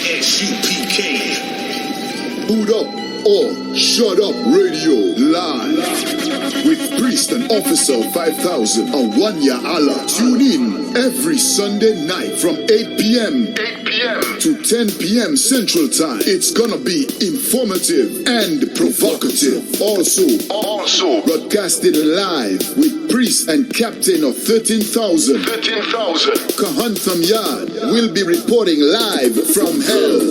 SUPK. Boot Up or Shut Up Radio live with Priest and Officer 5000 on Wanya Allah. Tune in every Sunday night from 8 p.m. to 10 p.m. Central Time. It's gonna be informative and provocative. Also broadcasted live with Priest and Captain of 13,000. Kahantham Yard will be reporting live from hell,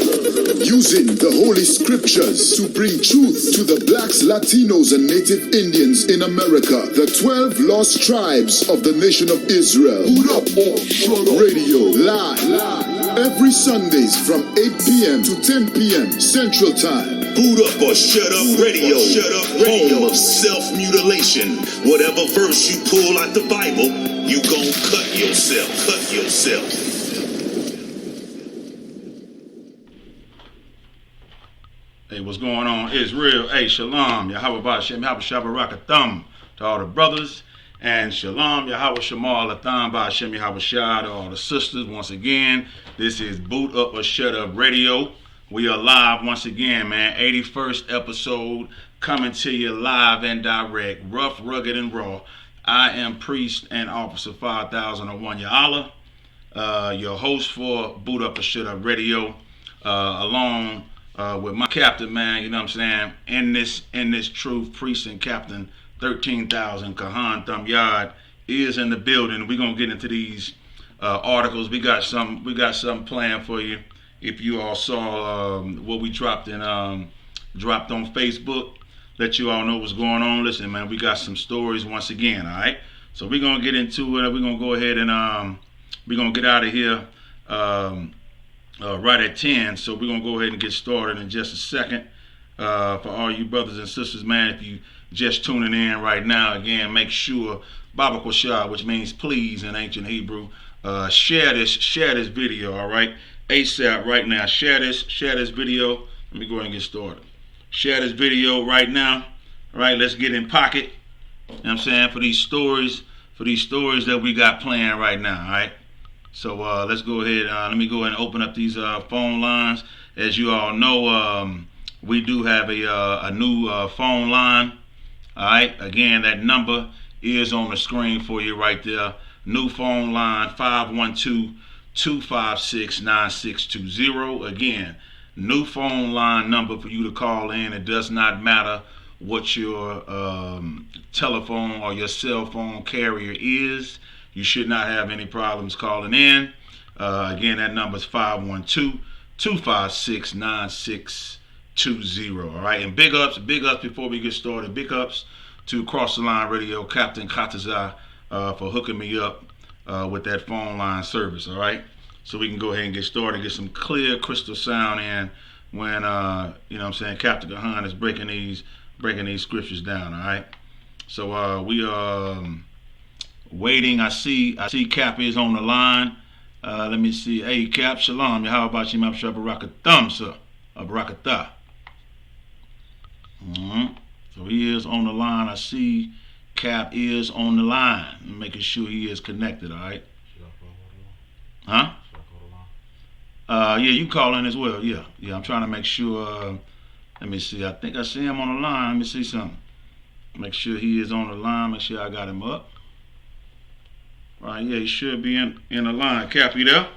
using the Holy Scriptures to bring truth to the blacks, Latinos, and Native Indians in America, the 12 lost tribes of the nation of Israel. Boot Up or Shut Up Radio live every Sundays from 8 p.m. to 10 p.m. Central Time. Boot Up or Shut Up Radio. Home of self-mutilation. Whatever verse you pull out the Bible, you gon' cut yourself. Hey, what's going on? Israel. Hey, shalom. Yahweh Ba'Shem, Yahweh Shabbarakatham to all the brothers. And shalom, Yahweh Shamal Latham Ba'Shem, Yahweh Shah to all the sisters. Once again, this is Boot Up or Shut Up Radio. We are live once again, man. 81st episode coming to you live and direct. Rough, rugged, and raw. I am Priest and Officer 5001 Allah, your host for Boot Up or Shut Up Radio, along with my captain, man, you know what I'm saying, in this truth, Priest and Captain 13,000, Kahantham Yard is in the building. We're gonna get into these articles. We got something planned for you. If you all saw what we dropped on Facebook, let you all know what's going on. Listen, man, we got some stories once again, all right? So we're gonna get into it. We're gonna go ahead and we're gonna get out of here right at 10, so we're going to go ahead and get started in just a second. For all you brothers and sisters, man, if you just tuning in right now, again, make sure, Baba Koshah, which means please in ancient Hebrew, share this video, all right? ASAP right now. Share this video. Let me go ahead and get started. Share this video right now. All right, let's get in pocket. You know what I'm saying? For these stories that we got playing right now, all right? So let's go ahead. Let me go ahead and open up these phone lines. As you all know, we do have a new phone line. All right. Again, that number is on the screen for you right there. New phone line 512-256-9620. Again, new phone line number for you to call in. It does not matter what your telephone or your cell phone carrier is. You should not have any problems calling in. Again, that number is 512-256-9620. All right, and big ups before we get started. Big ups to Cross the Line Radio, Captain Kataza, for hooking me up with that phone line service. All right, so we can go ahead and get started, get some clear, crystal sound in when you know what I'm saying, Captain Kahan is breaking these scriptures down. All right, so we are waiting. I see Cap is on the line. Let me see. Hey Cap, shalom. How about you, Mab Barakatham, sir? Barakatah. So he is on the line. I see Cap is on the line. I'm making sure he is connected, all right? Huh? Yeah, you call in as well. Yeah, I'm trying to make sure. Let me see. I think I see him on the line. Let me see something. Make sure he is on the line. Make sure I got him up. Right, yeah, he should be in the line. Cap, you there?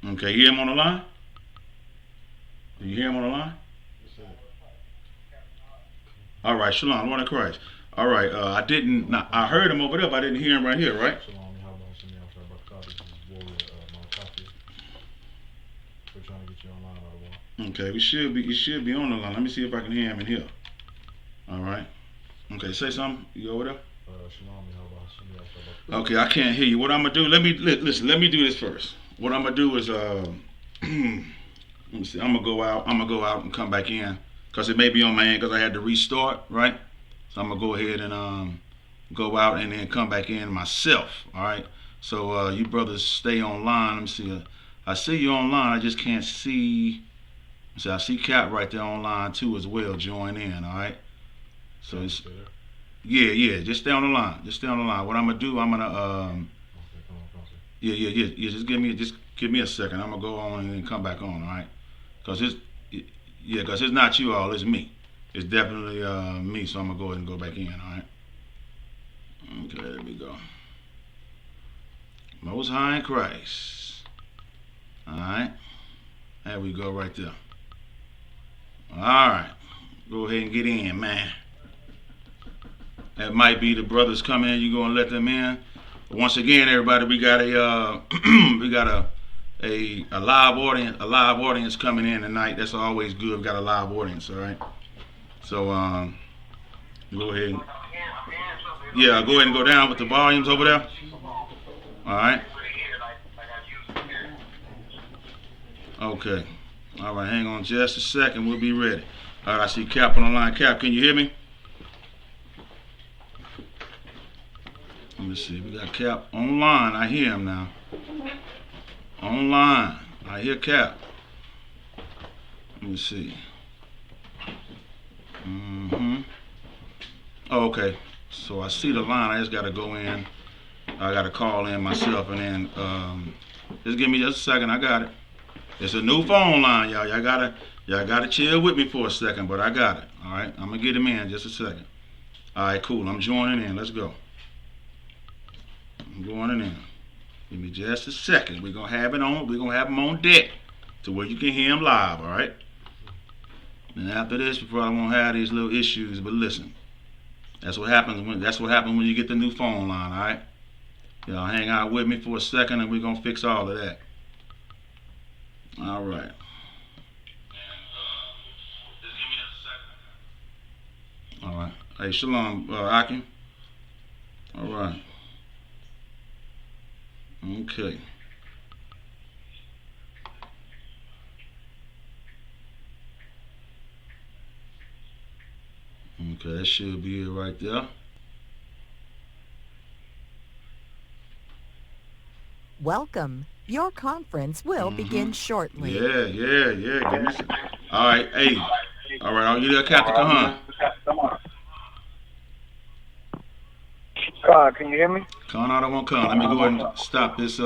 Okay, you hear him on the line? Do you hear him on the line? All right, shalom, Lord of Christ. All right, I heard him over there, but I didn't hear him right here, right? Okay, he should be on the line. Let me see if I can hear him in here. All right. Okay, say something. You over there? Okay, I can't hear you. What I'm gonna do? Let me do this first. What I'm gonna do is let me see. I'm gonna go out and come back in because it may be on my end because I had to restart, right? So I'm gonna go ahead and go out and then come back in myself. All right. So you brothers stay online. Let me see. I see you online. I just can't see. So I see Cap right there online too as well. Join in. All right. So it's, yeah, just stay on the line. What I'm gonna do, I'm gonna Yeah. Just give me a second. I'm gonna go on and then come back on. All right? Cause it's not you all. It's me. It's definitely me. So I'm gonna go ahead and go back in. All right? Okay, there we go. Most High in Christ. All right. There we go, right there. All right. Go ahead and get in, man. That might be the brothers coming in. You gonna let them in? But once again, everybody, we got a a live audience coming in tonight. That's always good. We got a live audience. All right. So go ahead. Yeah, go ahead and go down with the volumes over there. All right. Okay. All right. Hang on just a second. We'll be ready. All right. I see Cap on the line. Cap, can you hear me? Let me see. We got Cap online. I hear him now. Online. I hear Cap. Let me see. Oh, okay. So I see the line. I just got to go in. I got to call in myself and then just give me just a second. I got it. It's a new phone line, y'all. Y'all gotta chill with me for a second, but I got it. All right. I'm gonna get him in just a second. All right, cool. I'm joining in. Let's go. I'm going in. Give me just a second. We're gonna have it on. We're gonna have him on deck to where you can hear him live. All right. And after this, we probably won't have these little issues. But listen, that's what happens when you get the new phone line. All right. Y'all hang out with me for a second, and we're gonna fix all of that. All right. All right. Hey, shalom, Akim. All right. Okay. Okay, that should be it right there. Welcome. Your conference will begin shortly. Yeah. Give me some. All right, hey. All right, I'll give you a Captain Kahan. Can you hear me? Khan, I don't want Khan. Let me go ahead and stop this.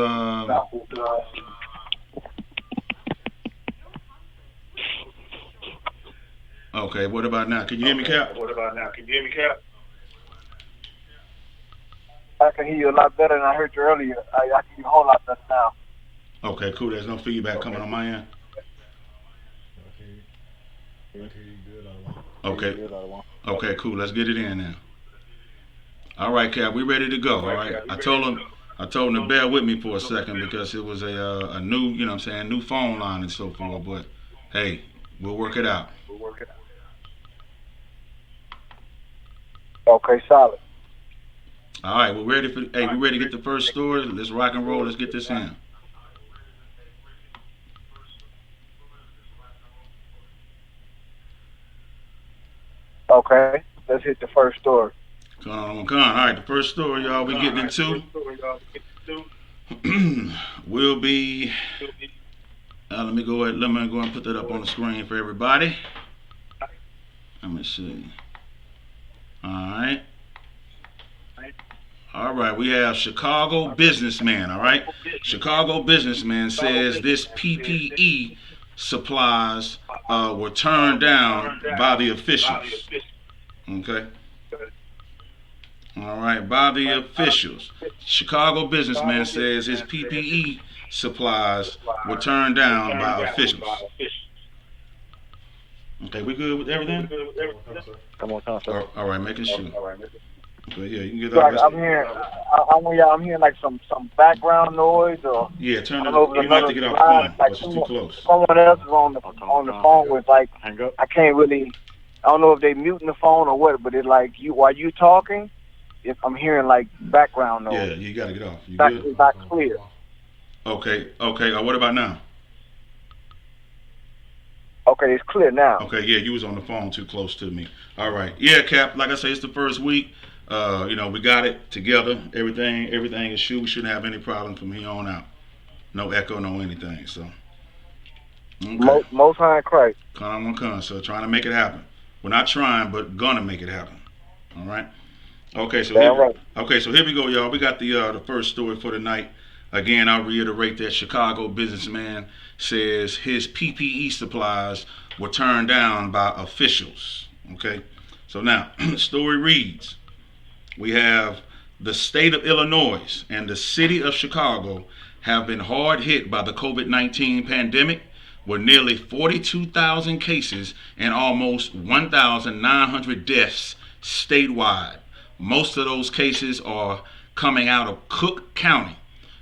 Okay, what about now? Can you hear me, Cap? I can hear you a lot better than I heard you earlier. I can hear you a whole lot better now. Okay, cool. There's no feedback coming on my end. Okay, cool. Let's get it in now. All right, Cap, we ready to go. All right. I told him to bear with me for a second because it was a new, new phone line and so forth. But hey, we'll work it out. Okay, solid. All right, we're ready we ready to get the first story. Let's rock and roll. Let's get this in. Okay, let's hit the first story. Come on. All right, the first story, y'all, we getting into will be. Let me go ahead and put that up on the screen for everybody. Let me see. All right, we have Chicago businessman. All right, Chicago businessman says this PPE supplies were turned down by the officials. Okay. All right, by the officials. Chicago businessman says his PPE supplies were turned down by officials. Okay, we good with everything? Come on, sir. All right, making sure. Okay, yeah, you can get Like, that. I'm hearing like some background noise or. Yeah, turn it. Over You might have to get off the phone because it's too close. Someone else is on the phone with like I can't really. I don't know if they muting the phone or what, but it's like while you talking, if I'm hearing like background noise. Yeah, you got to get off. You good? It's not clear. Okay. What about now? Okay, it's clear now. Okay, yeah, you was on the phone too close to me. All right. Yeah, Cap, like I say, it's the first week. We got it together. Everything is shoot. We shouldn't have any problem from here on out. No echo, no anything. So, okay. Most High in Christ. Con. So trying to make it happen. We're not trying, but gonna make it happen. All right. Okay, so here we go, y'all. We got the first story for the night. Again, I'll reiterate that Chicago businessman says his PPE supplies were turned down by officials. Okay, so now the story reads, we have the state of Illinois and the city of Chicago have been hard hit by the COVID-19 pandemic, with nearly 42,000 cases and almost 1,900 deaths statewide. Most of those cases are coming out of Cook County,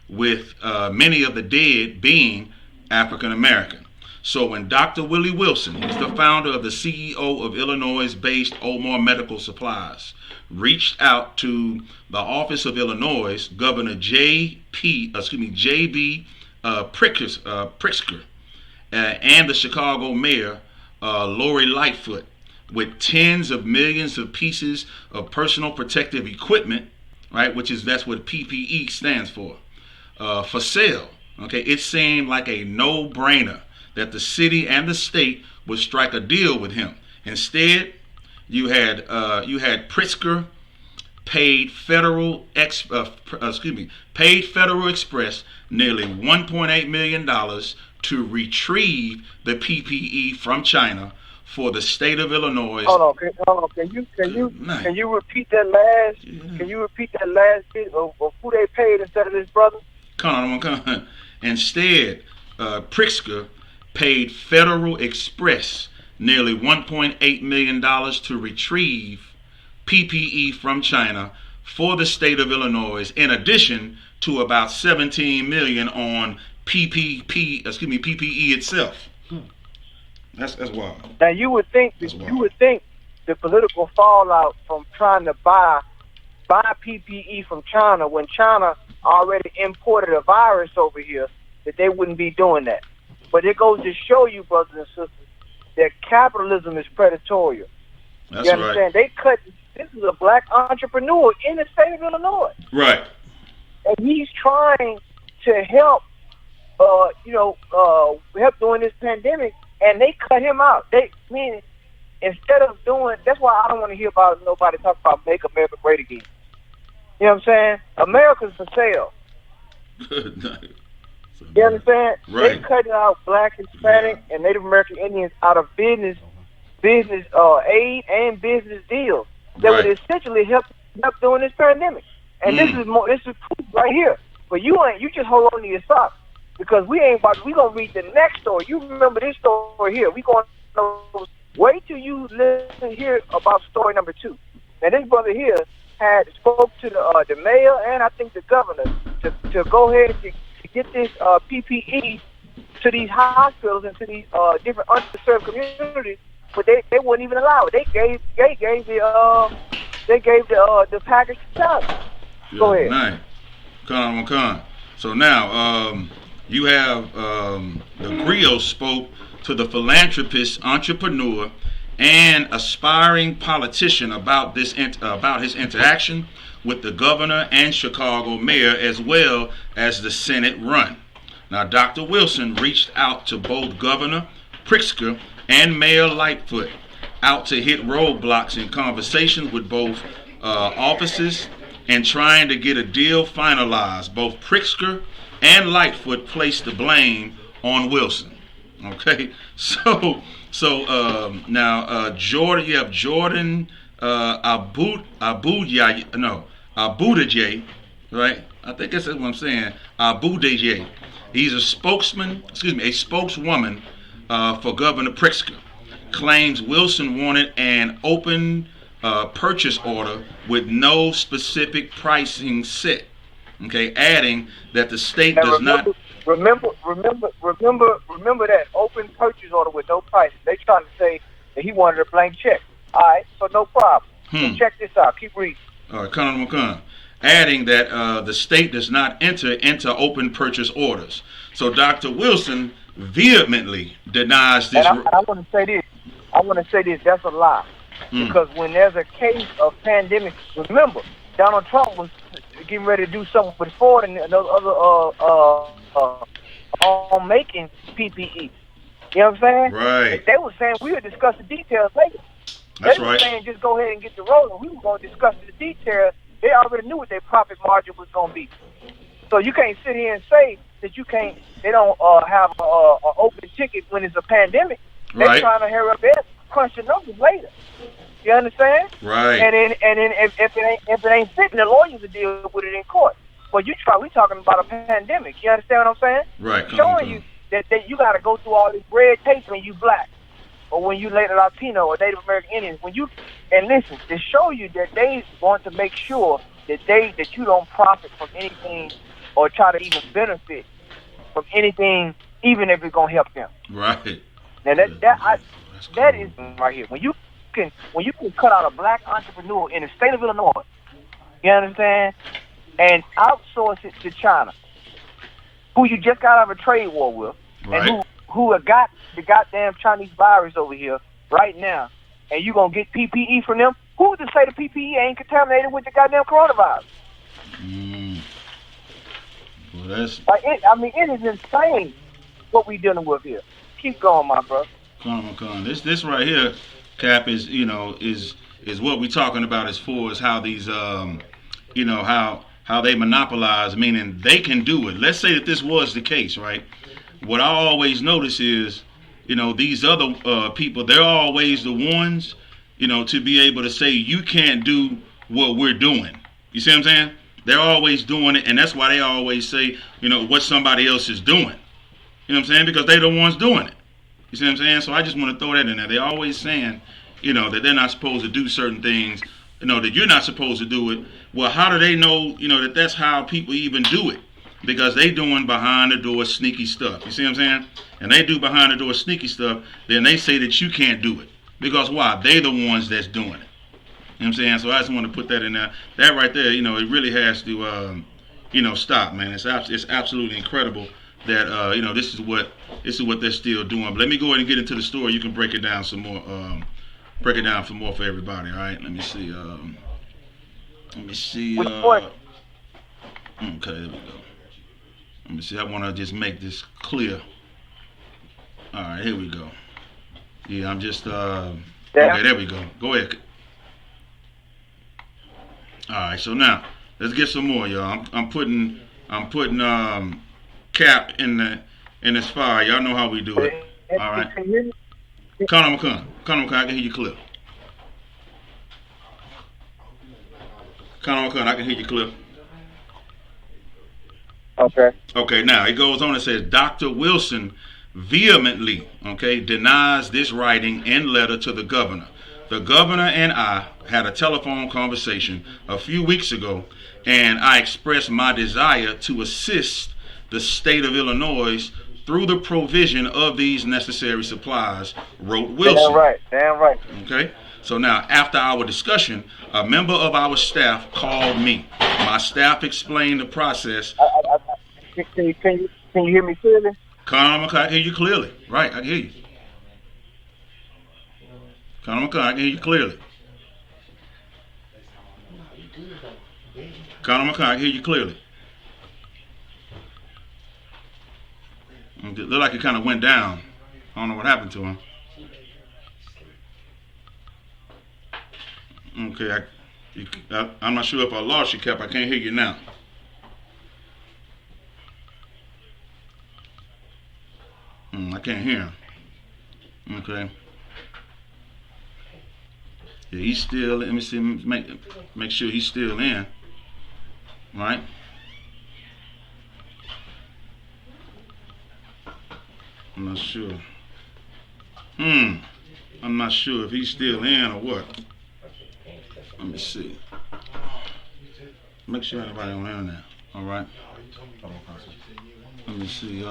with many of the dead being African American. So when Dr. Willie Wilson, he's the founder of the CEO of Illinois-based Omar Medical Supplies, reached out to the office of Illinois Governor J.B. Pritzker, and the Chicago Mayor Lori Lightfoot, with tens of millions of pieces of personal protective equipment, right? That's what PPE stands for sale. Okay, it seemed like a no-brainer that the city and the state would strike a deal with him. Instead, you had Pritzker paid Federal Express nearly $1.8 million to retrieve the PPE from China for the state of Illinois. Hold on. Can you repeat that last? Can you repeat that last bit of who they paid instead of this brother? Come on. Instead, Pritzker paid Federal Express nearly $1.8 million to retrieve PPE from China for the state of Illinois, in addition to about $17 million on PPE itself. That's wild. Now you would think the political fallout from trying to buy PPE from China, when China already imported a virus over here, that they wouldn't be doing that. But it goes to show you, brothers and sisters, that capitalism is predatory. That's you understand? right. This is a black entrepreneur in the state of Illinois. Right. And he's trying to help during this pandemic, and they cut him out. Instead of doing, that's why I don't want to hear about nobody talk about make America great again. You know what I'm saying? America's for sale. Good night. You understand? Right. They cutting out black, Hispanic, and Native American Indians out of business aid and business deals that would essentially help during this pandemic. And this is proof right here. But you just hold on to your socks, because we gonna read the next story. You remember this story here. We gonna wait till you listen here about story number 2. Now this brother here had spoke to the mayor and I think the governor to go ahead to get this PPE to these hospitals and to these different underserved communities, but they wouldn't even allow it. They gave the package to China. Go ahead. Nice. Con. So now you have the Griot spoke to the philanthropist, entrepreneur, and aspiring politician about his interaction with the governor and Chicago mayor, as well as the Senate run. Now, Dr. Wilson reached out to both Governor Pritzker and Mayor Lightfoot out to hit roadblocks in conversations with both offices and trying to get a deal finalized. Both Pritzker and Lightfoot placed the blame on Wilson. Okay, so now Jordan, you have Jordan Abudajay, right? I think that's what I'm saying. Abudajay. He's a spokeswoman for Governor Pritzker. Claims Wilson wanted an open purchase order with no specific pricing set. Okay, adding that the state does not. Remember that open purchase order with no price. They trying to say that he wanted a blank check. All right, so no problem. So check this out. Keep reading. All right, come. Adding that the state does not enter into open purchase orders. So Dr. Wilson vehemently denies this. And I want to say this. That's a lie. Because when there's a case of pandemic, remember, Donald Trump was getting ready to do something with Ford and those other on making PPE. You know what I'm saying? Right. They were saying we would discuss the details later. That's they right. were saying just go ahead and get the rolling. We were going to discuss the details. They already knew what their profit margin was going to be. So you can't sit here and say that you can't. They don't have a open ticket when it's a pandemic. They're Right. trying to hurry up and crunch the numbers later. You understand? Right. And then if it ain't fitting, the lawyers will deal with it in court. But we talking about a pandemic. You understand what I'm saying? Right. Showing you that you got to go through all this red tape when you black, or when you Latino or Native American Indians. Listen, to show you that they want to make sure that you don't profit from anything or try to even benefit from anything, even if it's gonna help them. Right. Now that is right here. When you can cut out a black entrepreneur in the state of Illinois, you understand, and outsource it to China, who you just got out of a trade war with, Right. and who have got the goddamn Chinese virus over here right now, and you gonna get PPE from them? Who's to say the PPE ain't contaminated with the goddamn coronavirus? Well, that's it is insane what we dealing with here. Keep going, my bro. Con. This right here, Cap, is what we talking about as far as how these how they monopolize, meaning they can do it. Let's say that this was the case, right? What I always notice is, these other people, they're always the ones, to be able to say you can't do what we're doing. You see what I'm saying? They're always doing it, and that's why they always say, what somebody else is doing. You know what I'm saying? Because they're the ones doing it. You see what I'm saying? So I just want to throw that in there. They're always saying, that they're not supposed to do certain things, that you're not supposed to do it. Well, how do they know, that that's how people even do it? Because they doing behind the door sneaky stuff. You see what I'm saying? And they do behind the door sneaky stuff, then they say that you can't do it. Because why? They the ones that's doing it. You know what I'm saying? So I just want to put that in there. That right there, it really has to, stop, man. It's absolutely incredible that, this is what they're still doing. But let me go ahead and get into the story. You can break it down some more. Break it down some more for everybody. All right. Let me see. Which point? Okay, there we go. Let me see. I want to just make this clear. All right, here we go. Yeah, I'm just. Okay, there we go. Go ahead. All right, so now let's get some more, y'all. I'm putting Cap in this fire. Y'all know how we do it. All right. Come on, I can hear you clear. Come on, I can hear you clear. Okay. Okay, now it goes on and says Dr. Wilson vehemently, denies this writing and letter to the governor. The governor and I had a telephone conversation a few weeks ago, and I expressed my desire to assist the state of Illinois through the provision of these necessary supplies, wrote Wilson. Damn right. Okay? So now, after our discussion, a member of our staff called me. My staff explained the process. Can you hear me clearly? I can hear you clearly. Right, I can hear you. I can hear you clearly. I can hear you clearly. It looked like it kind of went down. I don't know what happened to him. Okay, I'm not sure if I lost you, Cap. I can't hear you now. I can't hear him. Okay. Yeah, he's still. Let me see. Make sure he's still in. Right. I'm not sure. I'm not sure if he's still in or what. Let me see. Make sure everybody on in there. All right. Let me see.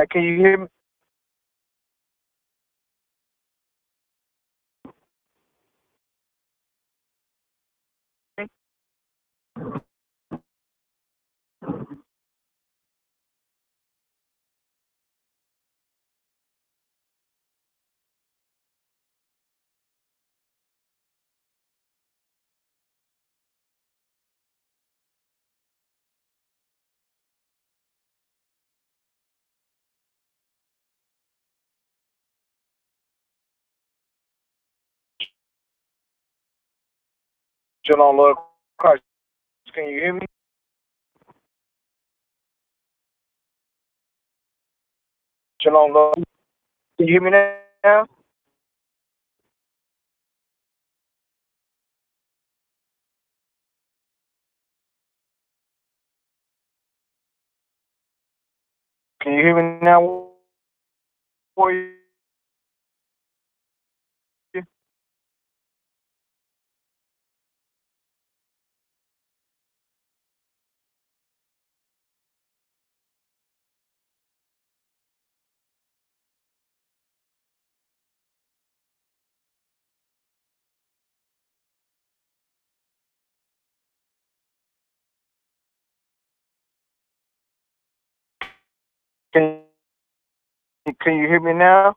Can you hear me? Shalom, Lord Christ. Can you hear me? Shalom, Lord. Can you hear me now? Can you hear me now? Warrior? Can you hear me now?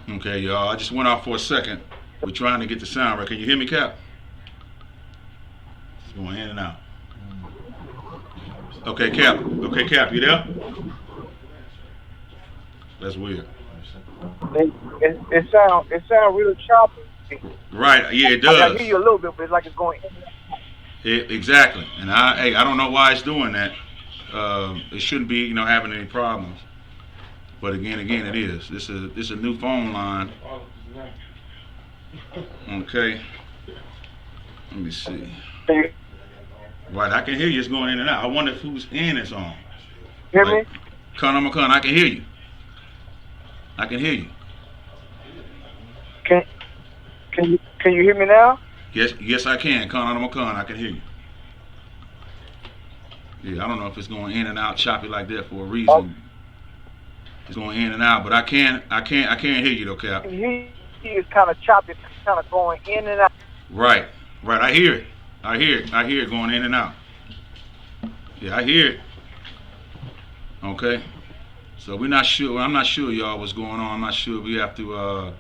Okay, y'all. I just went off for a second. We're trying to get the sound right. Can you hear me, Cap? It's going in and out. Okay, Cap. Okay, Cap. You there? That's weird. It sound really choppy. Right. Yeah, it I does. hear you a little bit, but it's like it's going in and out. Exactly. And I don't know why it's doing that. It shouldn't be, having any problems. But again, it is. This is a new phone line. Okay. Let me see. Right, I can hear you. It's going in and out. I wonder if whose end it's on. Hear me? Con, I can hear you. I can hear you. Can you hear me now? Yes, I can. Con, I can hear you. Yeah, I don't know if it's going in and out choppy like that for a reason. Oh. It's going in and out, but I can't hear you though, Cap. I can hear you. It's kind of choppy. It's kind of going in and out. Right. I hear it. I hear it going in and out. Yeah, I hear it. Okay. So we're not sure. I'm not sure, y'all, what's going on. I'm not sure. We have to.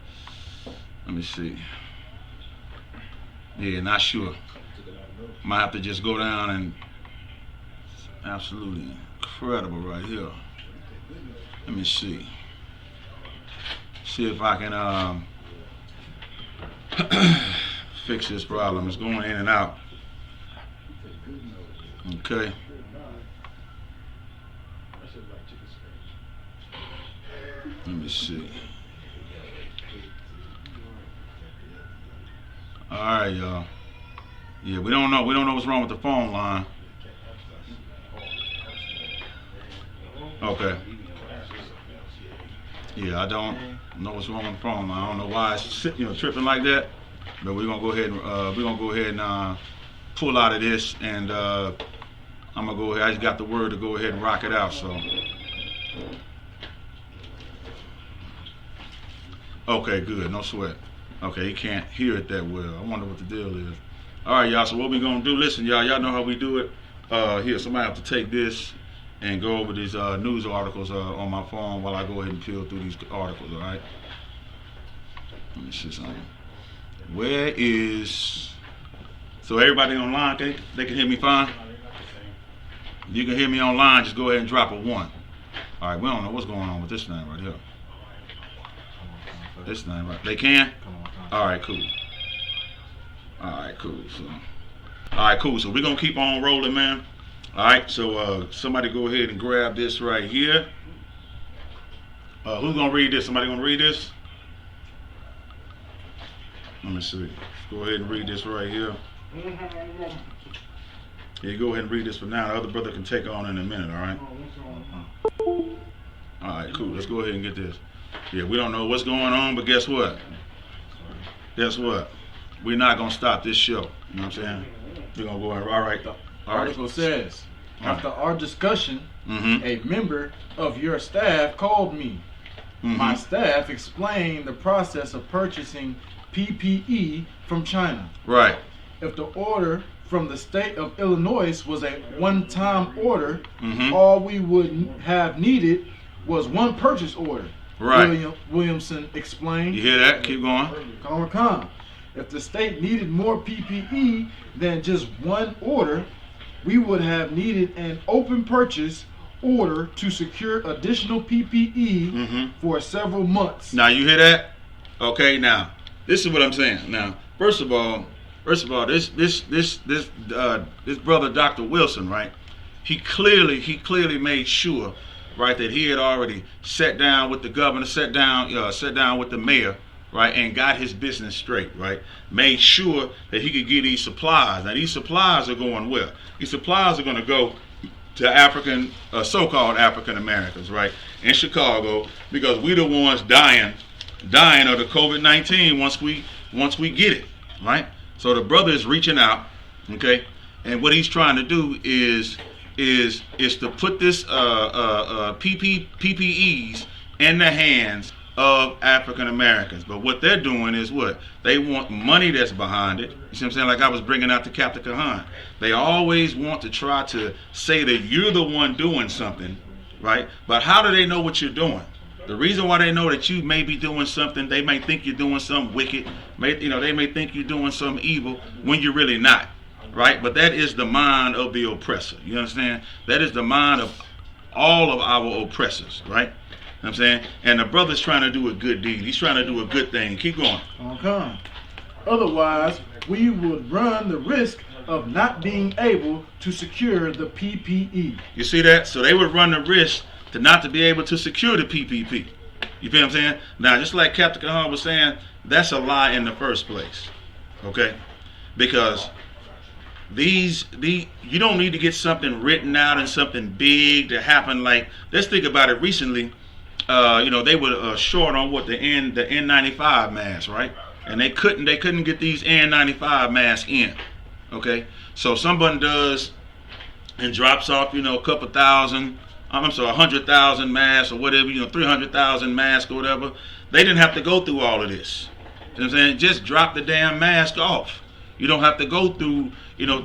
Let me see. Yeah, not sure. Might have to just go down and. Absolutely incredible right here. Let me see. See if I can fix this problem. It's going in and out. Okay. Let me see. All right, y'all. Yeah, we don't know what's wrong with the phone line. Okay. Yeah, I don't know what's wrong with the phone line. I don't know why it's tripping like that. But we're gonna go ahead and pull out of this, and I'm gonna go ahead. I just got the word to go ahead and rock it out. So. Okay, good. No sweat. Okay, he can't hear it that well. I wonder what the deal is. All right, y'all. So what we gonna do? Listen, y'all know how we do it. Here, somebody have to take this and go over these news articles on my phone while I go ahead and peel through these articles. All right. Let me see something. Where is? So everybody online, they can hear me fine. If you can hear me online, just go ahead and drop a 1. All right. We don't know what's going on with this thing right here. This thing right. They can. All right. Cool. All right. Cool. So we're gonna keep on rolling, man. All right, so somebody go ahead and grab this right here. Who's gonna read this? Somebody gonna read this? Let me see. Go ahead and read this right here. Yeah, go ahead and read this for now. The other brother can take on in a minute, all right? All right, cool. Let's go ahead and get this. Yeah, we don't know what's going on, but guess what? We're not gonna stop this show. You know what I'm saying? We're gonna go ahead. All right. Article says, after our discussion, Mm-hmm. a member of your staff called me. Mm-hmm. My staff explained the process of purchasing PPE from China. Right. If the order from the state of Illinois was a one-time order, Mm-hmm. all we would have needed was one purchase order. Right. Williamson explained. You hear that? Keep going. Come. If the state needed more PPE than just one order, we would have needed an open purchase order to secure additional PPE for several months. Now you hear that? Okay, now this is what I'm saying. Now, first of all, this brother Dr. Wilson, right? He clearly made sure, right, that he had already sat down with the governor, sat down with the mayor, right, and got his business straight, right? Made sure that he could get these supplies. Now these supplies are going where? These supplies are going to go to so-called African Americans, right, in Chicago, because we the ones dying of the COVID-19 once we get it, right? So the brother is reaching out, okay, and what he's trying to do is to put this PPEs in the hands of African Americans. But what they're doing is what? They want money that's behind it. You see what I'm saying? Like I was bringing out to Captain Kahan. They always want to try to say that you're the one doing something, right? But how do they know what you're doing? The reason why they know that you may be doing something, they may think you're doing something wicked, they may think you're doing something evil when you're really not, right? But that is the mind of the oppressor. You understand? That is the mind of all of our oppressors, right? You know what I'm saying? And the brother's trying to do a good deed. He's trying to do a good thing. Keep going. Okay. Otherwise, we would run the risk of not being able to secure the PPE. You see that? So they would run the risk to not to be able to secure the PPP. You feel what I'm saying? Now, just like Captain Kahan was saying, that's a lie in the first place. Okay? Because you don't need to get something written out and something big to happen. Like, let's think about it. Recently, they were short on the N95 masks, right? And they couldn't get these N95 masks in. Okay? So someone does and drops off, a couple thousand, 100,000 masks or whatever, 300,000 masks or whatever. They didn't have to go through all of this. You know what I'm saying? Just drop the damn mask off. You don't have to go through,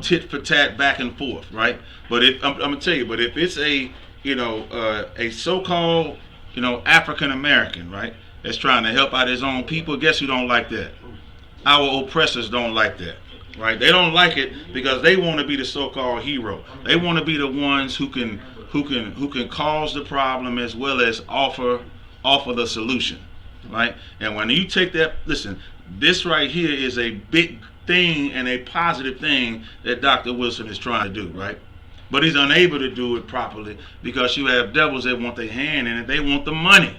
tit for tat back and forth, right? But I'm gonna tell you, but if it's a so-called, African American, right, that's trying to help out his own people, guess who don't like that? Our oppressors don't like that, right? They don't like it because they want to be the so-called hero. They want to be the ones who can cause the problem as well as offer the solution, right? And when you take that, listen, this right here is a big thing and a positive thing that Dr. Wilson is trying to do, right? But he's unable to do it properly because you have devils that want their hand in it. They want the money.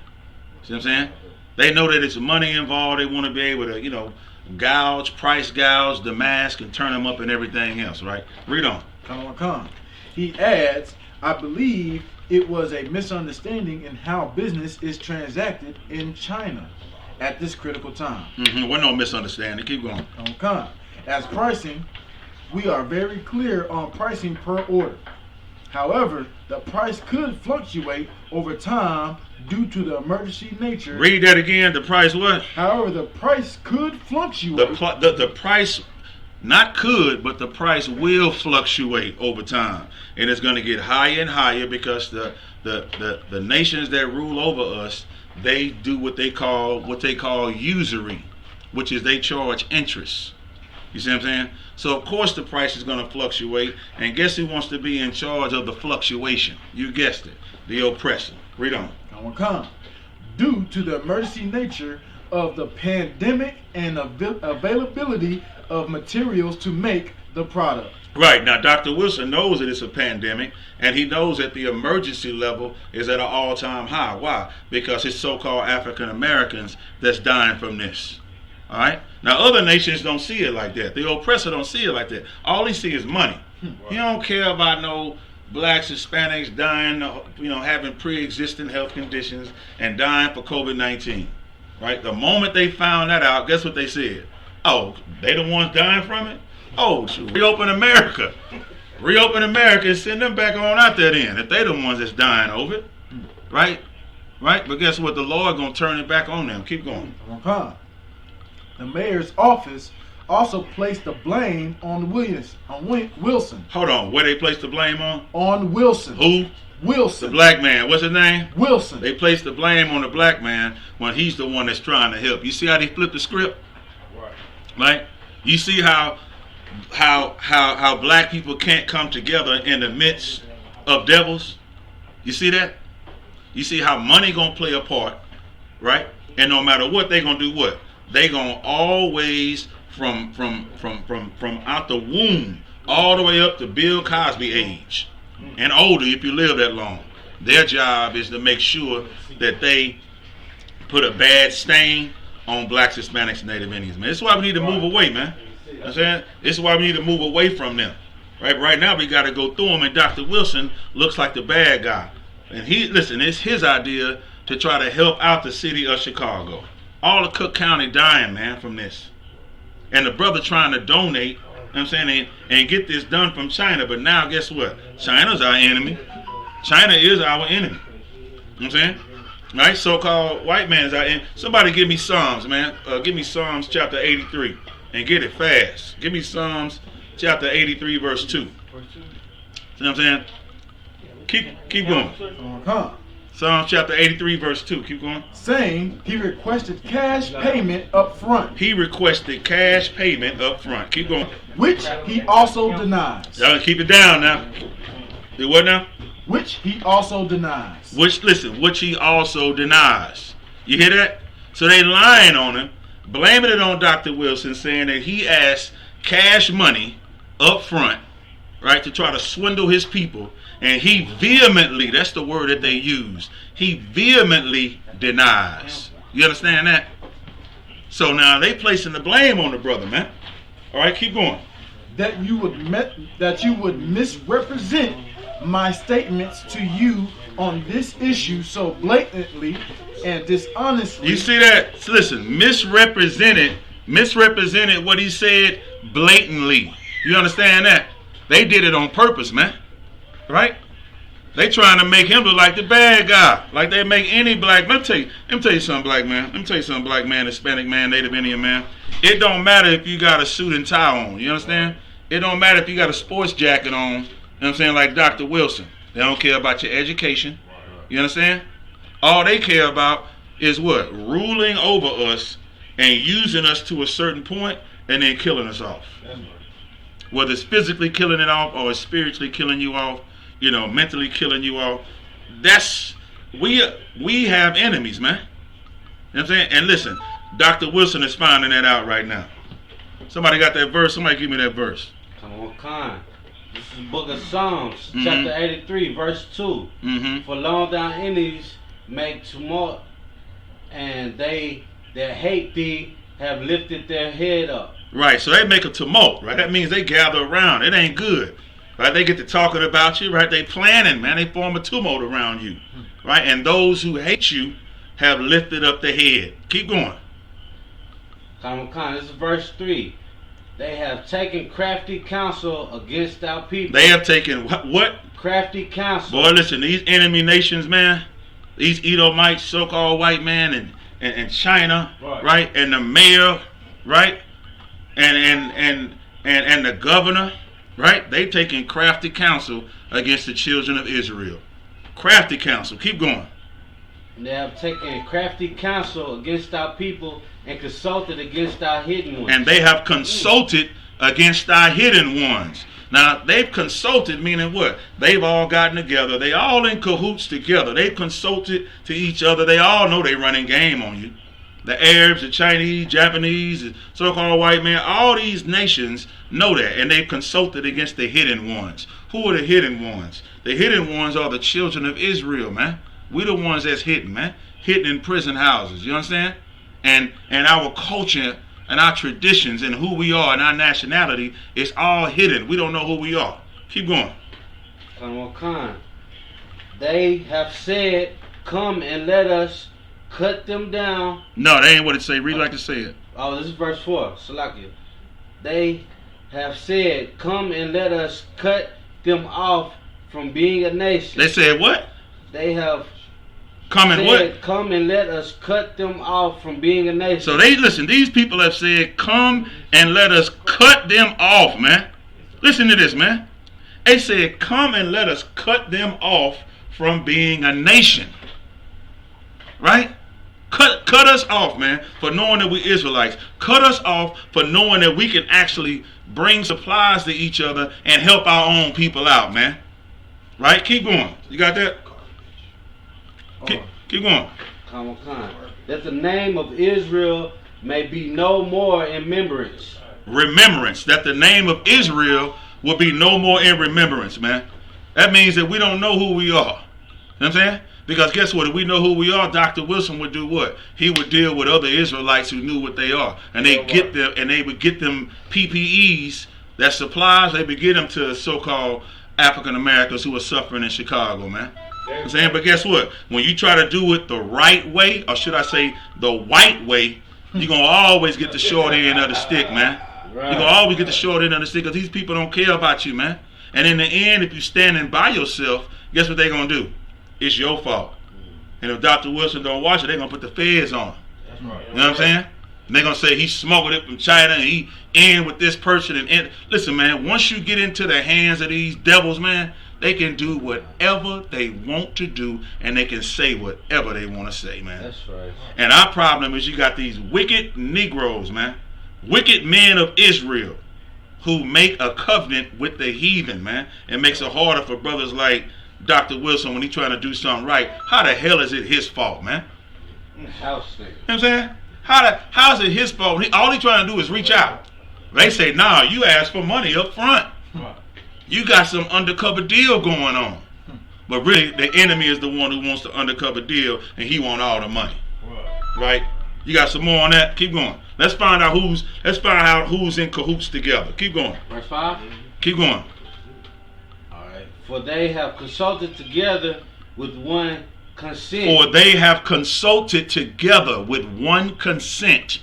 See what I'm saying? They know that it's money involved. They want to be able to, price gouge the mask and turn them up and everything else, right? Read on. Come. He adds, I believe it was a misunderstanding in how business is transacted in China at this critical time. We're no misunderstanding. Keep going. Okay. As pricing, we are very clear on pricing per order. However, the price could fluctuate over time due to the emergency nature. Read that again. The price what? However, the price could fluctuate. The price not could, but the price will fluctuate over time, and it's going to get higher and higher because the nations that rule over us, they do what they call usury, which is they charge interest. You see what I'm saying? So of course the price is going to fluctuate, and guess who wants to be in charge of the fluctuation? You guessed it, the oppressor. Read on. Come. Due to the emergency nature of the pandemic and availability of materials to make the product. Right. Now, Dr. Wilson knows that it's a pandemic, and he knows that the emergency level is at an all-time high. Why? Because it's so-called African Americans that's dying from this. All right? Now, other nations don't see it like that. The oppressor don't see it like that. All he see is money. He don't care about no blacks, Hispanics dying, having pre-existing health conditions and dying for COVID-19. Right? The moment they found that out, guess what they said? Oh, they the ones dying from it? Oh, reopen America. Reopen America and send them back on out there then, if they the ones that's dying over it. Right? Right? But guess what? The Lord gonna turn it back on them. Keep going. Okay. The mayor's office also placed the blame on Wilson. Hold on. Where they placed the blame on? On Wilson. Who? Wilson. The black man. What's his name? Wilson. They placed the blame on the black man when he's the one that's trying to help. You see how they flipped the script? Right. Right? You see how black people can't come together in the midst of devils? You see that? You see how money gonna play a part, right? And no matter what, they gonna do what? They gonna always from out the womb all the way up to Bill Cosby age and older if you live that long. Their job is to make sure that they put a bad stain on blacks, Hispanics, and Native Indians, man. This is why we need to move away, man. You know what I'm saying? This is why we need to move away from them. Right now we got to go through them, and Dr. Wilson looks like the bad guy. And it's his idea to try to help out the city of Chicago. All of Cook County dying, man, from this. And the brother trying to donate, you know what I'm saying, and get this done from China. But now guess what? China's our enemy. China is our enemy. You know what I'm saying? Right? So-called white man is our enemy. Somebody give me Psalms, man. Give me Psalms chapter 83 and get it fast. Give me Psalms chapter 83 verse 2. See what I'm saying? Keep going. Psalms chapter 83 verse 2. Keep going. Saying he requested cash payment up front. He requested cash payment up front. Keep going. Which he also denies. Y'all keep it down now. Do what now? Which he also denies. Which he also denies. You hear that? So they lying on him, blaming it on Dr. Wilson, saying that he asked cash money up front, right, to try to swindle his people. And he vehemently, that's the word that they use, he vehemently denies. You understand that? So now they placing the blame on the brother, man. All right, keep going. That you would misrepresent my statements to you on this issue so blatantly and dishonestly. You see that? Listen, misrepresented what he said blatantly. You understand that? They did it on purpose, man. Right? They trying to make him look like the bad guy. Like they make any black. Let me tell you something, black man. Let me tell you something, black man, Hispanic man, Native Indian man. It don't matter if you got a suit and tie on. You understand? It don't matter if you got a sports jacket on. You know what I'm saying? Like Dr. Wilson. They don't care about your education. You understand? All they care about is what? Ruling over us and using us to a certain point and then killing us off. Whether it's physically killing it off or it's spiritually killing you off, you know, mentally killing you off. That's, we have enemies, man. You know what I'm saying? And listen, Dr. Wilson is finding that out right now. Somebody got that verse? Somebody give me that verse. Come on, Khan. This is the book of Psalms, chapter 83, verse 2. For long thine enemies make tumult, and they that hate thee have lifted their head up. Right, so they make a tumult, right? That means they gather around. It ain't good. Right? They get to talking about you, right? They planning, man. They form a tumult around you. Right? And those who hate you have lifted up the head. Keep going. This is verse 3. They have taken crafty counsel against our people. They have taken what? Crafty counsel. Boy, listen, these enemy nations, man, these Edomites, so-called white man, and China, right? And the mayor, right? And the governor, right? They taking crafty counsel against the children of Israel. Crafty counsel. Keep going. They have taken crafty counsel against our people and consulted against our hidden ones. And they have consulted against our hidden ones. Now, they've consulted, meaning what? They've all gotten together. They all in cahoots together. They've consulted to each other. They all know they running game on you. The Arabs, the Chinese, Japanese, the so-called white man, all these nations know that. And they've consulted against the hidden ones. Who are the hidden ones? The hidden ones are the children of Israel, man. We the ones that's hidden, man. Hidden in prison houses. You understand? And our culture and our traditions and who we are and our nationality is all hidden. We don't know who we are. Keep going. Khan. They have said, come and let us cut them down. No, that ain't what it say. Read like it said. Oh, this is verse 4. Salakia. They have said, come and let us cut them off from being a nation. They said what? They have come and what? Come and let us cut them off from being a nation. So these people have said, come and let us cut them off, man. Listen to this, man. They said, come and let us cut them off from being a nation. Right? Cut us off, man, for knowing that we Israelites. Cut us off for knowing that we can actually bring supplies to each other and help our own people out, man. Right? Keep going. You got that? Keep going. That the name of Israel may be no more in remembrance. Remembrance. That the name of Israel will be no more in remembrance, man. That means that we don't know who we are. You know what I'm saying? Because guess what? If we know who we are, Dr. Wilson would do what? He would deal with other Israelites who knew what they are. And they get them, and they would get them PPEs, that supplies, they would get them to so-called African Americans who are suffering in Chicago, man. You know what I'm saying? But guess what? When you try to do it the right way, or should I say the white way, you're going to always get the short end of the stick, man. You're going to always get the short end of the stick because these people don't care about you, man. And in the end, if you're standing by yourself, guess what they're going to do? It's your fault. And if Dr. Wilson don't watch it, they're going to put the feds on. You know what I'm saying? And they're going to say he smuggled it from China and he in with this person. And listen, man, once you get into the hands of these devils, man, they can do whatever they want to do and they can say whatever they want to say, man. That's right. And our problem is you got these wicked Negroes, man. Wicked men of Israel who make a covenant with the heathen, man. It makes it harder for brothers like Dr. Wilson when he's trying to do something right. How the hell is it his fault, man? House thing. You know what I'm saying? How is it his fault? All he's trying to do is reach out. They say, nah, you asked for money up front. You got some undercover deal going on. But really, the enemy is the one who wants the undercover deal, and he want all the money. Right? You got some more on that? Keep going. Let's find out who's in cahoots together. Keep going. Verse 5. Keep going. Alright. For they have consulted together with one consent. For they have consulted together with one consent.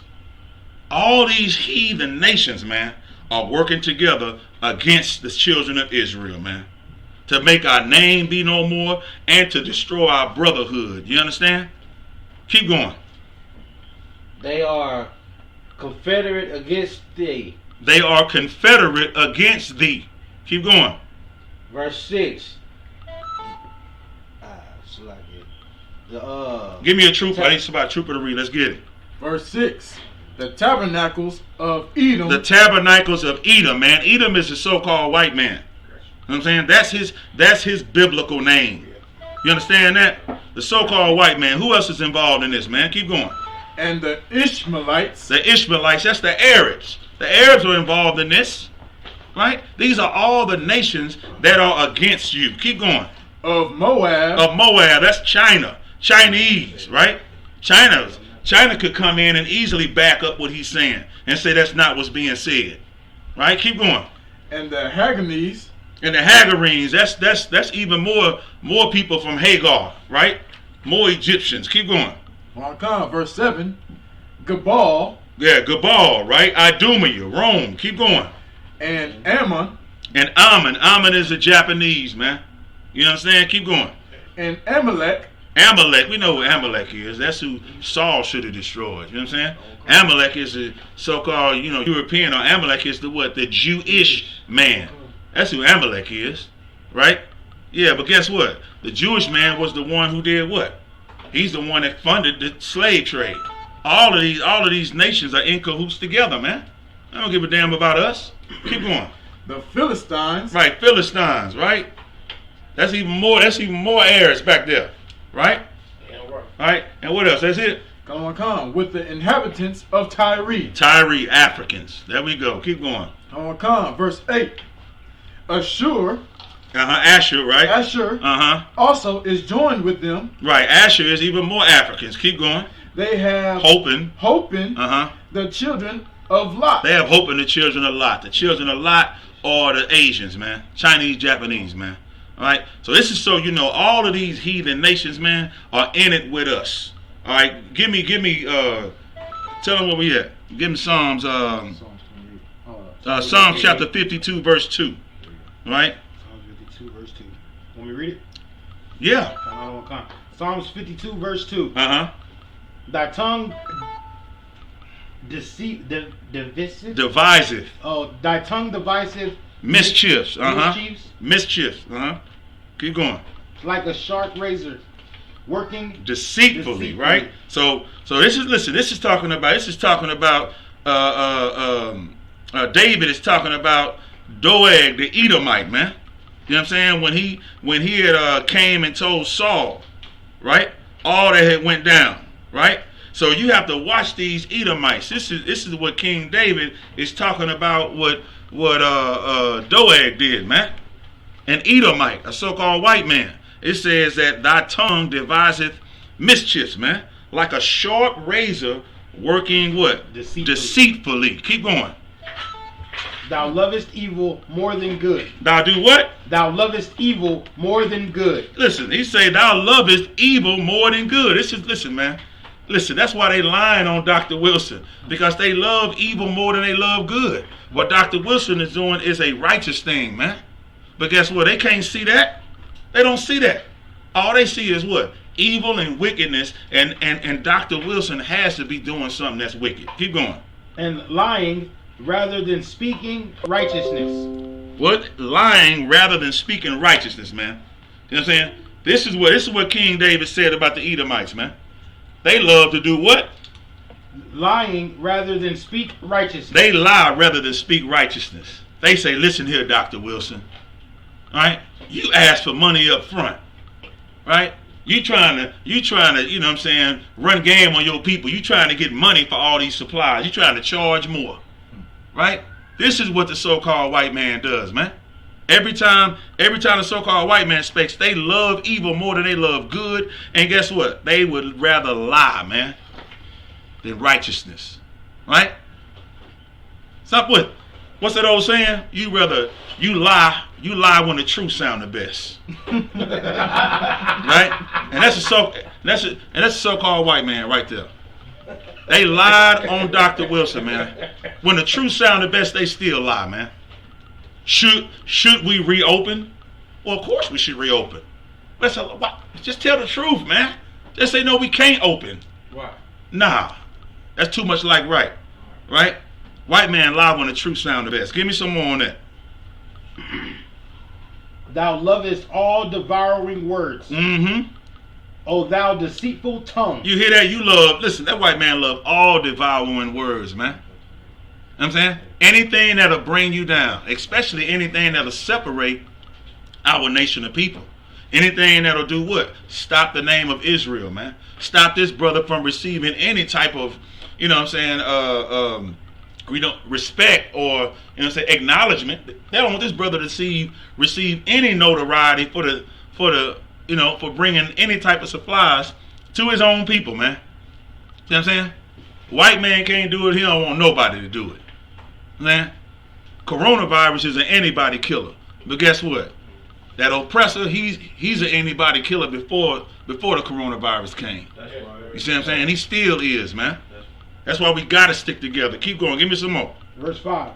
All these heathen nations, man, are working together against the children of Israel, man. To make our name be no more and to destroy our brotherhood. You understand? Keep going. They are confederate against thee. They are confederate against thee. Keep going. Verse 6. Give me a trooper. I need somebody trooper to read. Let's get it. Verse 6. The tabernacles of Edom. The tabernacles of Edom, man. Edom is the so-called white man. You know what I'm saying? That's his biblical name. You understand that? The so-called white man. Who else is involved in this, man? Keep going. And the Ishmaelites. The Ishmaelites, that's the Arabs. The Arabs are involved in this. Right? These are all the nations that are against you. Keep going. Of Moab. Of Moab, that's China. Chinese, right? China could come in and easily back up what he's saying and say that's not what's being said. Right? Keep going. And the Hagarenes. And the Hagarenes, that's even more people from Hagar, right? More Egyptians. Keep going. Verse 7. Gabal. Yeah, Gabal, right? Idumea, Rome. Keep going. And Ammon. And Ammon. Ammon is the Japanese, man. You understand? Keep going. And Amalek. Amalek, we know what Amalek is. That's who Saul should have destroyed. You know what I'm saying? Amalek is the so-called, European, or Amalek is the what? The Jewish man. That's who Amalek is, right? Yeah, but guess what? The Jewish man was the one who did what? He's the one that funded the slave trade. All of these nations are in cahoots together, man. I don't give a damn about us. Keep going. The Philistines. Right, Philistines, right? That's even more Arabs back there. Right? Right? And what else? That's it? Come. With the inhabitants of Tyre. Tyre, Africans. There we go. Keep going. Come. Verse 8. Ashur. Ashur, right? Ashur. Also is joined with them. Right. Ashur is even more Africans. Keep going. They have hoping. The children of Lot. They have hope in the children of Lot. The children of Lot are the Asians, man. Chinese, Japanese, man. All right, so this is so you know all of these heathen nations, man, are in it with us. All right, give me, tell them where we at. Give me Psalms chapter 52, verse 2. All right? Psalms 52, verse 2. Want me to read it? Yeah. Psalms 52, verse 2. Thy tongue Deviseth. Oh, thy tongue deviseth mischiefs. Mischiefs. Keep going. Like a sharp razor, working deceitfully, right? So this is talking about David is talking about Doeg the Edomite, man. You know what I'm saying? When he had came and told Saul, right, all that had went down, right? So you have to watch these Edomites. This is what King David is talking about. What Doeg did, man. An Edomite, a so-called white man. It says that thy tongue deviseth mischiefs, man, like a sharp razor working what? Deceitfully. Keep going. Thou lovest evil more than good. Thou do what? Thou lovest evil more than good. Listen, he say thou lovest evil more than good. Listen, man. Listen, that's why they lying on Dr. Wilson, because they love evil more than they love good. What Dr. Wilson is doing is a righteous thing, man. But guess what? They can't see that. They don't see that. All they see is what? Evil and wickedness, and Dr. Wilson has to be doing something that's wicked. Keep going. And lying rather than speaking righteousness. What? Lying rather than speaking righteousness, man. You know what I'm saying? This is what King David said about the Edomites, man. They love to do what? Lying rather than speak righteousness. They lie rather than speak righteousness. They say, listen here, Dr. Wilson. All right? You ask for money up front. Right? You trying to, you know what I'm saying, run game on your people. You trying to get money for all these supplies. You trying to charge more. Right? This is what the so-called white man does, man. Every time the so-called white man speaks, they love evil more than they love good. And guess what? They would rather lie, man, than righteousness. Right? Stop with. What's that old saying? You lie when the truth sound the best. Right? And that's a so-called white man right there. They lied on Dr. Wilson, man. When the truth sound the best, they still lie, man. Should we reopen? Well, of course we should reopen. Just tell the truth, man. Just say no, we can't open. Why? Nah, that's too much like right. White man lie when the truth sound the best. Give me some more on that. Thou lovest all devouring words. Mm-hmm. O thou deceitful tongue. You hear that? You love, listen, that white man love all devouring words, man. You know what I'm saying? Anything that'll bring you down, especially anything that'll separate our nation of people. Anything that'll do what? Stop the name of Israel, man. Stop this brother from receiving any type of, you know what I'm saying, respect or, you know, say acknowledgement. They don't want this brother to receive any notoriety for bringing any type of supplies to his own people, man. You know what I'm saying? White man can't do it. He don't want nobody to do it. Man, coronavirus is an anybody killer. But guess what? That oppressor, he's an anybody killer before the coronavirus came. That's right. You see what I'm saying? He still is, man. That's why we gotta stick together. Keep going. Give me some more. Verse 5.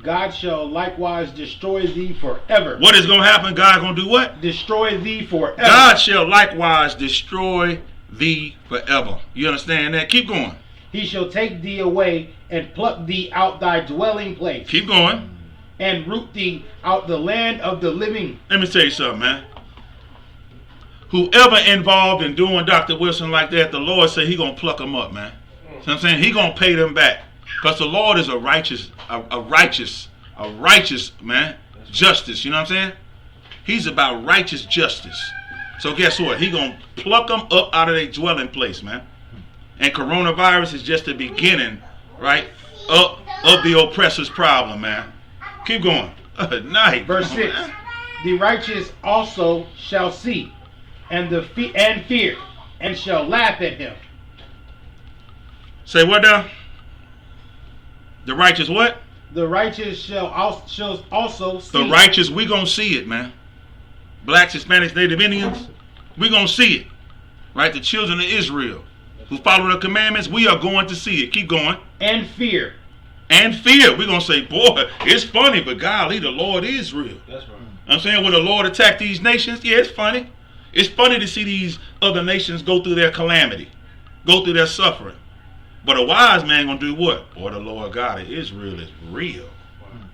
God shall likewise destroy thee forever. What is gonna happen? God gonna do what? Destroy thee forever. God shall likewise destroy thee forever. You understand that? Keep going. He shall take thee away and pluck thee out thy dwelling place. Keep going. And root thee out the land of the living. Let me tell you something, man. Whoever involved in doing Dr. Wilson like that, the Lord said he gonna pluck them up, man. You know what I'm saying? He gonna pay them back. Because the Lord is a righteous man. Justice, you know what I'm saying? He's about righteous justice. So guess what? He gonna pluck them up out of their dwelling place, man. And coronavirus is just the beginning, right, of the oppressor's problem, man. Keep going. Nice. Verse 6. The righteous also shall see, and fear, and shall laugh at him. Say what now? The righteous what? The righteous shall also see. The righteous, we gonna see it, man. Blacks, Hispanics, Native Indians, we gonna see it. Right? The children of Israel who follow the commandments, we are going to see it. Keep going. And fear. And fear. We're going to say, boy, it's funny, but golly, the Lord is real. That's right. I'm saying when the Lord attacked these nations, yeah, it's funny. It's funny to see these other nations go through their calamity, go through their suffering. But a wise man going to do what? Boy, the Lord God of Israel is real.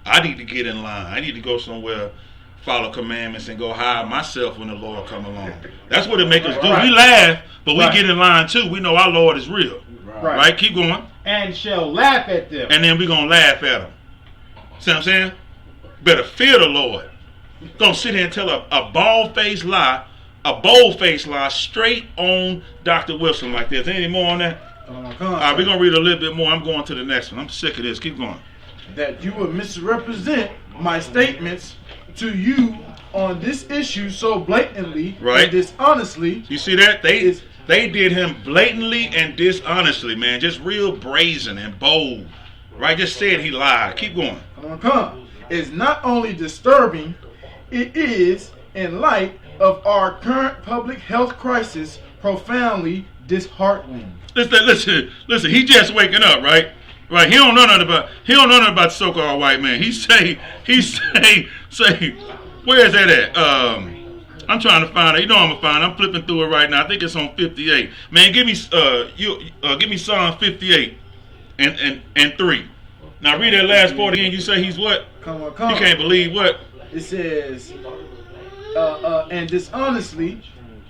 I need to get in line. I need to go somewhere follow commandments and go hide myself when the Lord come along. That's what it make us do. We laugh, but we get in line too. We know our Lord is real. Right? Keep going. And shall laugh at them. And then we're going to laugh at them. See what I'm saying? Better fear the Lord. Gonna sit here and tell a bald-faced lie, a bold-faced lie straight on Dr. Wilson like this. Any more on that? All right, we're going to read a little bit more. I'm going to the next one. I'm sick of this. Keep going. That you would misrepresent my statements to you on this issue so blatantly and dishonestly. You see that? They did him blatantly and dishonestly, man. Just real brazen and bold. Right? Just said he lied. Keep going. Is not only disturbing, it is, in light of our current public health crisis, profoundly disheartening. Listen. He just waking up, right? Right. He don't know nothing about so-called white man. He say, where is that at? I'm trying to find it. You know I'm gonna find it. I'm flipping through it right now. I think it's on 58. Man, give me Psalm 58 and 3. Now read that last part again. You say he's what? Come on. You can't believe what? It says, and dishonestly,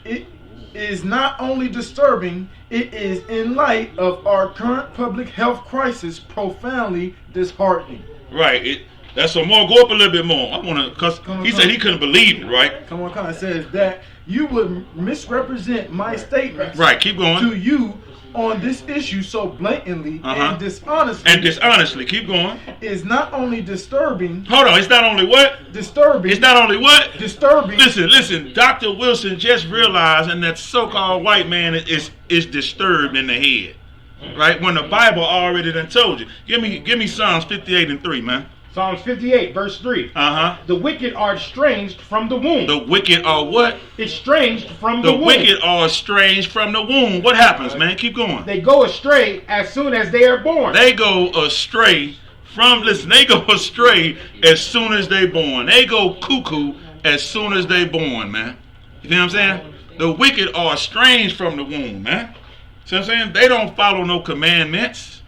it is not only disturbing, it is in light of our current public health crisis profoundly disheartening. Right. That's some more. Go up a little bit more. I want to, because he said he couldn't believe it, right? Come on. It says that you would misrepresent my statements. Right. Keep going. To you on this issue so blatantly and dishonestly. And dishonestly. Keep going. Is not only disturbing. Hold on. It's not only what? Disturbing. It's not only what? Disturbing. Listen. Dr. Wilson just realized and that so-called white man is disturbed in the head. Right? When the Bible already done told you. Give me Psalms 58 and 3, man. Psalms 58, verse 3. The wicked are estranged from the womb. The wicked are what? Estranged from the womb. The wicked are estranged from the womb. What happens, man? Keep going. They go astray as soon as they are born. They go astray they go astray as soon as they born. They go cuckoo as soon as they born, man. You know what I'm saying? The wicked are estranged from the womb, man. See what I'm saying? They don't follow no commandments.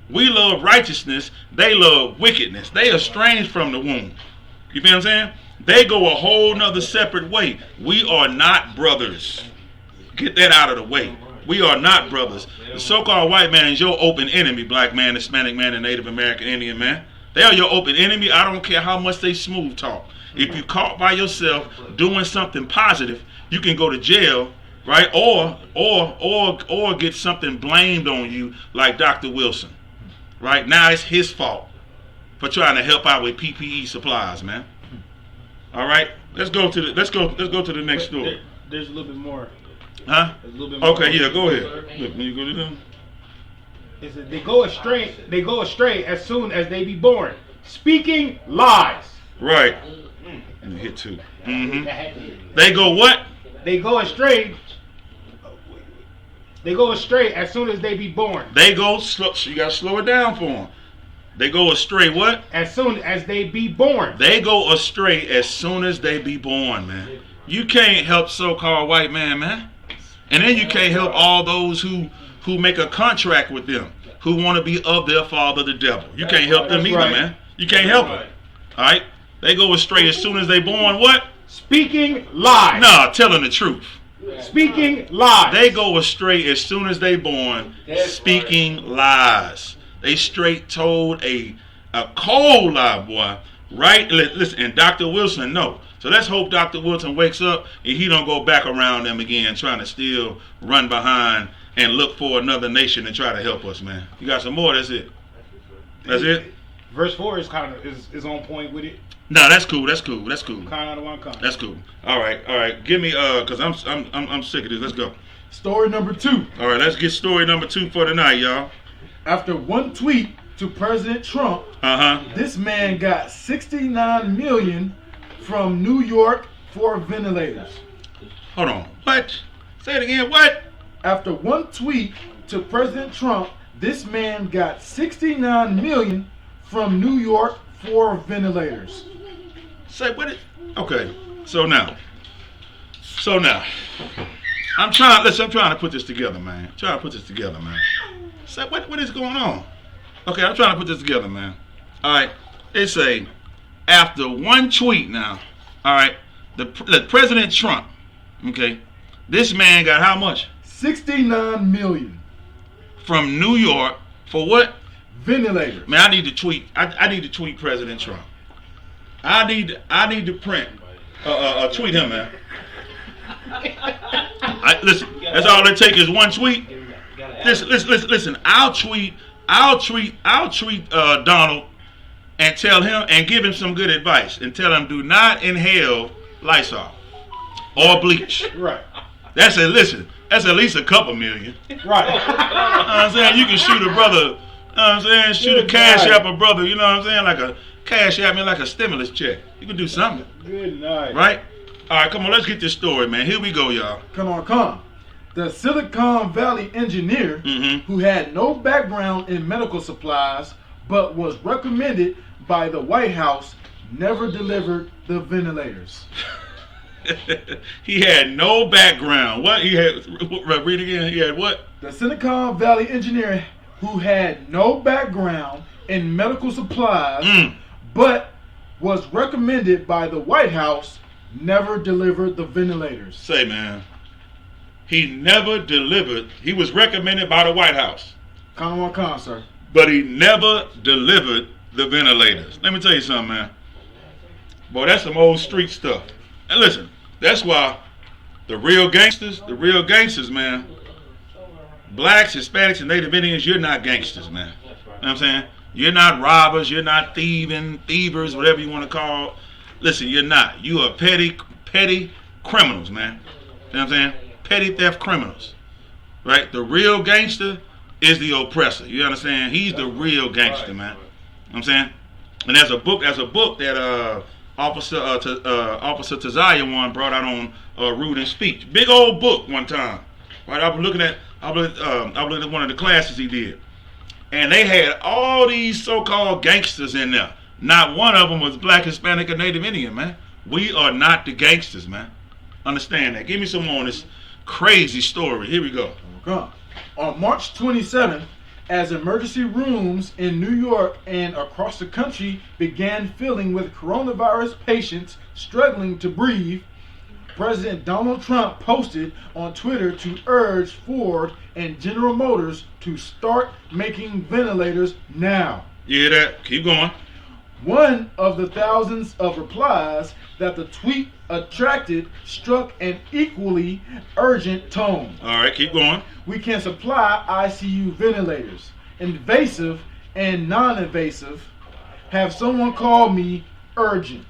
We love righteousness. They love wickedness. They are estranged from the womb. You feel what I'm saying? They go a whole nother separate way. We are not brothers. Get that out of the way. We are not brothers. The so-called white man is your open enemy, black man, Hispanic man, and Native American Indian man. They are your open enemy. I don't care how much they smooth talk. If you caught by yourself doing something positive, you can go to jail, right? Or get something blamed on you like Dr. Wilson. Right now, it's his fault for trying to help out with PPE supplies, man. All right, let's go to the next story. There's a little bit more. Huh? There's a little bit more. Okay, yeah, go ahead. Look, when you go to them, it says they go astray as soon as they be born, speaking lies. Right. And hit 2. They go what? They go astray. They go astray as soon as they be born. They go slow. So you gotta slow it down for them. They go astray what? As soon as they be born. They go astray as soon as they be born, man. You can't help so-called white man. And then you can't help all those who make a contract with them, who want to be of their father, the devil. You can't help them either, man. You can't help them. All right? They go astray as soon as they born what? Speaking lies. No, telling the truth. Speaking lies. They go astray as soon as they born, speaking lies. They straight told a cold lie, boy. Right? Listen, and Dr. Wilson, no. So let's hope Dr. Wilson wakes up and he don't go back around them again, trying to still run behind and look for another nation and try to help us, man. You got some more? That's it. That's it. Verse 4 is on point with it. No, that's cool. That's cool. Kind of one kind. That's cool. All right. Give me because I'm sick of this. Let's go. Story number 2. All right, let's get story number 2 for tonight, y'all. After one tweet to President Trump, this man got $69 million from New York for ventilators. Hold on. What? Say it again. What? After one tweet to President Trump, this man got $69 million from New York for ventilators. Say what? Okay. So now, I'm trying to put this together, man. Say what is going on? Okay, I'm trying to put this together, man. All right. They say after one tweet now All right. The President Trump. Okay. This man got how much? 69 million. From New York for what? Ventilators. Man, I need to tweet. I need to tweet President Trump. I need to print. Tweet him, man. Listen, that's all it takes is one tweet. Listen. I'll tweet Donald and tell him and give him some good advice and tell him do not inhale Lysol or bleach. Right. That's at least a couple million. Right. You know what I'm saying? You can shoot a brother. You know what I'm saying? Shoot a cash app a brother. You know what I'm saying? Like a cash app, like a stimulus check. You can do something. Good night. Right? All right, come on. Let's get this story, man. Here we go, y'all. Come on. The Silicon Valley engineer who had no background in medical supplies but was recommended by the White House never delivered the ventilators. He had no background. What? He had, read again. He had what? The Silicon Valley engineer who had no background in medical supplies but was recommended by the White House never delivered the ventilators. Say, man. He never delivered. He was recommended by the White House. Come on, sir. But he never delivered the ventilators. Let me tell you something, man. Boy, that's some old street stuff. And listen, that's why the real gangsters, man, blacks, Hispanics, and Native Indians, you're not gangsters, man. You know what I'm saying? You're not robbers, you're not thievers, whatever you want to call it. Listen, you're not. You are petty criminals, man. You know what I'm saying? Petty theft criminals. Right? The real gangster is the oppressor. You understand? He's the real gangster, man. You know what I'm saying? And there's a book that Officer Taziah one brought out on Rude and Speech. Big old book one time. Right? I was looking at one of the classes he did. And they had all these so-called gangsters in there. Not one of them was black, Hispanic, or Native Indian, man. We are not the gangsters, man. Understand that. Give me some more on this crazy story. Here we go. On March 27th, as emergency rooms in New York and across the country began filling with coronavirus patients struggling to breathe, President Donald Trump posted on Twitter to urge Ford and General Motors to start making ventilators now. You hear that? Keep going. One of the thousands of replies that the tweet attracted struck an equally urgent tone. All right, keep going. We can supply ICU ventilators, invasive and non-invasive. Have someone call me urgent.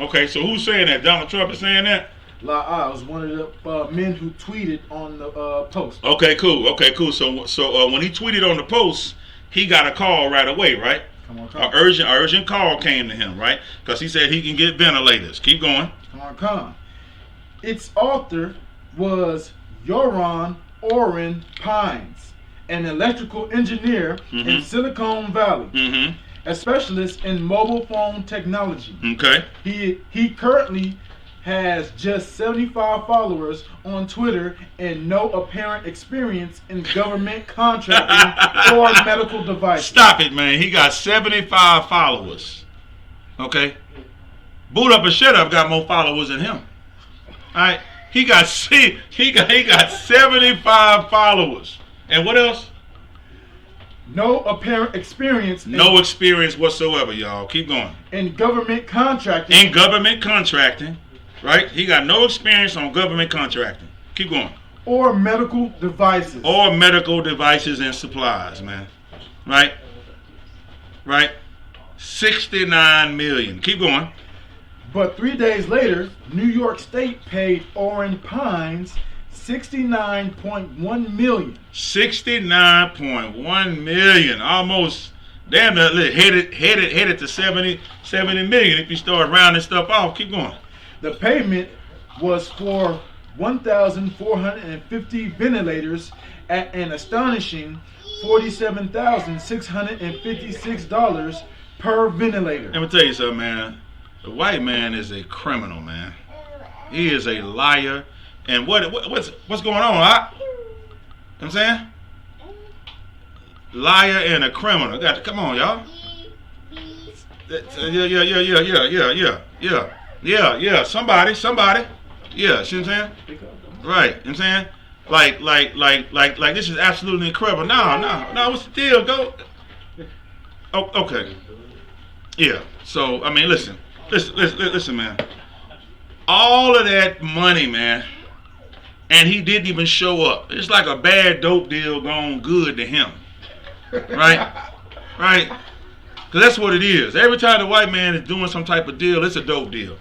Okay, so who's saying that? Donald Trump is saying that? I was one of the men who tweeted on the post. Okay, cool. So when he tweeted on the post, he got a call right away, right? Come on. An urgent call came to him, right? Because he said he can get ventilators. Keep going. Come on. Its author was Yoron Oren Pines, an electrical engineer in Silicon Valley, a specialist in mobile phone technology. Okay. He currently has just 75 followers on Twitter and no apparent experience in government contracting or medical devices. Stop it, man. He got 75 followers. Okay? Boot Up and Shut Up got more followers than him. All right? He got 75 followers. And what else? No apparent experience. No experience whatsoever, y'all. Keep going. In government contracting. Right? He got no experience on government contracting. Keep going. Or medical devices. Or medical devices and supplies, man. Right? 69 million. Keep going. But 3 days later, New York State paid Oren Pines $69.1 million. 69.1 million. Almost damn near headed to 70 million if you start rounding stuff off. Keep going. The payment was for 1,450 ventilators at an astonishing $47,656 per ventilator. Let me tell you something, man. The white man is a criminal, man. He is a liar. And what's going on, huh? You know what I'm saying? Liar and a criminal. Come on, y'all. Yeah. Yeah, somebody. Yeah, see what I'm saying? Right, you know what I'm saying? Like this is absolutely incredible. No, what's the deal? Go. Oh, okay. Yeah, so, I mean, listen, man. All of that money, man, and he didn't even show up. It's like a bad dope deal gone good to him. Right? Right? Because that's what it is. Every time the white man is doing some type of deal, it's a dope deal.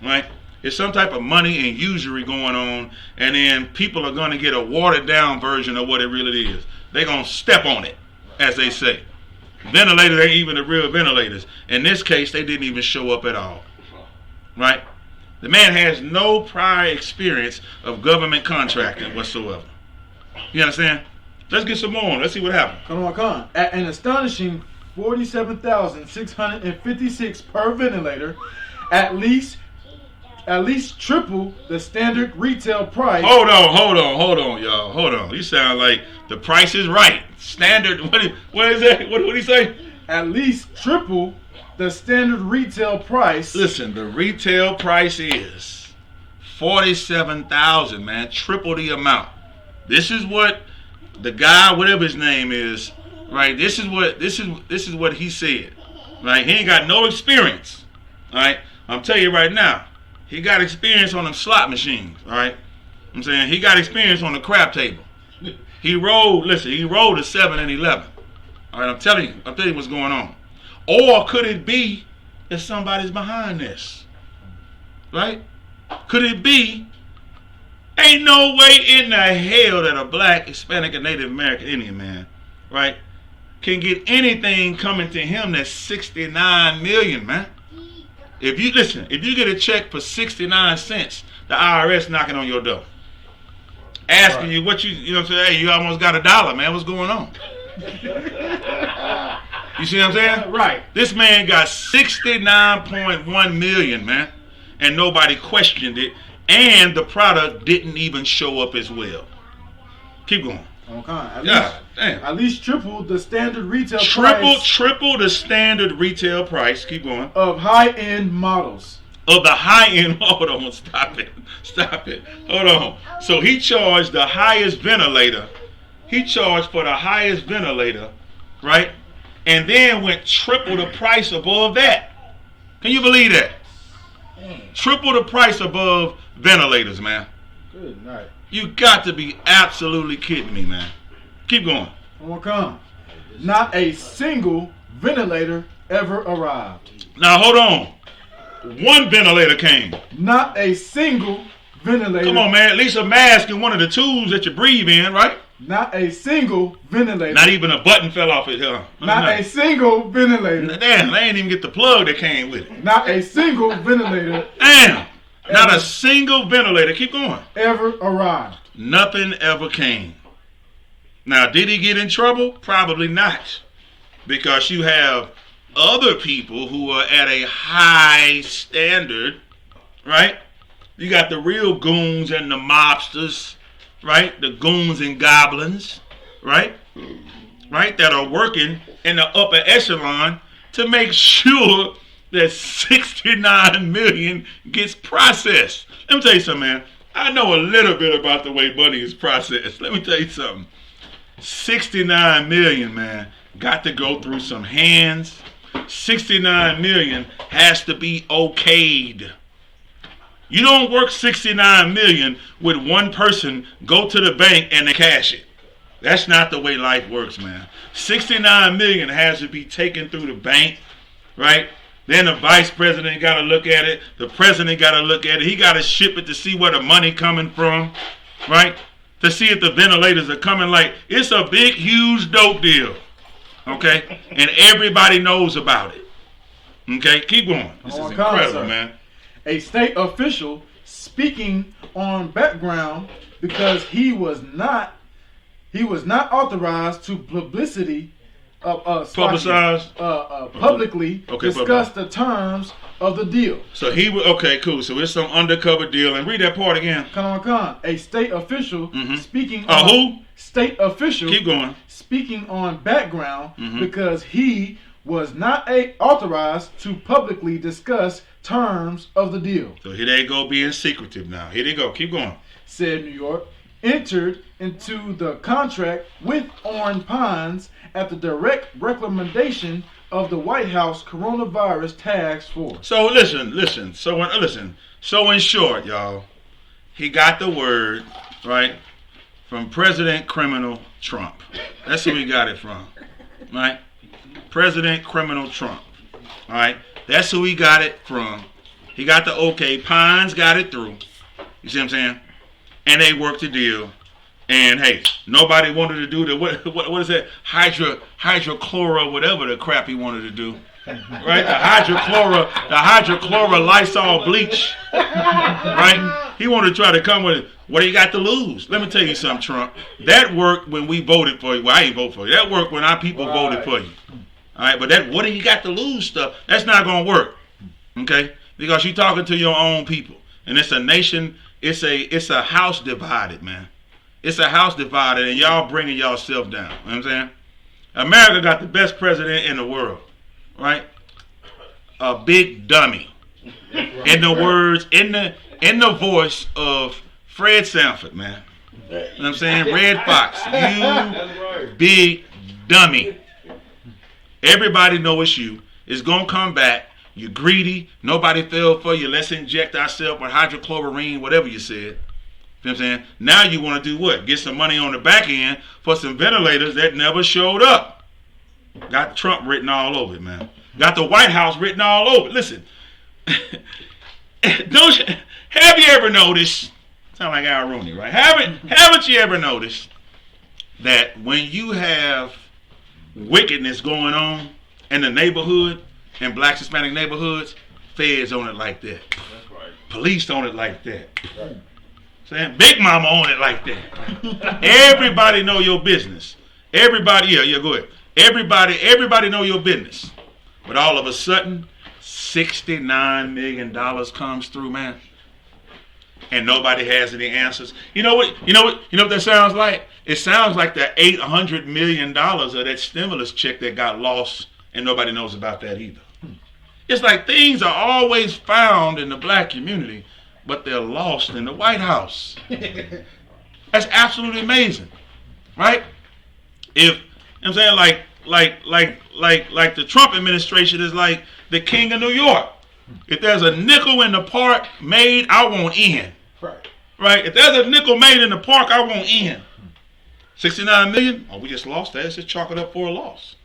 Right? It's some type of money and usury going on, and then people are going to get a watered-down version of what it really is. They're going to step on it, as they say. Ventilators ain't even the real ventilators. In this case, they didn't even show up at all. Right? The man has no prior experience of government contracting whatsoever. You understand? Let's get some more. Let's see what happened. Come on. At an astonishing $47,656 per ventilator, at least triple the standard retail price. Hold on, y'all. Hold on. You sound like the price is right. Standard. What is that? What did he say? At least triple the standard retail price. Listen, the retail price is $47,000, man. Triple the amount. This is what the guy, whatever his name is, right? This is what he said. Right? He ain't got no experience. All right? I'm telling you right now. He got experience on them slot machines, all right? I'm saying he got experience on the crap table. He rolled a 7 and 11. All right, I'm telling you what's going on. Or could it be that somebody's behind this? Right? Could it be? Ain't no way in the hell that a black, Hispanic, and Native American Indian man, right, can get anything coming to him that's $69 million, man. If you get a check for 69 cents, the IRS knocking on your door, asking you what you know what I'm saying, hey, you almost got $1, man. What's going on? You see what I'm saying? Right. This man got 69.1 million, man, and nobody questioned it, and the product didn't even show up as well. Keep going. Okay. At least triple the standard retail price. Triple the standard retail price. Keep going. Of high-end models. Of the high-end. Hold on. Stop it. Hold on. So he charged the highest ventilator. He charged for the highest ventilator, right? And then went triple the price above that. Can you believe that? Triple the price above ventilators, man. Good night. You got to be absolutely kidding me, man. Keep going. Not a single ventilator ever arrived. Now, hold on. One ventilator came. Not a single ventilator. Come on, man. At least a mask and one of the tools that you breathe in, right? Not a single ventilator. Not even a button fell off it. Not a single ventilator. Damn, they ain't even get the plug that came with it. Not a single ventilator. Damn. Not a single ventilator. Keep going. Ever arrived. Nothing ever came. Now, did he get in trouble? Probably not. Because you have other people who are at a high standard, right? You got the real goons and the mobsters, right? The goons and goblins, right? Right? That are working in the upper echelon to make sure that 69 million gets processed. Let me tell you something, man. I know a little bit about the way money is processed. Let me tell you something. 69 million, man, got to go through some hands. 69 million has to be okayed. You don't work 69 million with one person, go to the bank and they cash it. That's not the way life works, man. 69 million has to be taken through the bank, right? Then the vice president got to look at it. The president got to look at it. He got to ship it to see where the money coming from, right? To see if the ventilators are coming. Like, it's a big, huge dope deal, okay? And everybody knows about it, okay? Keep going. This is incredible, man. A state official speaking on background because he was not authorized to publicly discuss the terms of the deal. So he was okay, cool. So it's some undercover deal. And read that part again. A state official speaking. Who? State official. Keep going. Speaking on background because he was not authorized to publicly discuss terms of the deal. So here they go being secretive now. Here they go. Keep going. Said New York, entered into the contract with Orange Pines at the direct recommendation of the White House Coronavirus Task Force. So listen. So in short, y'all, he got the word, right, from President Criminal Trump. That's who he got it from, right? President Criminal Trump, all right? That's who he got it from. He got the okay. Pines got it through. You see what I'm saying? And they worked the deal. And hey, nobody wanted to do the what is that? Hydrochloro, whatever the crap he wanted to do. Right? The hydrochloro Lysol bleach. Right? He wanted to try to come with, what do you got to lose? Let me tell you something, Trump. That worked when we voted for you. Well, I ain't vote for you. That worked when our people voted for you. All right, but that what do you got to lose stuff, that's not gonna work. Okay? Because you're talking to your own people. And it's a nation, it's a house divided, man. It's a house divided, and y'all bringing yourself down. You know what I'm saying? America got the best president in the world, right? A big dummy. In the words, in the voice of Fred Sanford, man. You know what I'm saying? Red Fox, you big dummy. Everybody know it's you. It's gonna come back. You're greedy. Nobody fell for you. Let's inject ourselves with hydrochlorine, whatever you said. You know what I'm saying? Now you want to do what? Get some money on the back end for some ventilators that never showed up. Got Trump written all over it, man. Got the White House written all over it. Listen, have you ever noticed? Sound like Al Rooney, right? Haven't you ever noticed that when you have wickedness going on in the neighborhood, in black Hispanic neighborhoods, feds on it like that. That's right. Police on it like that. Right. Saying Big Mama on it like that. Everybody know your business. Everybody, yeah, go ahead. Everybody know your business. But all of a sudden, $69 million comes through, man. And nobody has any answers. You know what that sounds like? It sounds like the $800 million of that stimulus check that got lost, and nobody knows about that either. It's like things are always found in the black community, but they're lost in the White House. That's absolutely amazing, right? If I'm saying like the Trump administration is like the king of New York. If there's a nickel in the park made, I want in. Right? If there's a nickel made in the park, I want in. 69 million? Oh, we just lost that. Let's just chalk it up for a loss.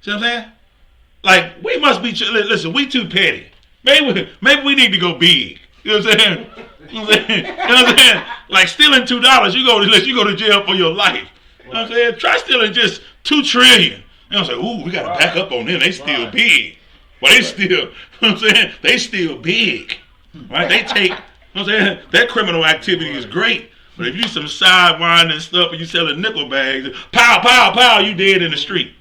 See what I'm saying? Like, we must be, listen, we too petty. Maybe we need to go big. You know what I'm saying? You know what I'm saying? Like stealing $2, you go to jail for your life. You know what I'm saying? Try stealing just $2 trillion. You know what I'm saying? Ooh, we gotta back up on them. They still big. But they still, you know what I'm saying? They still big. Right? They take, you know what I'm saying? That criminal activity is great. But if you some sidewinding stuff and you selling nickel bags, pow, pow, pow, you dead in the street.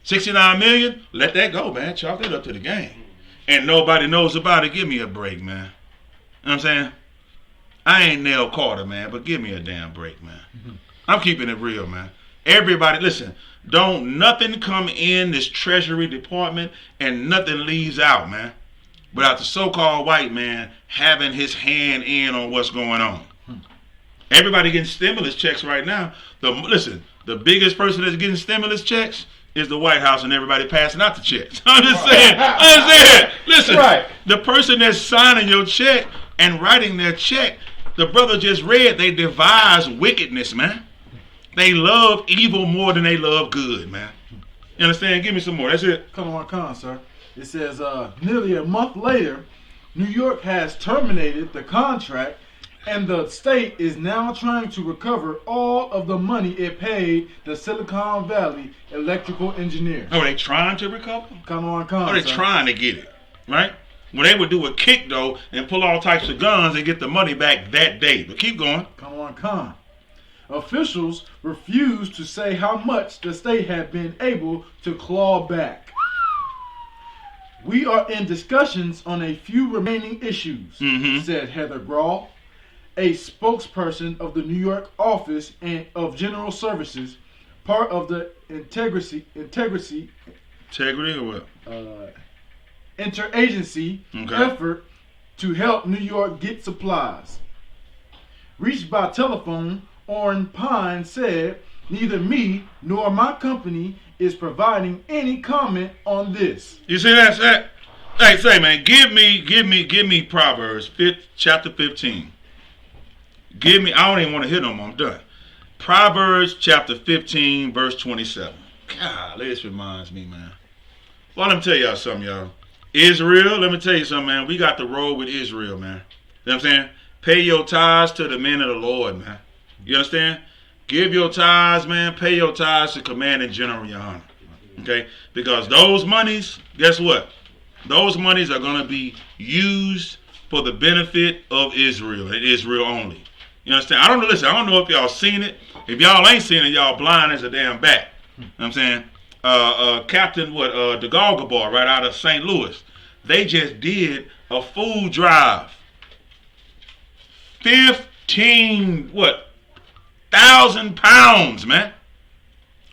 69 million, let that go, man. Chalk that up to the game. And nobody knows about it. Give me a break, man. You know what I'm saying? I ain't Nell Carter, man, but give me a damn break, man. I'm keeping it real, man. Everybody, listen, don't nothing come in this Treasury Department and nothing leaves out, man, without the so-called white man having his hand in on what's going on. Everybody getting stimulus checks right now. The biggest person that's getting stimulus checks is the White House, and everybody passing out the checks. I'm just saying. Listen, the person that's signing your check and writing their check, the brother just read, they devise wickedness, man. They love evil more than they love good, man. You understand? Give me some more. That's it. Come on, sir. It says, nearly a month later, New York has terminated the contract, and the state is now trying to recover all of the money it paid the Silicon Valley electrical engineers. Oh, they trying to recover? Come on, Oh, they trying to get it, right? When they would do a kick, though, and pull all types of guns and get the money back that day. But keep going. Come on. Officials refused to say how much the state had been able to claw back. We are in discussions on a few remaining issues, said Heather Grahl, a spokesperson of the New York Office of General Services, part of the Integrity Integrity or what? interagency Okay. effort to help New York get supplies. Reached by telephone, Orrin Pine said, "Neither me nor my company is providing any comment on this." You see that? Hey, say, man, give me Proverbs chapter 15. Give me. I don't even want to hit them. I'm done. Proverbs chapter 15, verse 27. God, this reminds me, man. Well, let me tell y'all something, y'all. Israel, let me tell you something, man. We got to roll with Israel, man. You know what I'm saying? Pay your tithes to the men of the Lord, man. You understand? Give your tithes, man. Pay your tithes to Commanding General, your honor. Okay? Because those monies, guess what? Those monies are going to be used for the benefit of Israel and Israel only. You understand? I don't know if y'all seen it. If y'all ain't seen it, y'all blind as a damn bat. You know what I'm saying? Captain the Gabar right out of St. Louis. They just did a food drive. 15,000 pounds, man,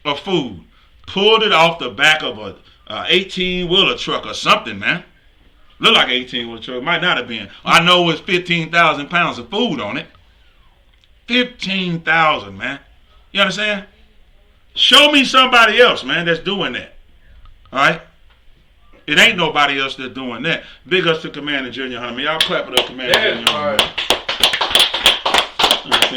of food. Pulled it off the back of a 18-wheeler truck or something, man. Look like an 18-wheeler truck. Might not have been. I know it's 15,000 pounds of food on it. 15,000, man. You understand? Show me somebody else, man, that's doing that. All right? It ain't nobody else that's doing that. Big ups to Commander Junior Hunter. Y'all clap it up, Commander Junior Hunter. You know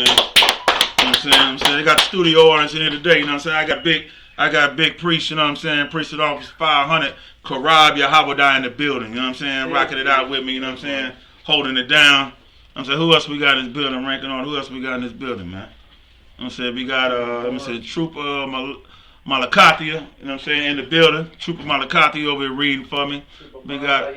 what I'm saying? They got the studio audience in here today. You know what I'm saying? I got big priest, you know what I'm saying? Priest of Office 500, Karab Yahawadai in the building. You know what I'm saying? Rocking it out with me, you know what I'm saying? Holding it down. I'm saying, who else we got in this building? Ranking on who else we got in this building, man? I'm saying we got Trooper Malakatia, you know what I'm saying, in the building. Trooper Malakatia over here reading for me. We got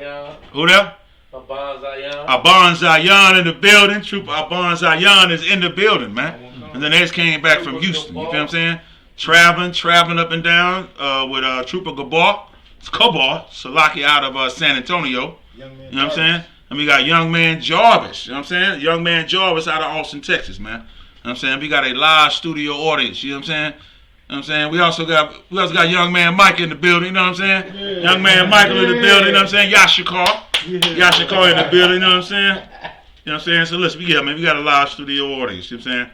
who there? Aban Zayan in the building. Trooper Aban Zayan is in the building, man. And then they just came back from Houston. You feel what I'm saying? Traveling up and down with Trooper Gabar, Salaki out of San Antonio. You know what I'm saying? And we got Young Man Jarvis. You know what I'm saying? Young Man Jarvis out of Austin, Texas, man. You know what I'm saying? We got a live studio audience. You know what I'm saying? You know what I'm saying? We also got Young Man Mike in the building. You know what I'm saying? Yeah. Young Man Michael in the building. You know what I'm saying? Yashikar. Yashikar in the building. You know what I'm saying? You know what I'm saying? So listen, we got a live studio audience. You know what I'm saying?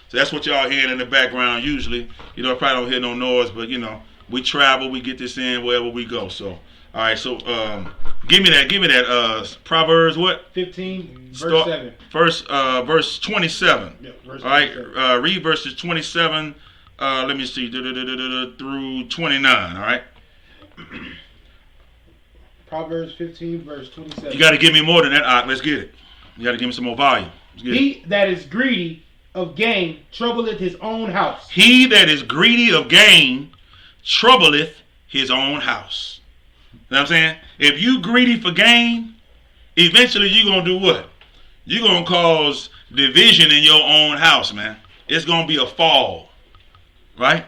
So that's what y'all hearing in the background usually. You know, I probably don't hear no noise, but you know, we travel, we get this in wherever we go. So, all right. So, give me that. Proverbs what? 15, verse 7. Verse 27. Yeah, verse all right. 27. Read verses 27. Let me see through 29. All right. Proverbs 15, verse 27. You got to give me more than that. Let's get it. You got to give me some more volume. He that is greedy of gain troubleth his own house. He that is greedy of gain troubleth his own house. You know what I'm saying? If you greedy for gain, eventually you're going to do what? You're going to cause division in your own house, man. It's going to be a fall. Right?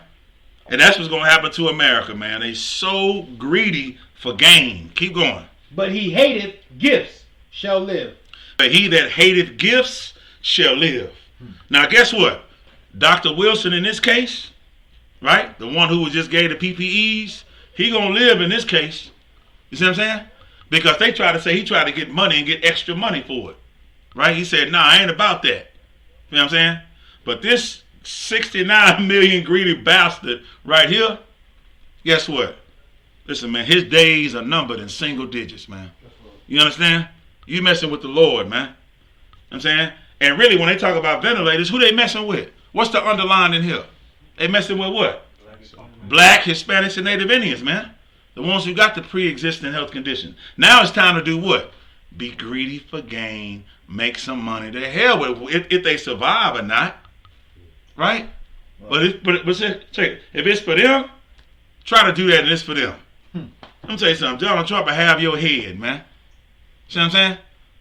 And that's what's going to happen to America, man. They so greedy for gain. Keep going. But he hateth gifts shall live. But he that hateth gifts shall live. Now, guess what? Dr. Wilson in this case, right? The one who just gave the PPEs, he going to live in this case. You see what I'm saying? Because they try to say he tried to get money and get extra money for it. Right? He said, nah, I ain't about that. You know what I'm saying? But this 69 million greedy bastard right here, guess what? Listen, man, his days are numbered in single digits, man. You understand? You messing with the Lord, man. You know what I'm saying? And really, when they talk about ventilators, who they messing with? What's the underline in here? They messing with what? Black, Hispanics, and Native Indians, man. The ones who got the pre-existing health condition. Now it's time to do what? Be greedy for gain, make some money. The hell with it, if they survive or not. Right? But check it. If it's for them, try to do that and it's for them. Let me tell you something. Donald Trump will have your head, man. See what I'm saying?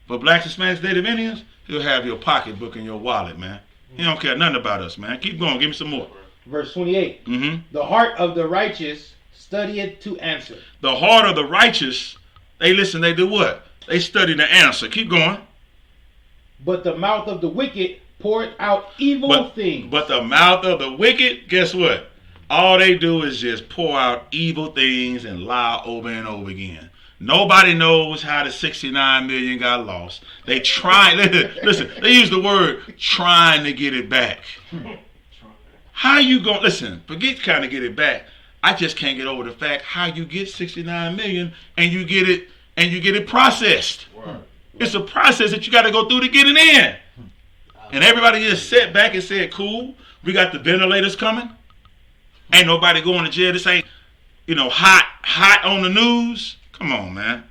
For Blacks, Hispanics, Native Indians, he'll have your pocketbook and your wallet, man. He don't care nothing about us, man. Keep going. Give me some more. Verse 28. Mm-hmm. The heart of the righteous studieth to answer. The heart of the righteous, they do what? They study the answer. Keep going. But the mouth of the wicked poureth out evil things. But the mouth of the wicked, guess what? All they do is just pour out evil things and lie over and over again. Nobody knows how the 69 million got lost. They try, listen, they use the word trying to get it back. How you going, listen, forget trying to get it back. I just can't get over the fact how you get 69 million and you get it processed. It's a process that you got to go through to get it in. And everybody just sat back and said, cool, we got the ventilators coming. Ain't nobody going to jail. This ain't, hot on the news. Come on, man.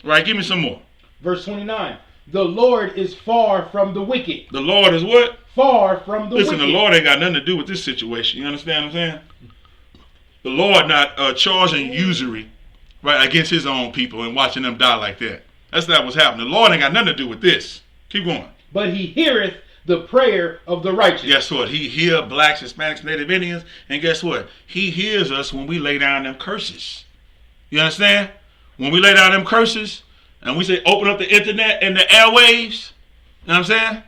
Right, give me some more. Verse 29. The Lord is far from the wicked. The Lord is what? Far from the wicked. Listen, the Lord ain't got nothing to do with this situation. You understand what I'm saying? The Lord not charging usury, right, against his own people and watching them die like that. That's not what's happening. The Lord ain't got nothing to do with this. Keep going. But he heareth the prayer of the righteous. Guess what? He hears blacks, Hispanics, Native Indians, and guess what? He hears us when we lay down them curses. You understand? When we lay down them curses and we say open up the internet and the airwaves, you know what I'm saying?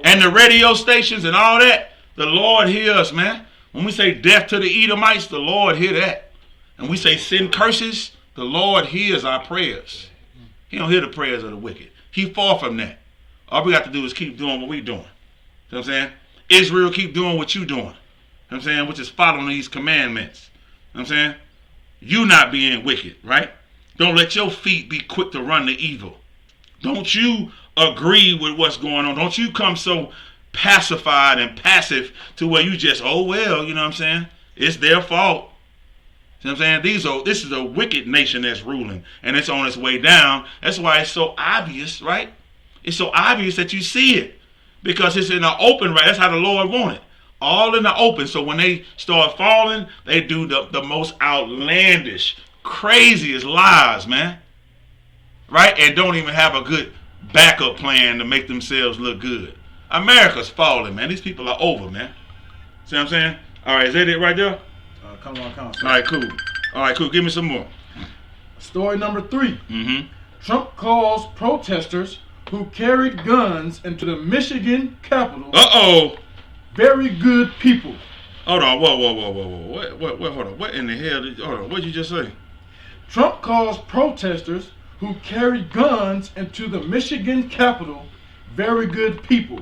And the radio stations and all that, the Lord hears us, man. When we say death to the Edomites, the Lord hear that. And we say send curses, the Lord hears our prayers. He don't hear the prayers of the wicked. He far from that. All we got to do is keep doing what we doing. You know what I'm saying? Israel, keep doing what you doing. You know what I'm saying? Which is following these commandments. You know what I'm saying? You not being wicked, right? Don't let your feet be quick to run to evil. Don't you agree with what's going on. Don't you come so pacified and passive to where you just, oh, well, you know what I'm saying? It's their fault. You know what I'm saying? This is a wicked nation that's ruling, and it's on its way down. That's why it's so obvious, right? It's so obvious that you see it because it's in the open, right? That's how the Lord wanted. All in the open. So when they start falling, they do the most outlandish, craziest lies, man. Right? And don't even have a good backup plan to make themselves look good. America's falling, man. These people are over, man. See what I'm saying? All right, is that it right there? Come on. All right, cool. Give me some more. Story number 3. Mm-hmm. Trump calls protesters who carried guns into the Michigan Capitol Uh-oh. very good people. Hold on. Whoa. What? Hold on. What in the hell? Hold on. What did you just say? Trump calls protesters who carried guns into the Michigan Capitol very good people.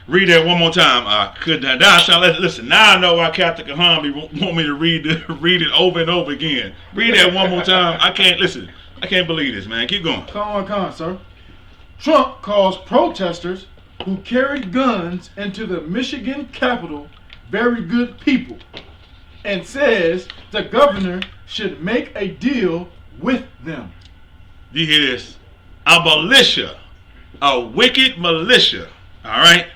Read that one more time. Listen, now I know why Captain Kahambi want me to read it over and over again. Read that one more time. I can't believe this, man. Keep going. Come on, sir. Trump calls protesters who carried guns into the Michigan Capitol very good people and says the governor should make a deal with them. Do you hear this? A militia, a wicked militia, all right,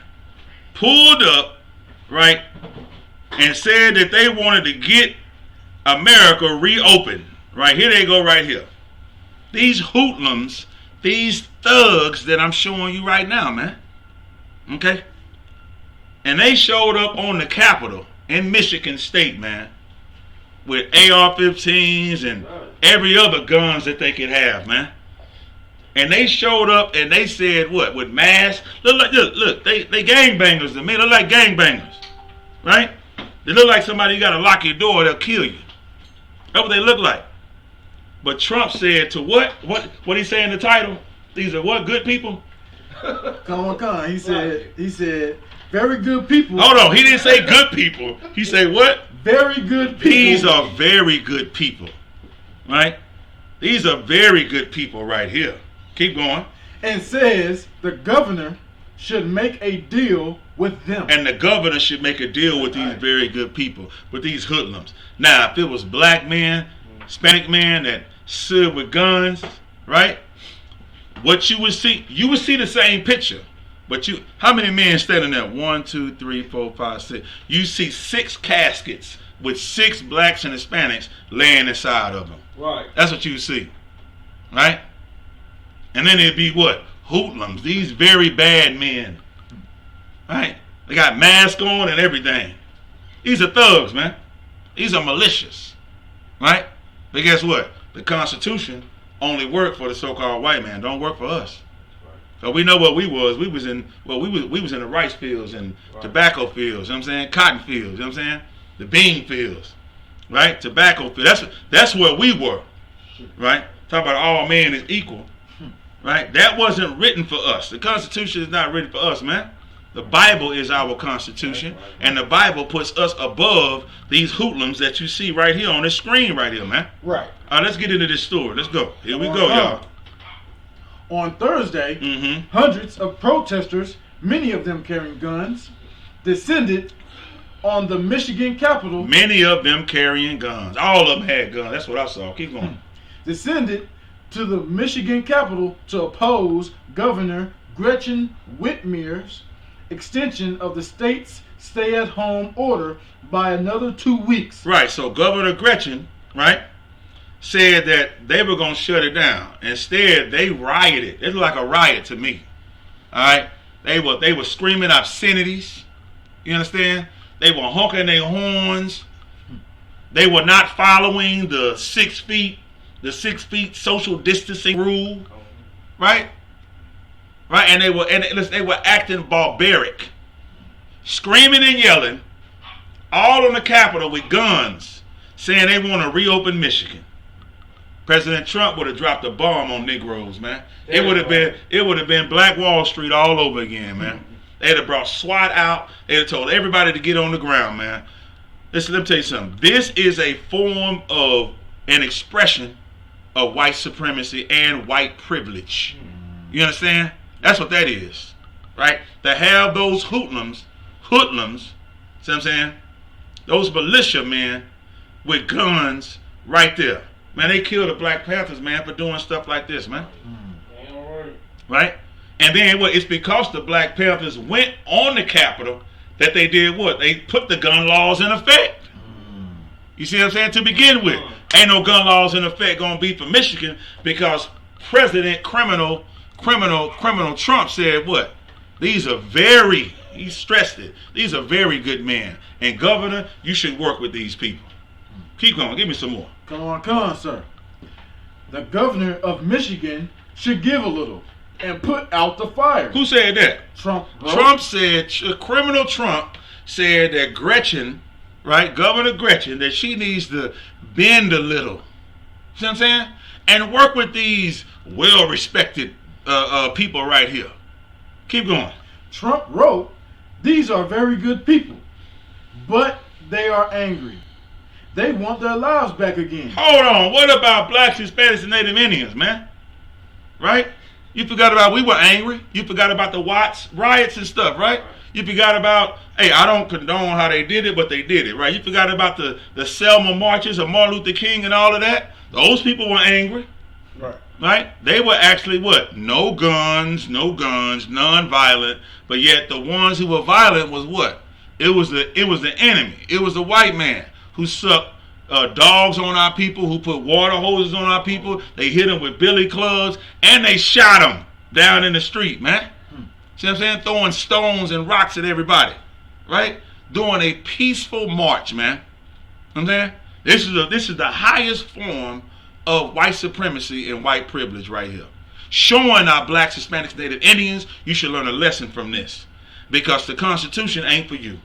pulled up, right, and said that they wanted to get America reopened. Right, here they go right here. These hoodlums, these thugs that I'm showing you right now, man. Okay? And they showed up on the Capitol in Michigan State, man, with AR-15s and every other guns that they could have, man. And they showed up and they said what? With masks? Look, they gangbangers to me. They look like gangbangers, right? They look like somebody you got to lock your door, they'll kill you. That's what they look like. But Trump said to what? What he say in the title? These are what? Good people? Come on. He said, very good people. Hold on. He didn't say good people. He said what? Very good people. These are very good people. Right? These are very good people right here. Keep going. And says the governor should make a deal with them. And the governor should make a deal with these very good people, with these hoodlums. Now, if it was black men, Hispanic men that stood with guns, right? What you would see the same picture. But how many men standing there? 1, 2, 3, 4, 5, 6. You see 6 caskets with 6 blacks and Hispanics laying inside of them. Right. That's what you see, right? And then it'd be what? Hoodlums. These very bad men, right? They got masks on and everything. These are thugs, man. These are malicious, right? But guess what? The Constitution only worked for the so-called white man. Don't work for us. So we know what we was. We was in the rice fields and tobacco fields. You know what I'm saying? Cotton fields. You know what I'm saying? the bean fields, right? Tobacco fields. That's where we were, right? Talk about all men is equal, right? That wasn't written for us. The Constitution is not written for us, man. The Bible is our Constitution, and the Bible puts us above these hoodlums that you see right here on this screen right here, man. Right. All right, let's get into this story. Let's go. Here we go, y'all. On Thursday, hundreds of protesters, many of them carrying guns, descended on the Michigan Capitol. Many of them carrying guns. All of them had guns. That's what I saw. Keep going. Descended to the Michigan Capitol to oppose Governor Gretchen Whitmer's extension of the state's stay-at-home order by another 2 weeks. Right, so Governor Gretchen, right, said that they were going to shut it down. Instead, they rioted. It looked like a riot to me. All right? They were screaming obscenities. You understand? They were honking their horns. They were not following the 6 feet social distancing rule. Right? Right? And they were acting barbaric. Screaming and yelling all on the Capitol with guns, saying they want to reopen Michigan. President Trump would have dropped a bomb on Negroes, man. It would have been Black Wall Street all over again, man. They'd have brought SWAT out. They'd have told everybody to get on the ground, man. Listen, let me tell you something. This is a form of an expression of white supremacy and white privilege. You understand? That's what that is, right? To have those hoodlums, see what I'm saying? Those militia men with guns right there. Man, they killed the Black Panthers, man, for doing stuff like this, man. Right? And then what? It's because the Black Panthers went on the Capitol that they did what? They put the gun laws in effect. You see what I'm saying? To begin with, ain't no gun laws in effect gonna be for Michigan because President Criminal Trump said what? These are very, he stressed it, these are very good men. And Governor, you should work with these people. Keep going, give me some more. Come on, sir. The governor of Michigan should give a little and put out the fire. Who said that? Trump. Trump said, criminal Trump said that Gretchen, right, Governor Gretchen, that she needs to bend a little. See what I'm saying? And work with these well-respected people right here. Keep going. Trump wrote, these are very good people, but they are angry. They want their lives back again. Hold on. What about blacks, Hispanics, and Native Indians, man? Right? You forgot about we were angry. You forgot about the Watts riots and stuff, right? You forgot about, hey, I don't condone how they did it, but they did it, right? You forgot about the Selma marches of Martin Luther King and all of that. Those people were angry. Right. Right? They were actually what? No guns, non-violent. But yet the ones who were violent was what? It was the enemy. It was the white man who sucked dogs on our people, who put water hoses on our people. They hit them with billy clubs, and they shot them down in the street, man. See what I'm saying? Throwing stones and rocks at everybody, right? Doing a peaceful march, man. You know what I'm saying? This is the highest form of white supremacy and white privilege right here. Showing our blacks, Hispanics, Native Indians, you should learn a lesson from this. Because the Constitution ain't for you.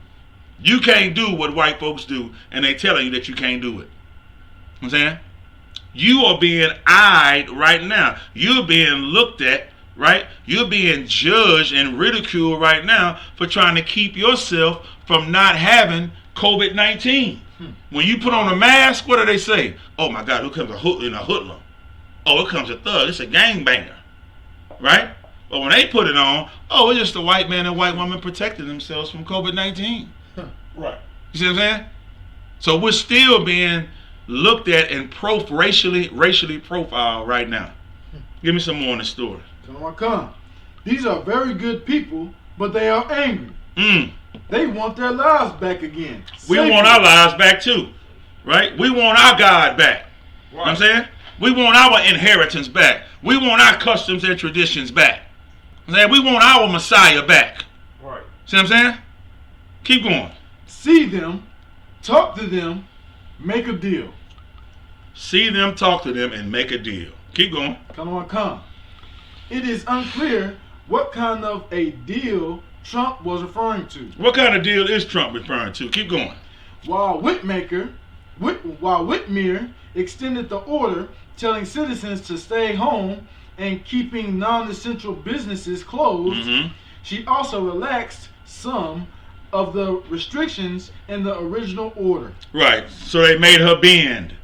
You can't do what white folks do, and they telling you that you can't do it. You know what I'm saying? You are being eyed right now. You're being looked at, right? You're being judged and ridiculed right now for trying to keep yourself from not having COVID-19. When you put on a mask, what do they say? Oh my God, here comes a hoodlum. Oh, here comes a thug. It's a gangbanger, right? But when they put it on, oh, it's just a white man and white woman protecting themselves from COVID-19. Right. You see what I'm saying? So we're still being looked at and racially profiled right now. Give me some more on the story. Come on. These are very good people, but they are angry. They want their lives back again. We want our lives back too, right? We want our God back. Right. You know what I'm saying? We want our inheritance back. We want our customs and traditions back. You know what I'm saying? We want our Messiah back. Right. See what I'm saying? Keep going. See them, talk to them, make a deal. See them, talk to them, and make a deal. Keep going. Come on. It is unclear what kind of a deal Trump was referring to. What kind of deal is Trump referring to? Keep going. while Whitmer extended the order, telling citizens to stay home and keeping non-essential businesses closed, she also relaxed some of the restrictions in the original order. Right. So they made her bend.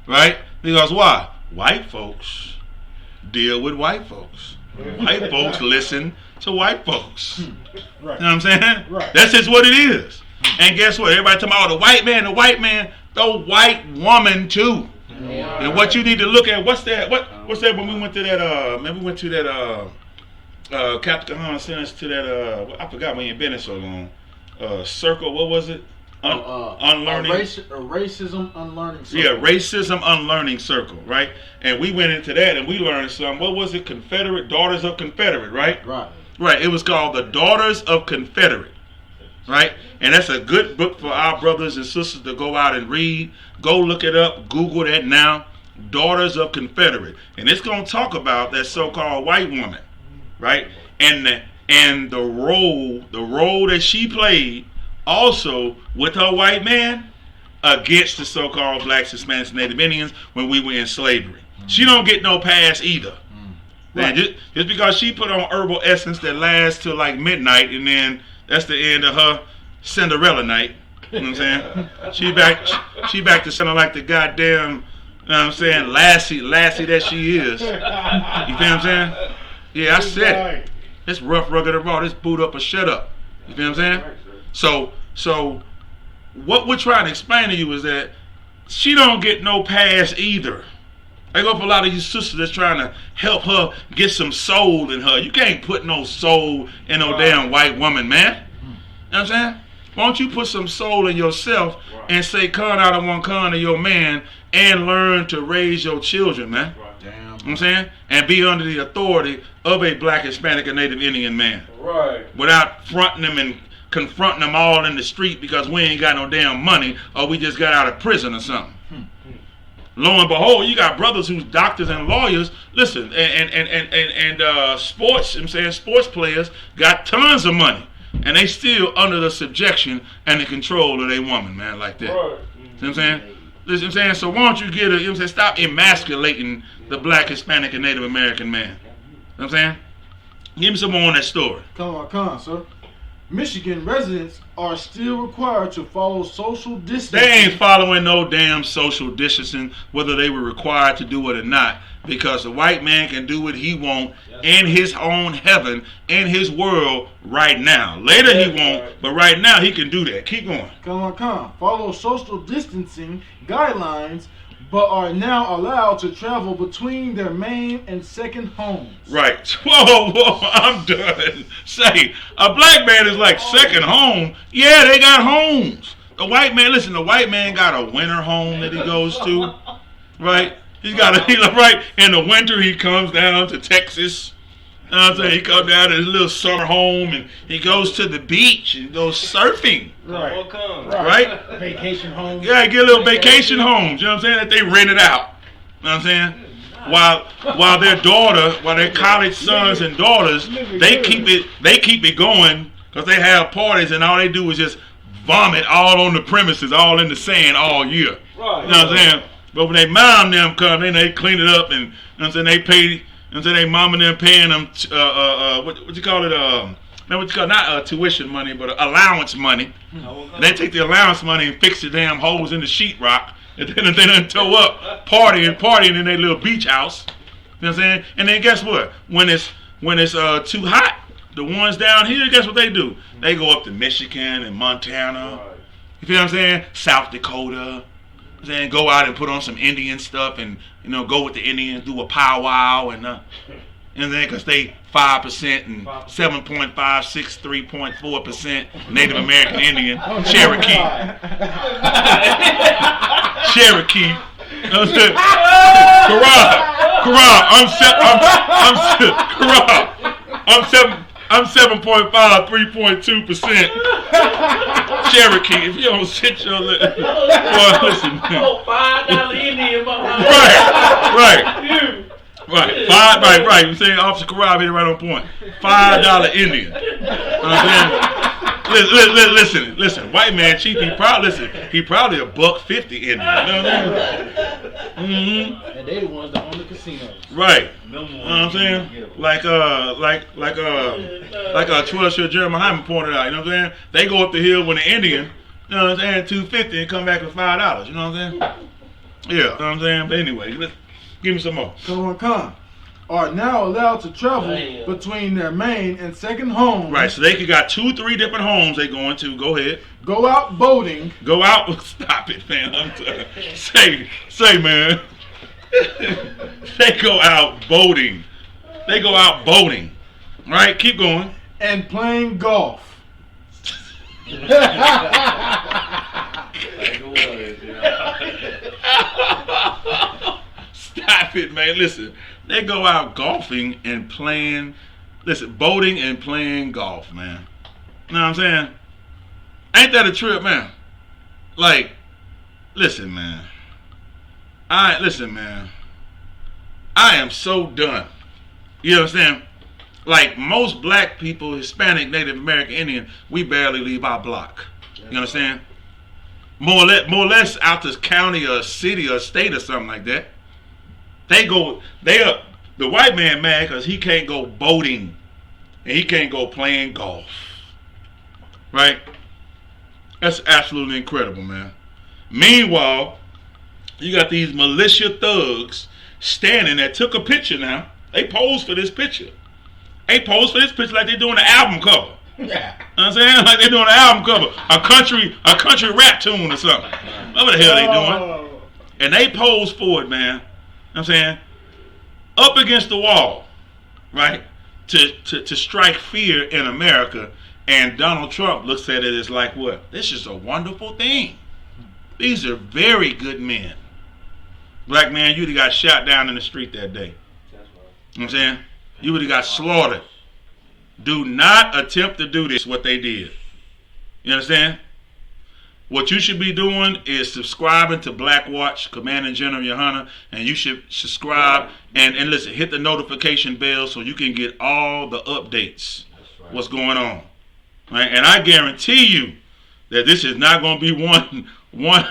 Right? Because why? White folks deal with white folks. White folks listen to white folks. Right. You know what I'm saying? Right. That's just what it is. And guess what? Everybody talking about the white man, the white woman too. Yeah. And what you need to look at, what's that when we went to that Captain Kahan sent us to that I forgot when you've been in so long. Circle, what was it? Unlearning. Racism unlearning circle. Yeah, racism unlearning circle, right? And we went into that and we learned some. What was it? Confederate, Daughters of Confederate, right? Right. Right. It was called The Daughters of Confederate, right? And that's a good book for our brothers and sisters to go out and read. Go look it up. Google that now. Daughters of Confederate, and it's gonna talk about that so-called white woman, right? And the role that she played also with her white man against the so-called blacks, Hispanics, Native Indians when we were in slavery. She don't get no pass either. Right. Just because she put on herbal essence that lasts till like midnight, and then that's the end of her Cinderella night. You know what I'm saying? She back to sounding like the goddamn, you know what I'm saying, lassie that she is. You feel what I'm saying? Yeah, I said it. It's rough, rugged, and raw. This boot up or shut up. You feel what I'm saying? So what we're trying to explain to you is that she don't get no pass either. I go for a lot of you sisters that's trying to help her get some soul in her. You can't put no soul in no damn white woman, man. You know what I'm saying? Why don't you put some soul in yourself and say, "Con out of one con of your man," and learn to raise your children, man. Damn. You know what I'm saying? And be under the authority of a black, Hispanic, and Native Indian man. Right. Without fronting them and confronting them all in the street because we ain't got no damn money or we just got out of prison or something. Lo and behold, you got brothers who's doctors and lawyers. Listen, and sports. I'm saying sports players got tons of money, and they still under the subjection and the control of their woman, man, like that. Right. See what I'm saying? Listen, I'm saying. So why don't you get a? You know what I'm saying? Stop emasculating the black, Hispanic, and Native American man. You know what I'm saying? Give me some more on that story. Come on, sir. Michigan residents are still required to follow social distancing. They ain't following no damn social distancing, whether they were required to do it or not, because the white man can do what he want in his own heaven, in his world right now. Later he won't, but right now he can do that. Keep going. Come on. Follow social distancing guidelines, but are now allowed to travel between their main and second homes. Right. Whoa, I'm done. Say, a black man is like second home. Yeah, they got homes. The white man, listen, the white man got a winter home that he goes to. Right? He's got right. In the winter, he comes down to Texas. You know what I'm saying? He comes down to his little summer home and he goes to the beach and goes surfing. Right? Vacation home. Yeah, get a little vacation homes, you know what I'm saying? That they rent it out. You know what I'm saying? While their college sons and daughters, they keep it going because they have parties and all they do is just vomit all on the premises, all in the sand all year. Right. You know what I'm saying? But when they mom them come, then they clean it up and you know what I'm saying, they pay, and so they mom and them paying them what you call it, not tuition money, but allowance money. And they take the allowance money and fix the damn holes in the sheetrock, and then they done tow up partying in their little beach house. You know what I'm saying? And then guess what? When it's too hot, the ones down here, guess what they do? They go up to Michigan and Montana. You feel what I'm saying? South Dakota. Then go out and put on some Indian stuff and go with the Indians, do a powwow and then because they 5% and 7.563.4% Native American Indian, Cherokee. I'm 7.5, 3.2% Cherokee. If you don't sit your listen. $5 Indian behind. Right. Right. You saying Officer Karab hit it right on point. $5 Indian. You know what I'm saying? Listen. White man chief. He probably a $1.50 Indian. You know what I'm saying? And they the ones that own the casinos. Right. You know what I'm saying? Like 12 year Jeremy Hyman pointed out. You know what I'm saying? They go up the hill with an Indian. You know what I'm saying? $2.50 and come back with $5. You know what I'm saying? Yeah. You know what I'm saying? But anyway, give me some more. Khan are now allowed to travel between their main and second homes. Right, so they got 2-3 different homes they going to. Go ahead. Go out boating. Go out. Stop it, man. Say, man. They go out boating. Right, keep going. And playing golf. Stop it, man. Listen, they go out golfing and playing, boating and playing golf, man. You know what I'm saying? Ain't that a trip, man? Like, listen, man. I am so done. You understand? Like most black people, Hispanic, Native American, Indian, we barely leave our block. You understand? More or less out this county or city or state or something like that. The white man mad because he can't go boating and he can't go playing golf. Right? That's absolutely incredible, man. Meanwhile, you got these militia thugs standing there, took a picture now. They posed for this picture. They posed for this picture like they're doing an album cover. Yeah. You know what I'm saying? Like they're doing an album cover. A country rap tune or something. What the hell they doing? And they posed for it, man. You know what I'm saying? Up against the wall, right? To strike fear in America. And Donald Trump looks at it as like, what? This is a wonderful thing. These are very good men. Black man, you'd have got shot down in the street that day. That's right. You know what I'm saying? You would have got slaughtered. Do not attempt to do this, what they did. You understand? What you should be doing is subscribing to Black Watch, Commanding General Yohana, and you should subscribe and listen, hit the notification bell so you can get all the updates. Right. What's going on. Right? And I guarantee you that this is not going to be one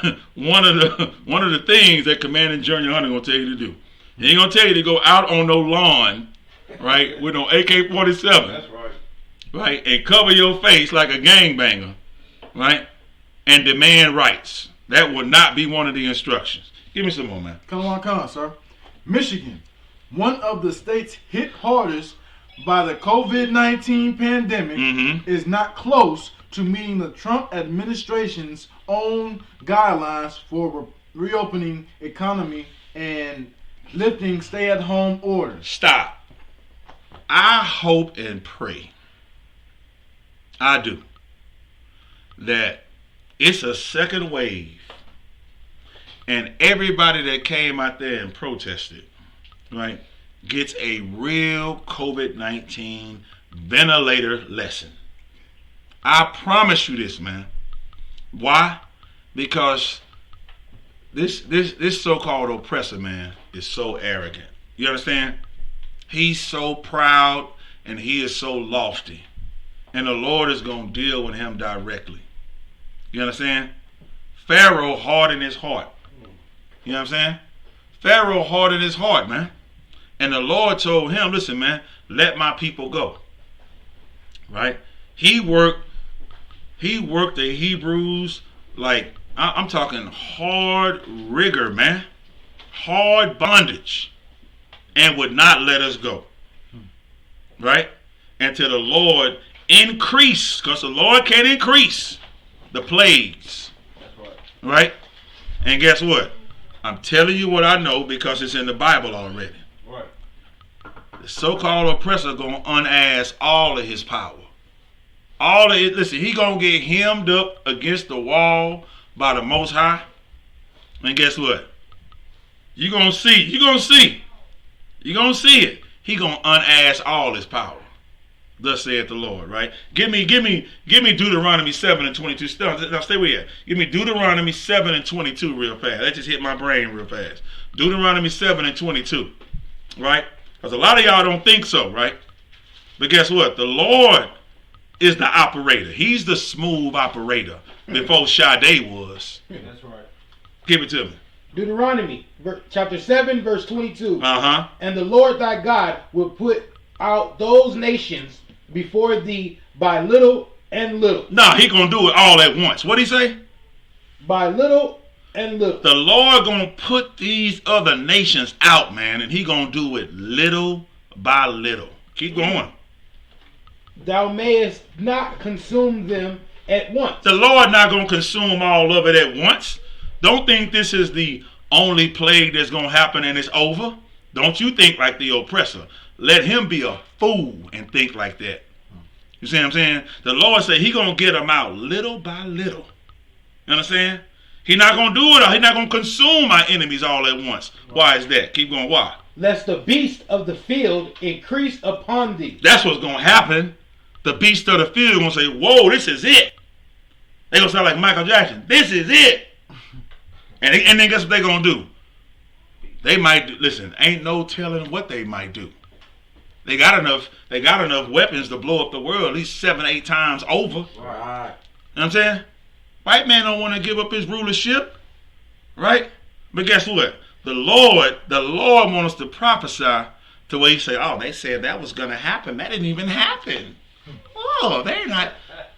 of the things that Commanding General Yohana going to tell you to do. He ain't going to tell you to go out on no lawn, right, with no AK-47. That's right. Right, and cover your face like a gangbanger, right, and demand rights. That would not be one of the instructions. Give me some more, man. Come on, sir. Michigan, one of the states hit hardest by the COVID-19 pandemic, is not close to meeting the Trump administration's own guidelines for reopening economy and lifting stay-at-home orders. Stop. I hope and pray, I do, that it's a second wave and everybody that came out there and protested, right, gets a real COVID-19 ventilator lesson. I promise you this, man. Why? Because this so-called oppressor, man, is so arrogant. You understand? He's so proud and he is so lofty. And the Lord is going to deal with him directly. You understand? Pharaoh hardened his heart. You know what I'm saying? Pharaoh hardened his heart, man. And the Lord told him, listen, man, let my people go. Right? He worked the Hebrews like, I'm talking hard rigor, man. Hard bondage. And would not let us go. Right? Until the Lord increase, because the Lord can increase the plagues. Right? And guess what? I'm telling you what I know because it's in the Bible already. Right. The so-called oppressor gonna unask all of his power. All of it. Listen, he gonna get hemmed up against the wall by the Most High. And guess what? You gonna see. You gonna see. You gonna see it. He gonna unask all his power. Thus saith the Lord, right? Give me Deuteronomy 7 and 22. Now stay with you. Give me Deuteronomy 7 and 22 real fast. That just hit my brain real fast. Deuteronomy 7 and 22, right? Because a lot of y'all don't think so, right? But guess what? The Lord is the operator. He's the smooth operator before Sade was. That's right. Give it to me. Deuteronomy chapter 7 verse 22. Uh-huh. And the Lord thy God will put out those nations before thee by little and little. No, he gonna do it all at once. What'd he say? By little and little. The Lord gonna put these other nations out, man, and he gonna do it little by little. Keep going. Thou mayest not consume them at once. The Lord not gonna consume all of it at once. Don't think this is the only plague that's gonna happen and it's over. Don't you think like the oppressor. Let him be a fool and think like that. You see what I'm saying? The Lord said he gonna get them out little by little. You understand? He not gonna do it, or he not gonna consume my enemies all at once. Why is that? Keep going. Why? Lest the beast of the field increase upon thee. That's what's gonna happen. The beast of the field gonna say, "Whoa, this is it." They gonna sound like Michael Jackson. This is it. And then guess what they gonna do? They might do, listen. Ain't no telling what they might do. They got enough weapons to blow up the world at least 7-8 times over. Right. You know what I'm saying? White man don't want to give up his rulership, right? But guess what? The Lord wants us to prophesy to where he say, "Oh, they said that was gonna happen. That didn't even happen. Oh, they're not.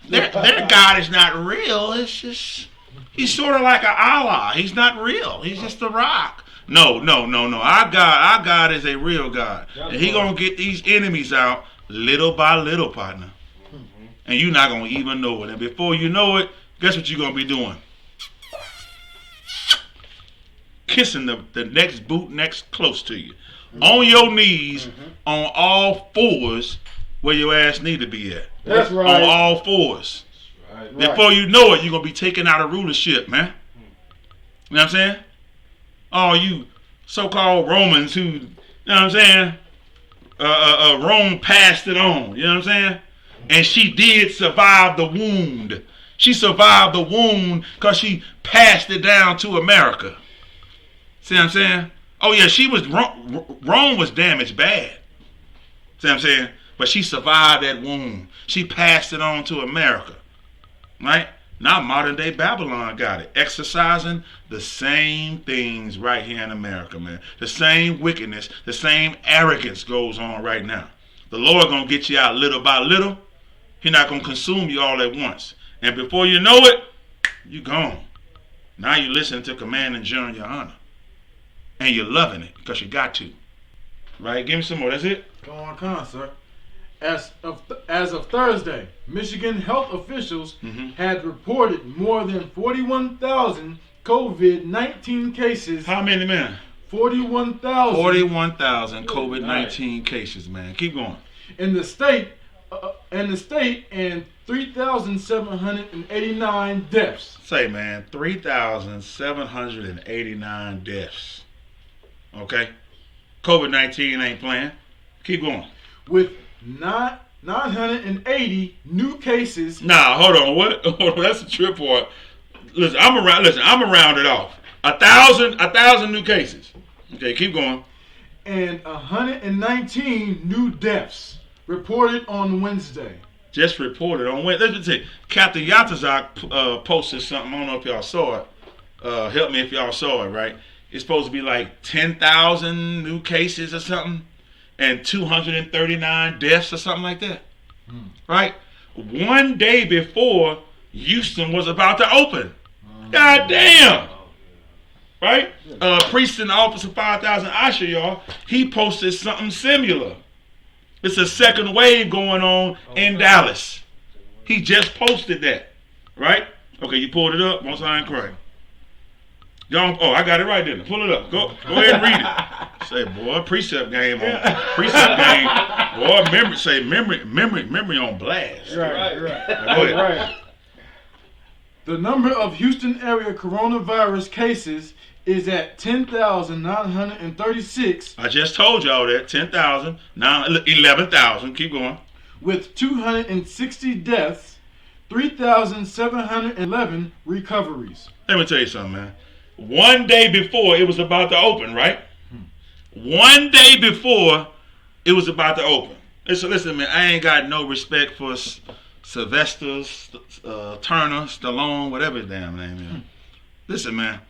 Their God is not real. It's just he's sort of like an Allah. He's not real. He's just a rock." No. Our God is a real God, and he gonna get these enemies out little by little, partner. And you're not gonna even know it. And before you know it, guess what you're gonna be doing? Kissing the next boot next close to you, on your knees, on all fours, where your ass need to be at. That's right. On all fours. Right. Before you know it, you're gonna be taken out of rulership, man. You know what I'm saying? All you so-called Romans who, you know what I'm saying? Rome passed it on. You know what I'm saying? And she did survive the wound. She survived the wound because she passed it down to America. See what I'm saying? Oh yeah, Rome was damaged bad. See what I'm saying? But she survived that wound. She passed it on to America. Right? Now modern day Babylon got it. Exercising the same things right here in America, man. The same wickedness, the same arrogance goes on right now. The Lord gonna get you out little by little. He's not gonna consume you all at once. And before you know it, you gone. Now you listen to command and join your honor. And you're loving it because you got to. Right? Give me some more. That's it? Come on, sir. As of Thursday, Michigan health officials had reported more than 41,000 COVID-19 cases. How many, man? 41,000. 41,000 COVID-19 cases, man. Keep going. In the state, and 3,789 deaths. Say, man, 3,789 deaths. Okay? COVID-19 ain't playing. Keep going. With 980 new cases. Nah, hold on. What? Hold on, that's a trip part. Listen, I'm around it off. 1,000 new cases. Okay, keep going. And 119 new deaths reported on Wednesday. Just reported on Wednesday. Let's see. Captain Yatazak posted something. I don't know if y'all saw it. Help me if y'all saw it, right? It's supposed to be like 10,000 new cases or something. And 239 deaths or something like that. Right? One day before Houston was about to open. God damn. Right? Priest in the Office of 5,000 Asher, y'all, he posted something similar. It's a second wave going on in Dallas. He just posted that. Right? Okay, you pulled it up. Most I ain't correct. Y'all, I got it right there. Pull it up. Go ahead and read it. Say, boy, precept game on precept game. Boy, memory on blast. Right. Go ahead. Right. The number of Houston area coronavirus cases is at 10,936. I just told y'all that. 10,000, 11,000. Keep going. With 260 deaths, 3,711 recoveries. Let me tell you something, man. One day before it was about to open, right? One day before it was about to open. Listen, man, I ain't got no respect for Sylvester Turner, Stallone, whatever his damn name is. Listen, man.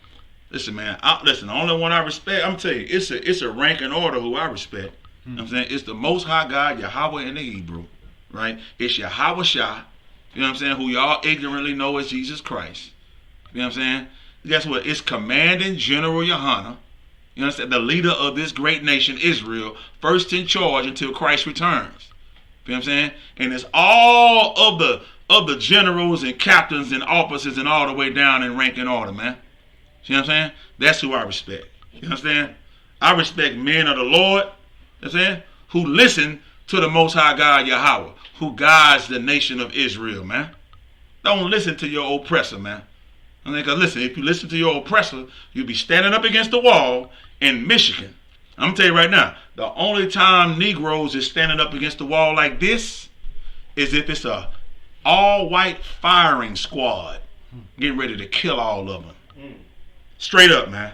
Listen, the only one I respect, I'm telling you, it's a rank and order who I respect. You know what I'm saying? It's the Most High God, Yahweh in the Hebrew, right? It's Yahweh Shah, you know what I'm saying, who y'all ignorantly know as Jesus Christ. You know what I'm saying? Guess what? It's Commanding General Yohana, you know what I'm saying, the leader of this great nation, Israel, first in charge until Christ returns. You know what I'm saying? And it's all of the generals and captains and officers and all the way down in rank and order, man. See what I'm saying? That's who I respect. You understand? I respect men of the Lord, you know what I'm saying, who listen to the Most High God Yahweh, who guides the nation of Israel, man. Don't listen to your oppressor, man. Because listen, if you listen to your oppressor, you'll be standing up against the wall in Michigan. I'm going to tell you right now, the only time Negroes is standing up against the wall like this is if it's a all-white firing squad getting ready to kill all of them. Straight up, man.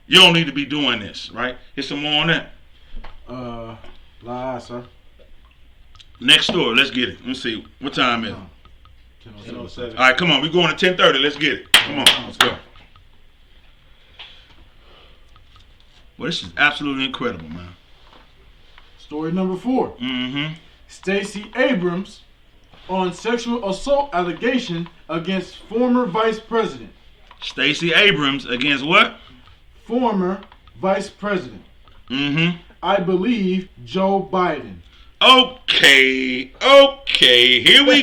You don't need to be doing this, right? Here's some more on that. Lie, sir. Next story, let's get it. Let me see. What time is it? 10:07. All right, come on. We're going to 10:30. Let's get it. Come on. Let's go. Well, this is absolutely incredible, man. Story number 4. Mm-hmm. Stacey Abrams on sexual assault allegation against former vice president. Stacey Abrams against what? Former vice president. Mm-hmm. I believe Joe Biden. Okay. Here we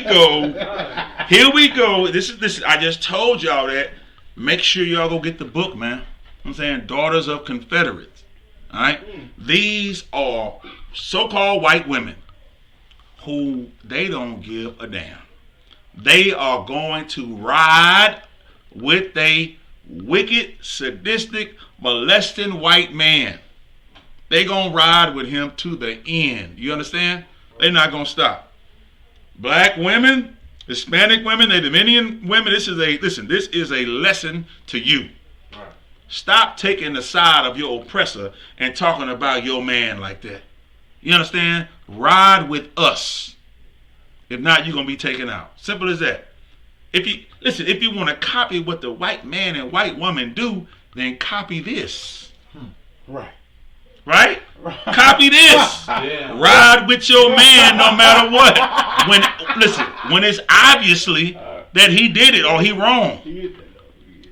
go. This is. I just told y'all that. Make sure y'all go get the book, man. I'm saying Daughters of Confederates. All right. These are so-called white women who they don't give a damn. They are going to ride with a wicked, sadistic, molesting white man. They gonna ride with him to the end. You understand? They're not gonna stop. Black women, Hispanic women, Native Indian women. This is a lesson to you. Right. Stop taking the side of your oppressor and talking about your man like that. You understand? Ride with us. If not, you're gonna be taken out. Simple as that. If you want to copy what the white man and white woman do, then copy this. Right. Right? Copy this. Yeah. Ride with your man no matter what. When it's obviously that he did it or he wrong.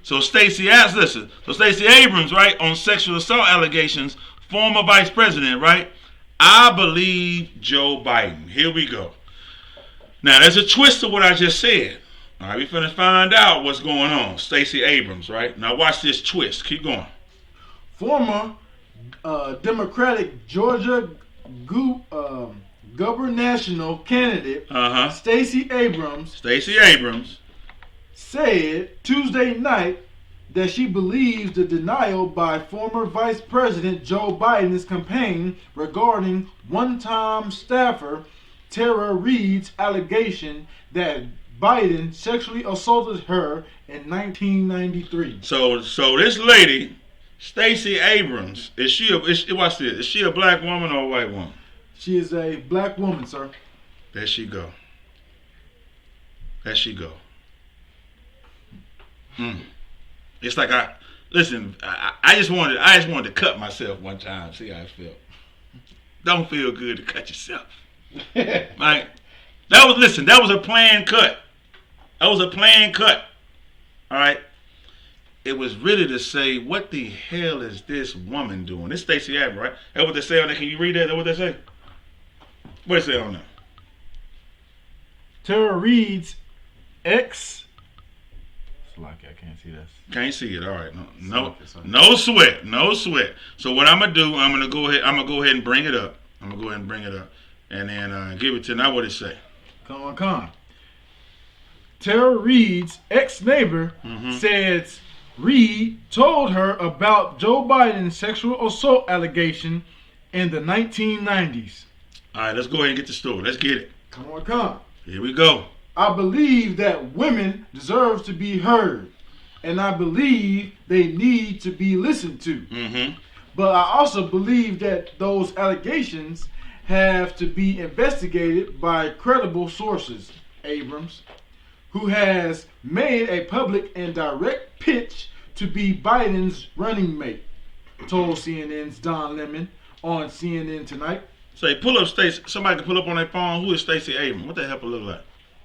So Stacey Abrams, right, on sexual assault allegations, former vice president, right? I believe Joe Biden. Here we go. Now there's a twist to what I just said. All right, we finna find out what's going on. Stacey Abrams, right? Now watch this twist. Keep going. Former Democratic Georgia gubernatorial candidate Stacey Abrams said Tuesday night that she believes the denial by former Vice President Joe Biden's campaign regarding one-time staffer Tara Reade's allegation that Biden sexually assaulted her in 1993. So this lady, Stacey Abrams, is she a black woman or a white woman? She is a black woman, sir. There she go. It's like I just wanted to cut myself one time, see how it felt. Don't feel good to cut yourself. Right? That was a planned cut. All right. It was really to say, what the hell is this woman doing? This Stacey Abrams, right? That's what they say on there. Can you read that? Is that what they say? What they say on there? Tara Reade's ex. It's like I can't see this. Can't see it. All right. No sweat. So what I'm gonna do? I'm gonna go ahead and bring it up. And then give it to now. What it say? Come on. Tara Reade's ex-neighbor says Reade told her about Joe Biden's sexual assault allegation in the 1990s. All right, let's go ahead and get the story. Let's get it. Come on. Here we go. I believe that women deserve to be heard, and I believe they need to be listened to. But I also believe that those allegations have to be investigated by credible sources Abrams, who has made a public and direct pitch to be Biden's running mate, told CNN's Don Lemon on CNN Tonight. Say, pull up Stacey. Somebody can pull up on their phone. Who is Stacey Abrams? What the hell it look like?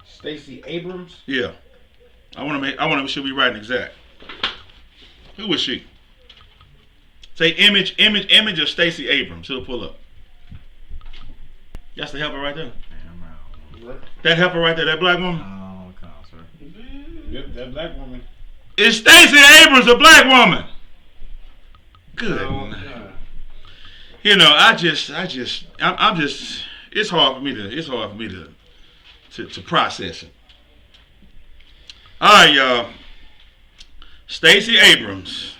Stacey Abrams? Yeah. I want to make sure we writing exact. Who was she? Say image of Stacey Abrams. She'll pull up. That's the helper right there. That helper right there, that black woman? Oh, come on, sir. Yep, that black woman. Is Stacey Abrams a black woman? Good. You know, I'm just. It's hard for me to process it. All right, y'all. Stacey Abrams.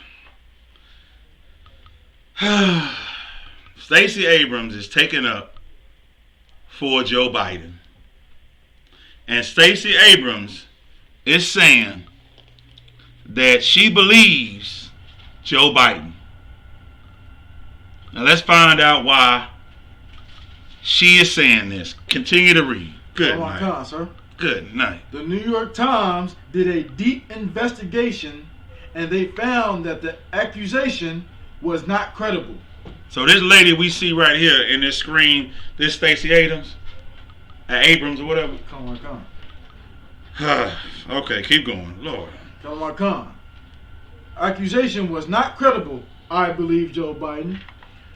Stacey Abrams is taken up for Joe Biden. And Stacey Abrams is saying that she believes Joe Biden. Now let's find out why she is saying this. Continue to read. Good night. Come on, sir. Good night. The New York Times did a deep investigation and they found that the accusation was not credible. So this lady we see right here in this screen, this Stacey Abrams or whatever. Come on. Okay, keep going. Lord. Come on. Accusation was not credible, I believe Joe Biden.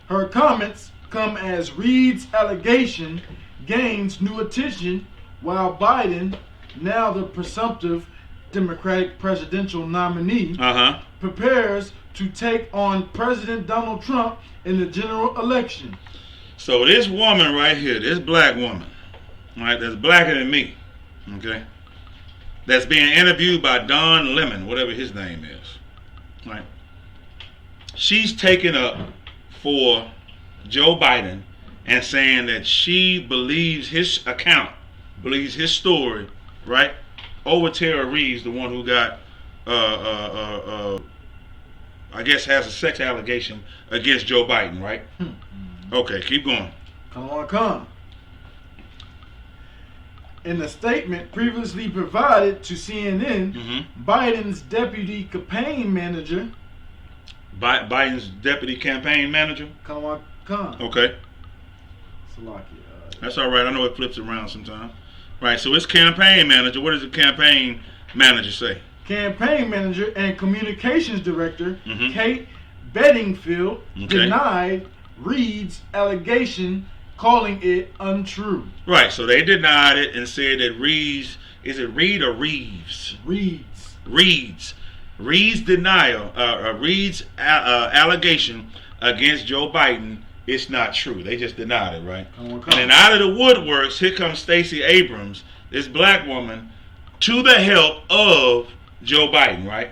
Her comments come as Reid's allegation gains new attention while Biden, now the presumptive Democratic presidential nominee, prepares to take on President Donald Trump in the general election. So this woman right here, this black woman, right, that's blacker than me, okay, that's being interviewed by Don Lemon, whatever his name is, right? She's taken up for Joe Biden and saying that she believes his account, believes his story, right, over Tara Reeves, the one who got, I guess has a sex allegation against Joe Biden, right? Okay, keep going. Come on. In a statement previously provided to CNN, Biden's deputy campaign manager. Biden's deputy campaign manager? Come on. Okay. Salakia. That's all right. I know it flips around sometimes. Right, so it's campaign manager. What does the campaign manager say? Campaign manager and communications director Kate Bedingfield denied Reid's allegation, calling it untrue. Right, so they denied it and said that Reid's, is it Reid or Reeves? Reid's denial, Reid's allegation against Joe Biden, it's not true. They just denied it, right? And then out of the woodworks, here comes Stacey Abrams, this black woman, to the help of Joe Biden, right?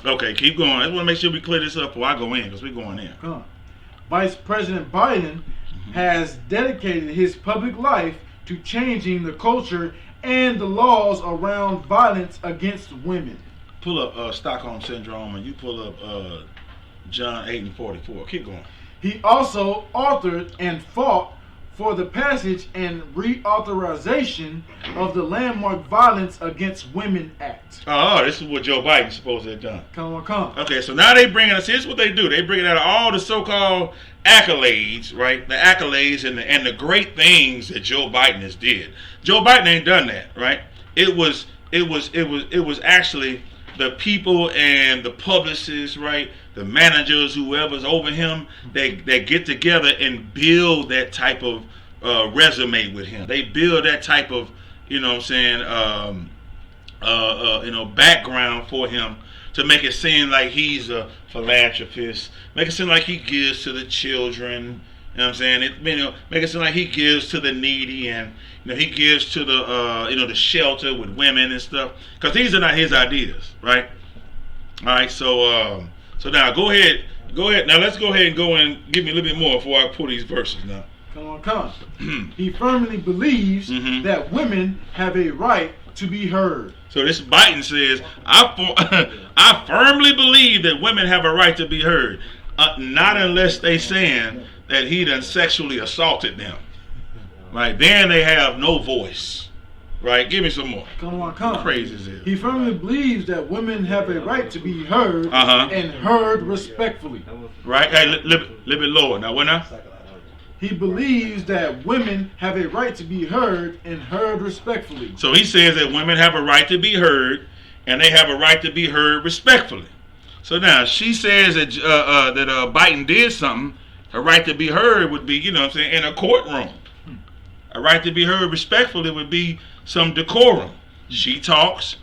Okay, keep going. I just want to make sure we clear this up before I go in, because we're going in. Vice President Biden has dedicated his public life to changing the culture and the laws around violence against women. Pull up Stockholm Syndrome, and you pull up John 8:44. Keep going. He also authored and fought for the passage and reauthorization of the landmark Violence Against Women Act. Oh, this is what Joe Biden's supposed to have done. Come on. Okay, so now they bring us. Here's what they do. They bring it out of all the so-called accolades, right? The accolades and the great things that Joe Biden has did. Joe Biden ain't done that, right? It was actually the people and the publicists, right? The managers, whoever's over him, they get together and build that type of resume with him. They build that type of, background for him to make it seem like he's a philanthropist, make it seem like he gives to the children. You know what I'm saying? Make it seem like he gives to the needy, and he gives to the the shelter with women and stuff. Because these are not his ideas, right? All right, so now go ahead. Now let's go ahead and go and give me a little bit more before I pull these verses now. Come on. He firmly believes that women have a right to be heard. So this Biden says, I firmly believe that women have a right to be heard. Not unless they saying that he done sexually assaulted them. Right? Then they have no voice. Right? Give me some more. Come on. Crazy as hell. He firmly believes that women have a right to be heard and heard respectfully. Right? Hey, little bit lower. Now, what now? He believes that women have a right to be heard and heard respectfully. So he says that women have a right to be heard, and they have a right to be heard respectfully. So now she says that Biden did something. A right to be heard would be, in a courtroom. A right to be heard respectfully would be some decorum. She talks,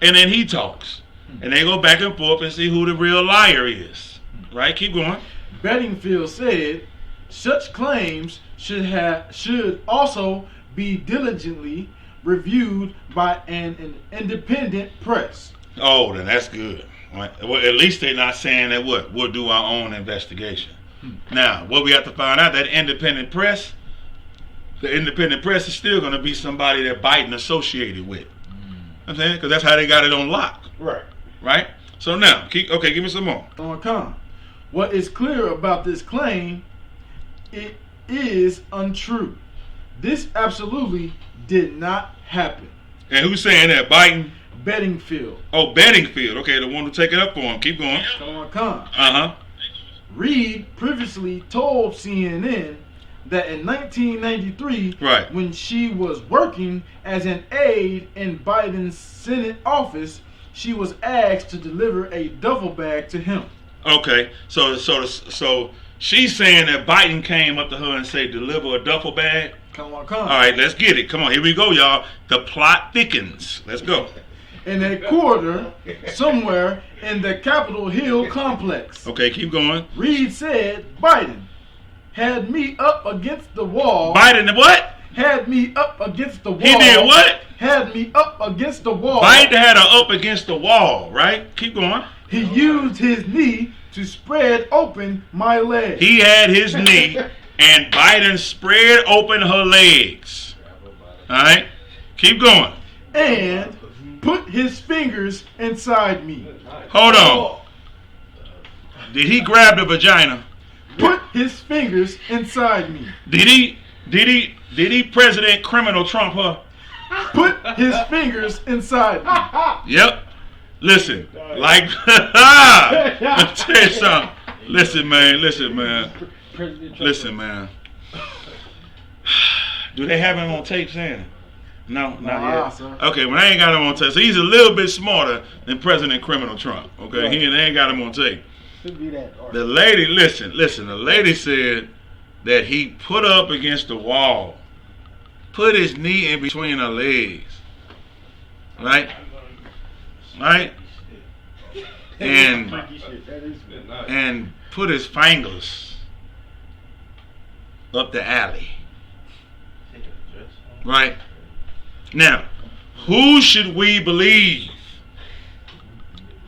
and then he talks, and they go back and forth and see who the real liar is. Right? Keep going. Bedingfield said, such claims should also be diligently reviewed by an independent press. Oh, then that's good. Right. Well, at least they're not saying that we'll do our own investigation. Now, what we have to find out, that independent press, the independent press is still going to be somebody that Biden associated with. I'm saying, because that's how they got it on lock. Right? So now, give me some more. What is clear about this claim, it is untrue. This absolutely did not happen. And who's saying that? Biden? Bedingfield. Oh, Bedingfield. Okay, the one who take it up for him. Keep going. Reid previously told CNN that in 1993, when she was working as an aide in Biden's Senate office, she was asked to deliver a duffel bag to him. Okay, so she's saying that Biden came up to her and said, deliver a duffel bag? Come on. All right, let's get it. Come on, here we go, y'all. The plot thickens. Let's go. In a corridor somewhere in the Capitol Hill complex. Okay, keep going. Reid said Biden had me up against the wall. Biden what? Had me up against the wall. He did what? Had me up against the wall. Biden had her up against the wall, right? Keep going. He used his knee to spread open my legs. He had his knee and Biden spread open her legs. All right? Keep going. And put his fingers inside me. Hold on. Did he grab the vagina? Put his fingers inside me. Did he President Criminal Trump her? Put his fingers inside me. Yep. Listen, let me tell you something. Listen, man. Do they have him on tape saying it? No, not yet. Sir. Okay, well, they ain't got him on tape. So he's a little bit smarter than President Criminal Trump. Okay, Right. they ain't got him on tape. Should be that. The lady, listen. The lady said that he put her up against the wall, put his knee in between her legs, right? And put his fingers up the alley, right? Now, who should we believe?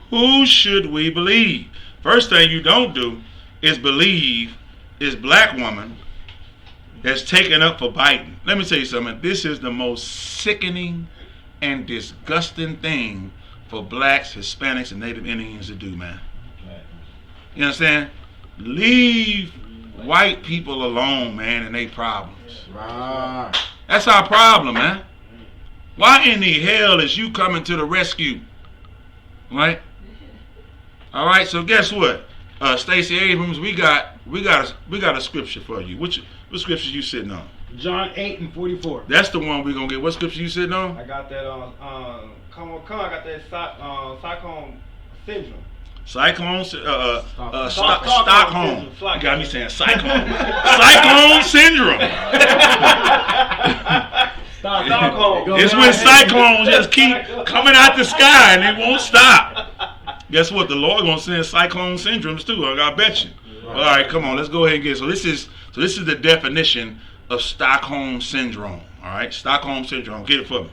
Who should we believe? First thing you don't do is believe this black woman that's taken up for Biden. Let me tell you something. This is the most sickening and disgusting thing for blacks, Hispanics, and Native Indians to do, man. You understand? Leave white people alone, man, and their problems. Right. That's our problem, man. Why in the hell is you coming to the rescue? Right? All right, so guess what? Stacey Abrams, we got a scripture for you. What scripture you sitting on? John 8:44. That's the one we're gonna get. What scripture you sitting on? I got that on I got that Stockholm syndrome. Stockholm. You got me saying cyclone. Cyclone syndrome. Stockholm. It's when cyclones just keep coming out the sky and they won't stop. Guess what? The Lord gonna send cyclone syndromes too. I bet you. All right, come on. Let's go ahead and get. So this is the definition of Stockholm syndrome. All right, Stockholm syndrome. Get it for me.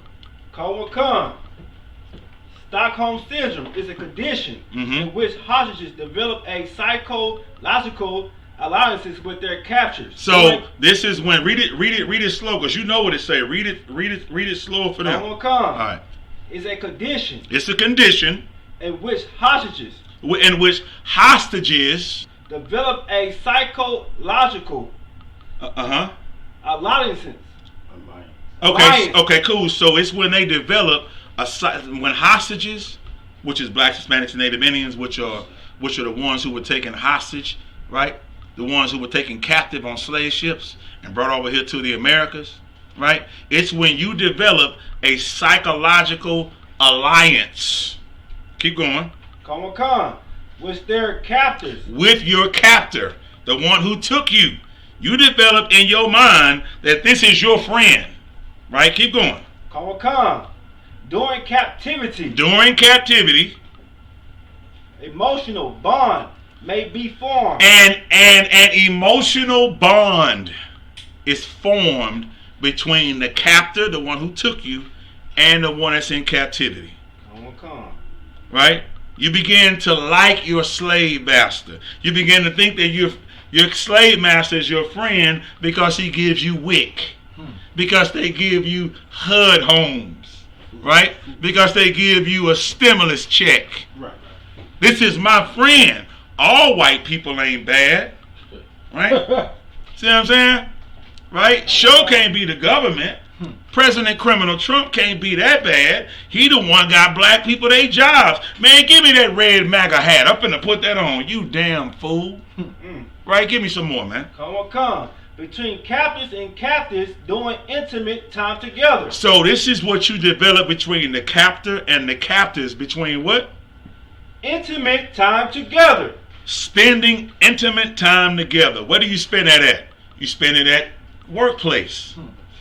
Stockholm syndrome is a condition in which hostages develop a psychological alliances with their captors. So this is when read it slow, because you know what it say. Read it slow for them. All right. It's a condition. It's a condition in which hostages develop a psychological alliances Okay, okay, cool. So it's when they develop when hostages, which is blacks, Hispanics, and Native Indians, which are the ones who were taken hostage, right? The ones who were taken captive on slave ships and brought over here to the Americas, right? It's when you develop a psychological alliance. Keep going. Come on. With their captors. With your captor, the one who took you. You develop in your mind that this is your friend. Right? Keep going. Come. During captivity. During captivity. Emotional bond may be formed. And an emotional bond is formed between the captor, the one who took you, and the one that's in captivity. Come. Right? You begin to like your slave master. You begin to think that your slave master is your friend because he gives you WIC. Because they give you HUD homes. Right? Because they give you a stimulus check. Right. This is my friend. All white people ain't bad. Right? See what I'm saying? Right? Sure can't be the government. President Criminal Trump can't be that bad. He the one got black people their jobs. Man, give me that red MAGA hat. I'm finna put that on. You damn fool. Right? Give me some more, man. Come. Between captors and captives doing intimate time together. So this is what you develop between the captor and the captives. Between what? Intimate time together. Spending intimate time together. Where do you spend that at? You spend it at workplace.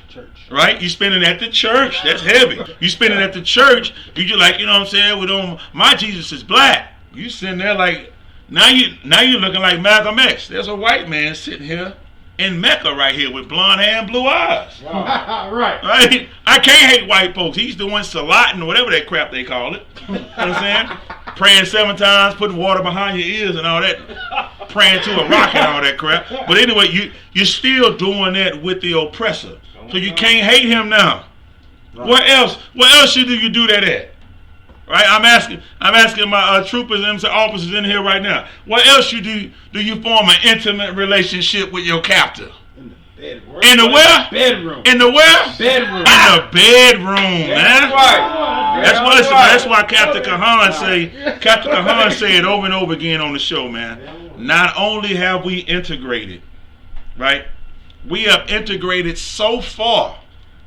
Church. Right? You spend it at the church. That's heavy. You spend it at the church. You just like, you know what I'm saying? We don't, my Jesus is black. You sitting there like, now you're looking like Malcolm X. There's a white man sitting here in Mecca right here with blonde hair and blue eyes. Wow. Right. I can't hate white folks. He's the one saluting, whatever that crap they call it. You know what I'm saying? Praying 7 times, putting water behind your ears and all that. Praying to a rock and all that crap. But anyway, you're still doing that with the oppressor. So you can't hate him now. Right. What else should you do that at? Right? I'm asking my troopers and officers in here right now. What else do you form an intimate relationship with your captor? In the where? Bedroom. In the where? Bedroom. In the bedroom, man. Right. That's why Captain Kahan say it over and over again on the show, man. Not only have we integrated, right? We have integrated so far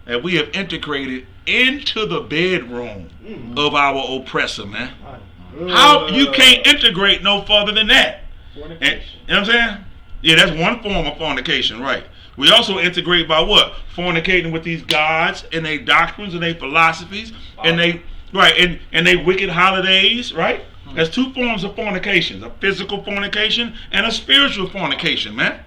that we have integrated into the bedroom of our oppressor, man. How you can't integrate no further than that. And, you know what I'm saying? Yeah, that's one form of fornication, right? We also integrate by what? Fornicating with these gods and their doctrines and their philosophies and they wicked holidays, right? There's 2 forms of fornication: a physical fornication and a spiritual fornication, man.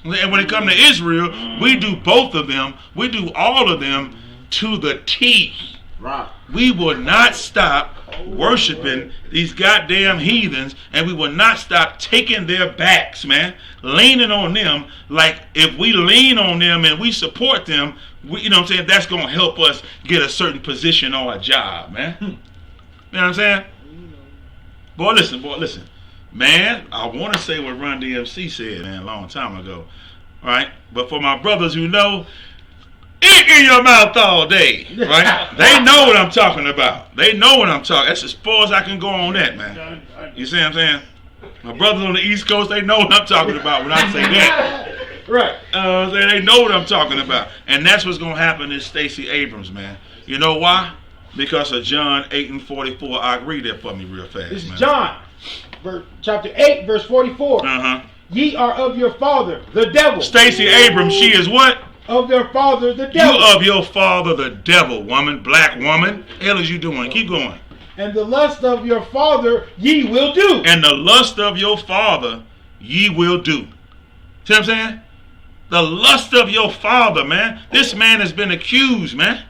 And when it comes to Israel, we do both of them. We do all of them to the T. Right. We will not stop worshiping these goddamn heathens, and we will not stop taking their backs, man. Leaning on them. Like, if we lean on them and we support them, you know what I'm saying, that's going to help us get a certain position on a job, man. You know what I'm saying? Boy, listen. Man, I want to say what Run DMC said, man, a long time ago. All right? But for my brothers who know, eat in your mouth all day, right? They know what I'm talking about. They know what I'm talking. That's as far as I can go on that, man. You see what I'm saying? My brothers on the East Coast, they know what I'm talking about when I say that. Right. They know what I'm talking about. And that's what's going to happen in Stacey Abrams, man. You know why? Because of John 8:44. I'll read that for me real fast, It's man. John, chapter 8, verse 44. Uh-huh. Ye are of your father, the devil. Stacey Abrams, she is what? Of their father, the devil. You of your father, the devil, woman, black woman. The hell is you doing? Keep going. And the lust of your father ye will do. And the lust of your father ye will do. See what I'm saying? The lust of your father, man. This man has been accused, man.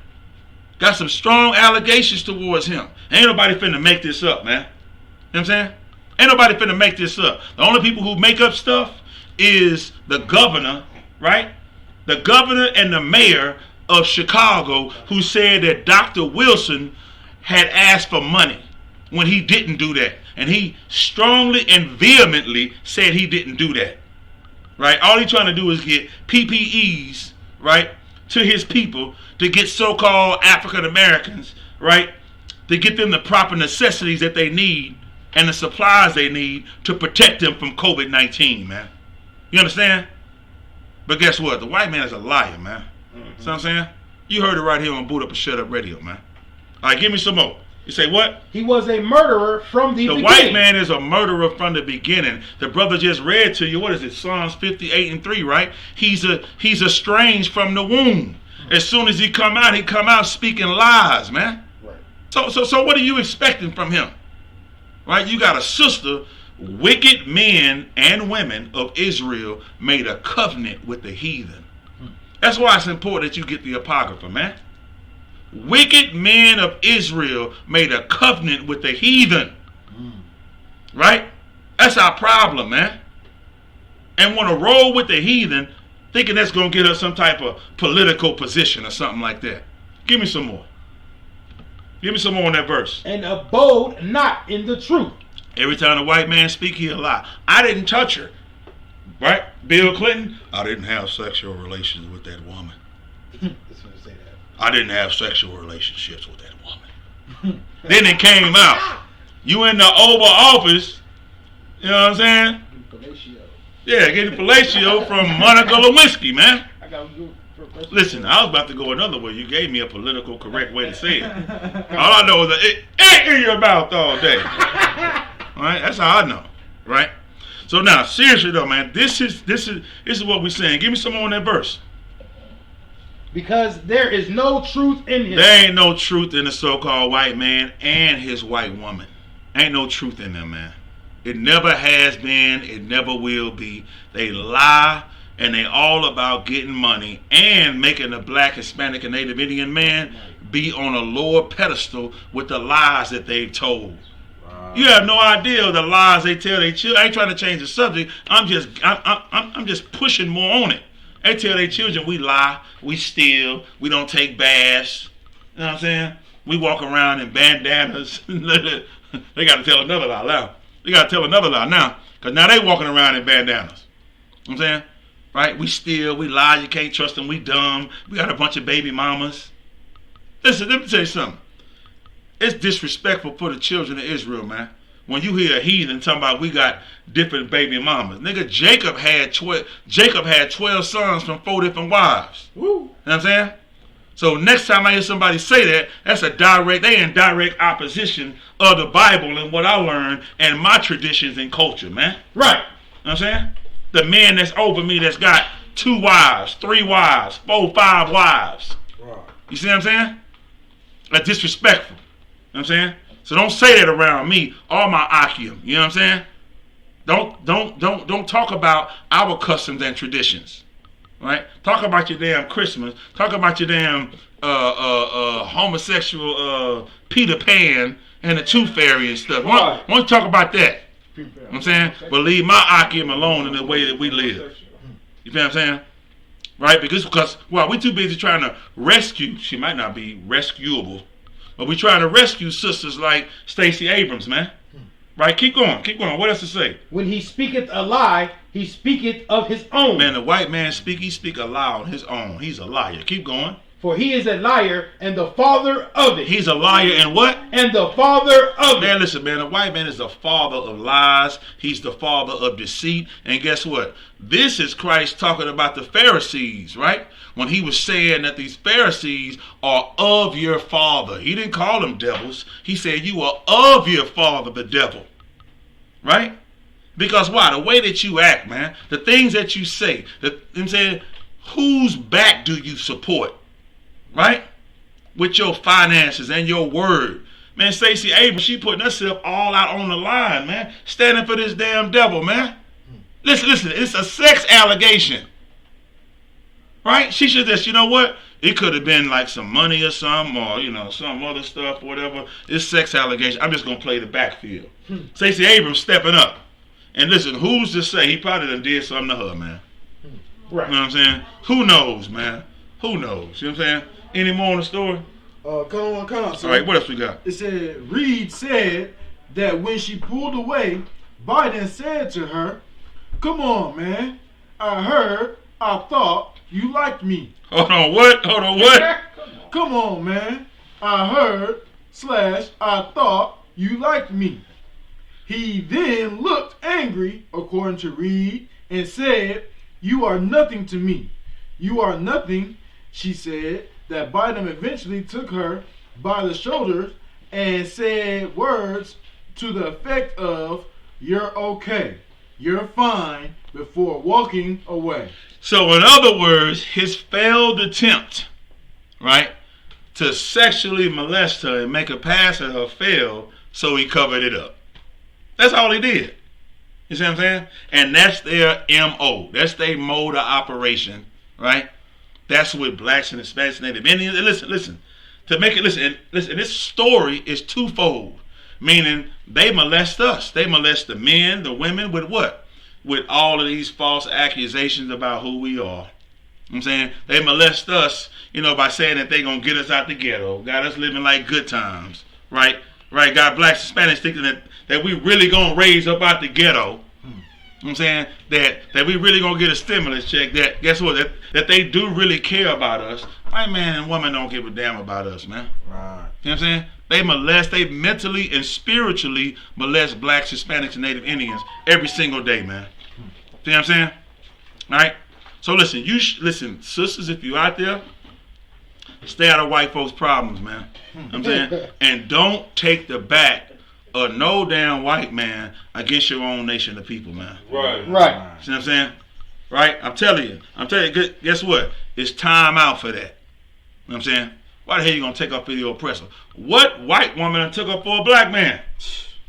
Got some strong allegations towards him. Ain't nobody finna make this up, man. You know what I'm saying? Ain't nobody finna make this up. The only people who make up stuff is the governor, right? The governor and the mayor of Chicago, who said that Dr. Wilson had asked for money when he didn't do that. And he strongly and vehemently said he didn't do that. Right? All he's trying to do is get PPEs, right, to his people to get so-called African Americans, right, to get them the proper necessities that they need and the supplies they need to protect them from COVID-19, man. You understand? But guess what? The white man is a liar, man. See what I'm saying? You heard it right here on Boot Up and Shut Up Radio, man. All right, give me some more. You say what? He was a murderer from the beginning. The white man is a murderer from the beginning. The brother just read to you, what is it, Psalms 58:3, right? He's estranged from the womb. As soon as he come out speaking lies, man. Right. So what are you expecting from him? Right? You got a sister, wicked men and women of Israel made a covenant with the heathen. That's why it's important that you get the Apocrypha, man. Wicked men of Israel made a covenant with the heathen. Right? That's our problem, man. And want to roll with the heathen, thinking that's going to get us some type of political position or something like that. Give me some more. Give me some more on that verse. And abode not in the truth. Every time the white man speak, he'll lie. I didn't touch her. Right? Bill Clinton, I didn't have sexual relations with that woman. I didn't have sexual relationships with that woman. Then it came out. You in the Oval Office, you know what I'm saying? Yeah, getting fellatio from Monica Lewinsky, man. Listen, I was about to go another way. You gave me a political correct way to say it. All I know is that it ain't in your mouth all day. All right, that's how I know, right? So now, seriously though, man, this is what we're saying. Give me some more on that verse. Because there is no truth in him. There ain't no truth in the so-called white man and his white woman. Ain't no truth in them, man. It never has been. It never will be. They lie, and they all about getting money and making the black, Hispanic, and Native Indian man be on a lower pedestal with the lies that they've told. You have no idea the lies they tell their children. I ain't trying to change the subject. I'm just pushing more on it. They tell their children we lie, we steal, we don't take baths. You know what I'm saying? We walk around in bandanas. They got to tell another lie now. They got to tell another lie now. Because now they walking around in bandanas. You know what I'm saying? Right? We steal, we lie, you can't trust them, we dumb. We got a bunch of baby mamas. Listen, let me tell you something. It's disrespectful for the children of Israel, man. When you hear a heathen talking about we got different baby mamas. Nigga, Jacob had 12 sons from 4 different wives. Woo. You know what I'm saying? So next time I hear somebody say that, they in direct opposition of the Bible and what I learned and my traditions and culture, man. Right. You know what I'm saying? The man that's over me that's got 2 wives, 3 wives, 4, 5 wives. Right. You see what I'm saying? That's disrespectful. You know what I'm saying? So don't say that around me or my Akim. You know what I'm saying? Don't talk about our customs and traditions. Right? Talk about your damn Christmas. Talk about your damn homosexual Peter Pan and the Tooth Fairy and stuff. Why don't you talk about that? You know what I'm saying? But leave my Akim alone in the way that we live. You feel what I'm saying? Right? Because we too busy trying to rescue. She might not be rescuable. But we trying to rescue sisters like Stacey Abrams, man. Right? Keep going. What else to say? When he speaketh a lie, he speaketh of his own. Man, the white man he speak a lie on his own. He's a liar. Keep going. For he is a liar and the father of it. He's a liar and what? And the father of it. Man, listen, man, the white man is the father of lies. He's the father of deceit. And guess what? This is Christ talking about the Pharisees, right? When he was saying that these Pharisees are of your father. He didn't call them devils. He said you are of your father, the devil. Right? Because why? The way that you act, man. The things that you say. I'm saying, whose back do you support? Right? With your finances and your word. Man, Stacey Abrams, she putting herself all out on the line, man. Standing for this damn devil, man. Listen, it's a sex allegation. Right? She should just, you know what? It could have been like some money or something, or, some other stuff or whatever. It's sex allegation. I'm just going to play the backfield. Stacey Abrams stepping up. And listen, who's to say he probably done did something to her, man? Right. You know what I'm saying? Who knows, man? Who knows? You know what I'm saying? Any more on the story? Come on. So all right, what else we got? It said, Reed said that when she pulled away, Biden said to her, come on, man. I heard, I thought, you liked me. Hold on, what? Hold on, what? Come on, man. I heard / I thought you liked me. He then looked angry, according to Reed, and said, you are nothing to me. You are nothing, she said. That Bynum eventually took her by the shoulders and said words to the effect of, you're okay, you're fine, before walking away. So in other words, his failed attempt, right, to sexually molest her and make her pass at her failed, so he covered it up. That's all he did. You see what I'm saying? And that's their MO. That's their mode of operation, right? That's what blacks and Hispanics and Native Indians. And listen. To make it, listen, this story is twofold. Meaning they molest us. They molest the men, the women, with what? With all of these false accusations about who we are. You know what I'm saying? They molest us, by saying that they're going to get us out the ghetto. Got us living like good times, right? Right, got blacks and Hispanics thinking that we really going to raise up out the ghetto. You know what I'm saying? That we really going to get a stimulus check. That, guess what? That they do really care about us. White man and woman don't give a damn about us, man. Right. You know what I'm saying? They mentally and spiritually molest blacks, Hispanics, and Native Indians every single day, man. See what I'm saying? All right? So listen, listen, sisters, if you out there, stay out of white folks' problems, man. You know what I'm saying? And don't take the back of no damn white man against your own nation of people, man. Right. See what I'm saying? Right? I'm telling you, guess what? It's time out for that. You know what I'm saying? Why the hell you gonna take up for your oppressor? What white woman took up for a black man?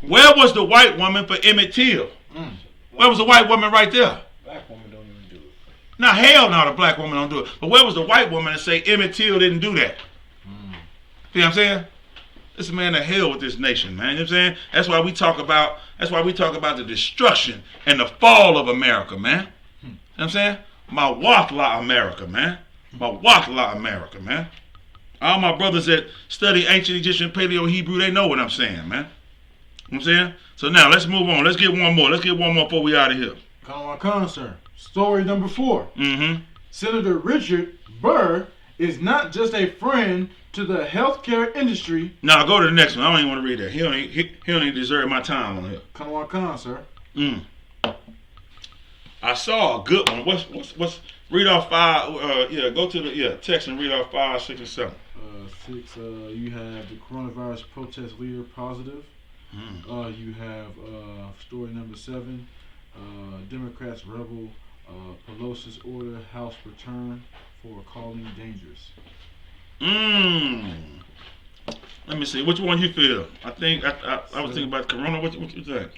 Where was the white woman for Emmett Till? Where was the white woman right there? Black woman don't even do it. Now, hell no, the black woman don't do it. But where was the white woman to say Emmett Till didn't do that? See what I'm saying? This man to hell with this nation, man. You know what I'm saying? That's why we talk about the destruction and the fall of America, man. You know what I'm saying? My Wakla America, man. My Wakla America, man. All my brothers that study ancient Egyptian, Paleo, Hebrew, they know what I'm saying, man. You know what I'm saying? So now, let's move on. Let's get one more. Before we out of here. Come on, sir. Story number 4. Mm-hmm. Senator Richard Burr is not just a friend to the healthcare industry. Now, go to the next one. I don't even want to read that. He don't even deserve my time on here. Come on, sir. I saw a good one. What's read off 5? Go to the text and read off 5, 6, and 7. 6. You have the coronavirus protest leader positive. You have story number 7. Democrats rebel Pelosi's order House return for calling dangerous. Let me see. Which one you feel? I think I was thinking about Corona. What you think?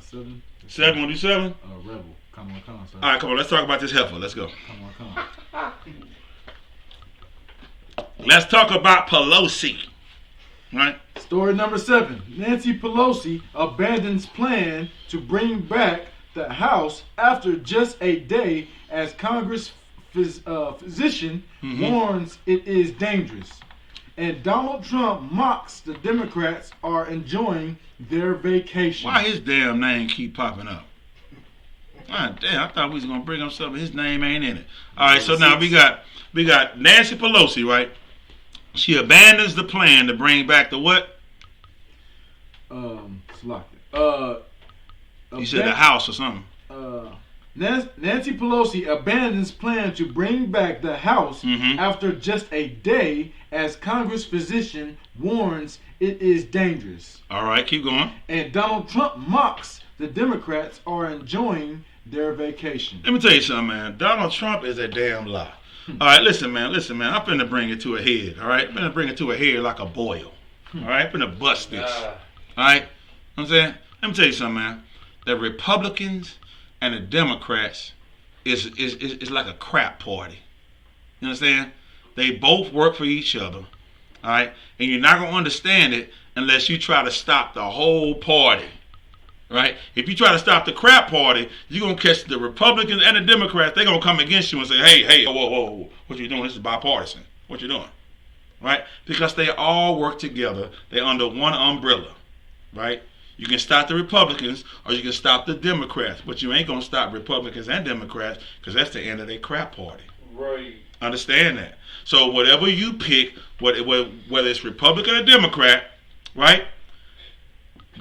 7. 7. Want to do 7? Rebel. Come on, sir. All right, come on. Let's talk about this heifer. Let's go. Come on. Let's talk about Pelosi. Right? Story number 7. Nancy Pelosi abandons plan to bring back the House after just a day as Congress physician warns it is dangerous. And Donald Trump mocks the Democrats are enjoying their vacation. Why his damn name keep popping up? God damn, I thought we was gonna bring up something. His name ain't in it. All right, so now we got Nancy Pelosi, right? She abandons the plan to bring back the what? You said the House or something. Nancy Pelosi abandons plan to bring back the House after just a day as Congress physician warns it is dangerous. All right, keep going. And Donald Trump mocks the Democrats are enjoying their vacation. Let me tell you something, man. Donald Trump is a damn lie. All right, listen, man. I'm finna bring it to a head, all right? I'm finna bring it to a head like a boil, all right? I'm finna bust this, all right? You know what I'm saying? Let me tell you something, man. The Republicans and the Democrats is like a crap party. You understand? They both work for each other, all right? And you're not going to understand it unless you try to stop the whole party, right? If you try to stop the crap party, you're going to catch the Republicans and the Democrats. They're going to come against you and say, hey, whoa, what you doing? This is bipartisan. What you doing? Right? Because they all work together. They're under one umbrella, right? You can stop the Republicans or you can stop the Democrats, but you ain't going to stop Republicans and Democrats because that's the end of their crap party. Right. Understand that. So whatever you pick, whether it's Republican or Democrat, right?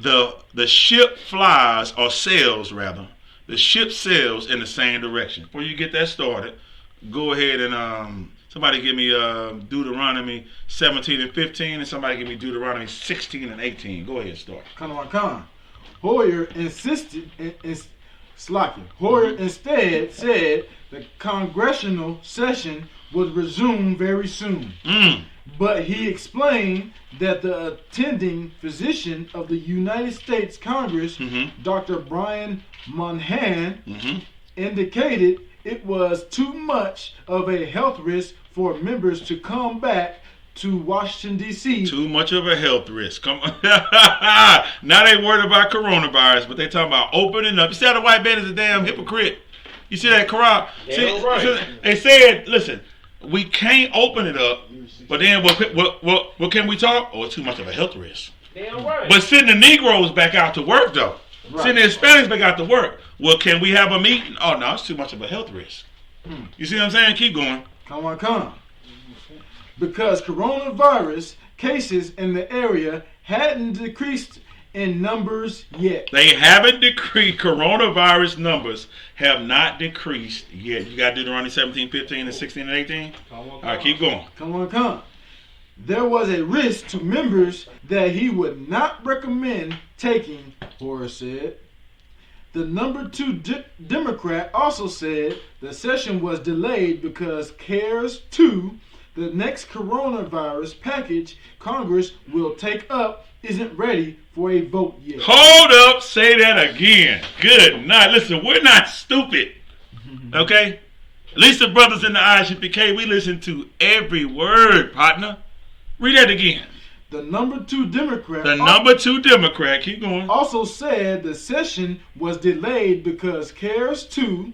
The ship flies, or sails rather. The ship sails in the same direction. Before you get that started, go ahead and somebody give me Deuteronomy 17 and 15, and somebody give me Deuteronomy 16 and 18. Go ahead, start. Hoyer insisted, Hoyer instead said the congressional session would resume very soon. But he explained that the attending physician of the United States Congress, Dr. Brian Monahan, indicated it was too much of a health risk for members to come back to Washington, D.C. Too much of a health risk. Come on. Now they worried about coronavirus, but they talking about opening up. You see how the white man is a damn hypocrite? You see that, Corral? They said, listen, we can't open it up, but then what can we talk? Oh, it's too much of a health risk. Damn right. But sending the Negroes back out to work, though. Right. Sending the Hispanics back out to work. Well, can we have a meeting? Oh, no, it's too much of a health risk. You see what I'm saying? Keep going. Come on. Because coronavirus cases in the area hadn't decreased in numbers yet. They haven't decreased. Coronavirus numbers have not decreased yet. You got Deuteronomy 17, 15, and 16, and 18? All right, keep going. Come on. There was a risk to members that he would not recommend taking, Horace said. The number 2 Democrat also said the session was delayed because CARES 2, the next coronavirus package Congress will take up, isn't ready for a vote yet. Hold up, say that again. Good night. Listen, we're not stupid. Okay? At least the brothers in the ISUPK, we listen to every word, partner. Read that again. The number 2 Democrat. Keep going. Also said the session was delayed because CARES 2,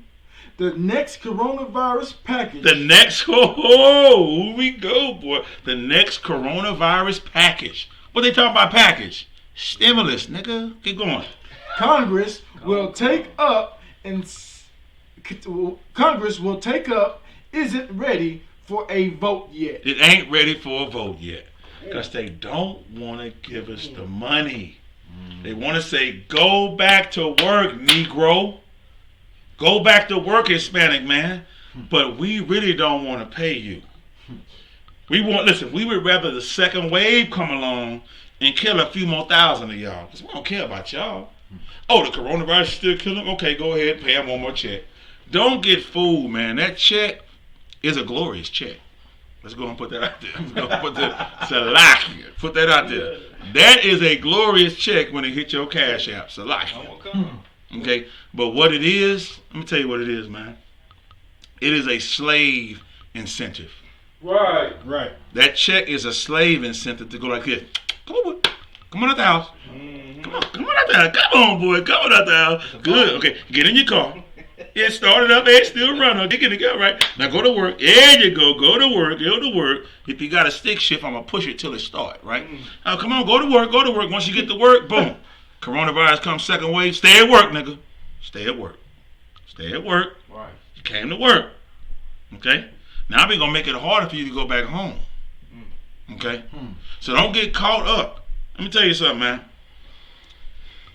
the next coronavirus package. Here we go, boy. The next coronavirus package. What they talking about package? Stimulus, nigga. Keep going. Congress will take up isn't ready for a vote yet. It ain't ready for a vote yet. Because they don't want to give us the money. They want to say, go back to work, Negro. Go back to work, Hispanic man. But we really don't want to pay you. We would rather the second wave come along and kill a few more thousand of y'all. Because we don't care about y'all. Oh, the coronavirus is still killing them? Okay, go ahead, pay them one more check. Don't get fooled, man. That check is a glorious check. Let's go and put that out there. Put that out there. That is a glorious check when it hit your cash app. Salakia. Okay? But what it is, let me tell you what it is, man. It is a slave incentive. Right. That check is a slave incentive to go like this. Come on, boy. Come on out the house. Come on out the house. Come on, boy. Come on out the house. Good. Okay. Get in your car. It started up, and still running. Get it go right. Now go to work. There you go. Go to work. If you got a stick shift, I'm gonna push it till it start. Right? Now come on, go to work. Once you get to work, boom. Coronavirus comes second wave. Stay at work, nigga. Stay at work. Right. You came to work. Okay. Now we're gonna make it harder for you to go back home. Okay. So don't get caught up. Let me tell you something, man.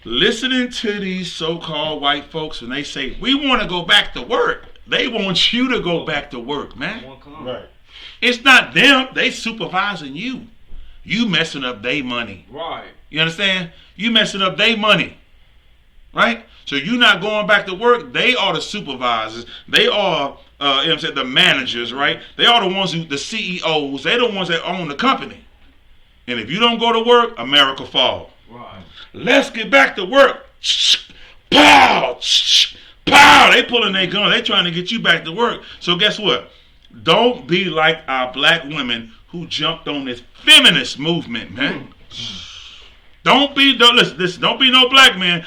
Listening to these so-called white folks when they say, we want to go back to work. They want you to go back to work, man. Right. It's not them. They supervising you. You messing up their money. Right. You understand? You messing up their money. Right? So you're not going back to work. They are the supervisors. They are the managers, right? They are the ones the CEOs. They're the ones that own the company. And if you don't go to work, America falls. Right. Let's get back to work. Pow! Pow! They pulling their gun. They trying to get you back to work. So guess what? Don't be like our black women who jumped on this feminist movement, man. Don't be no black man.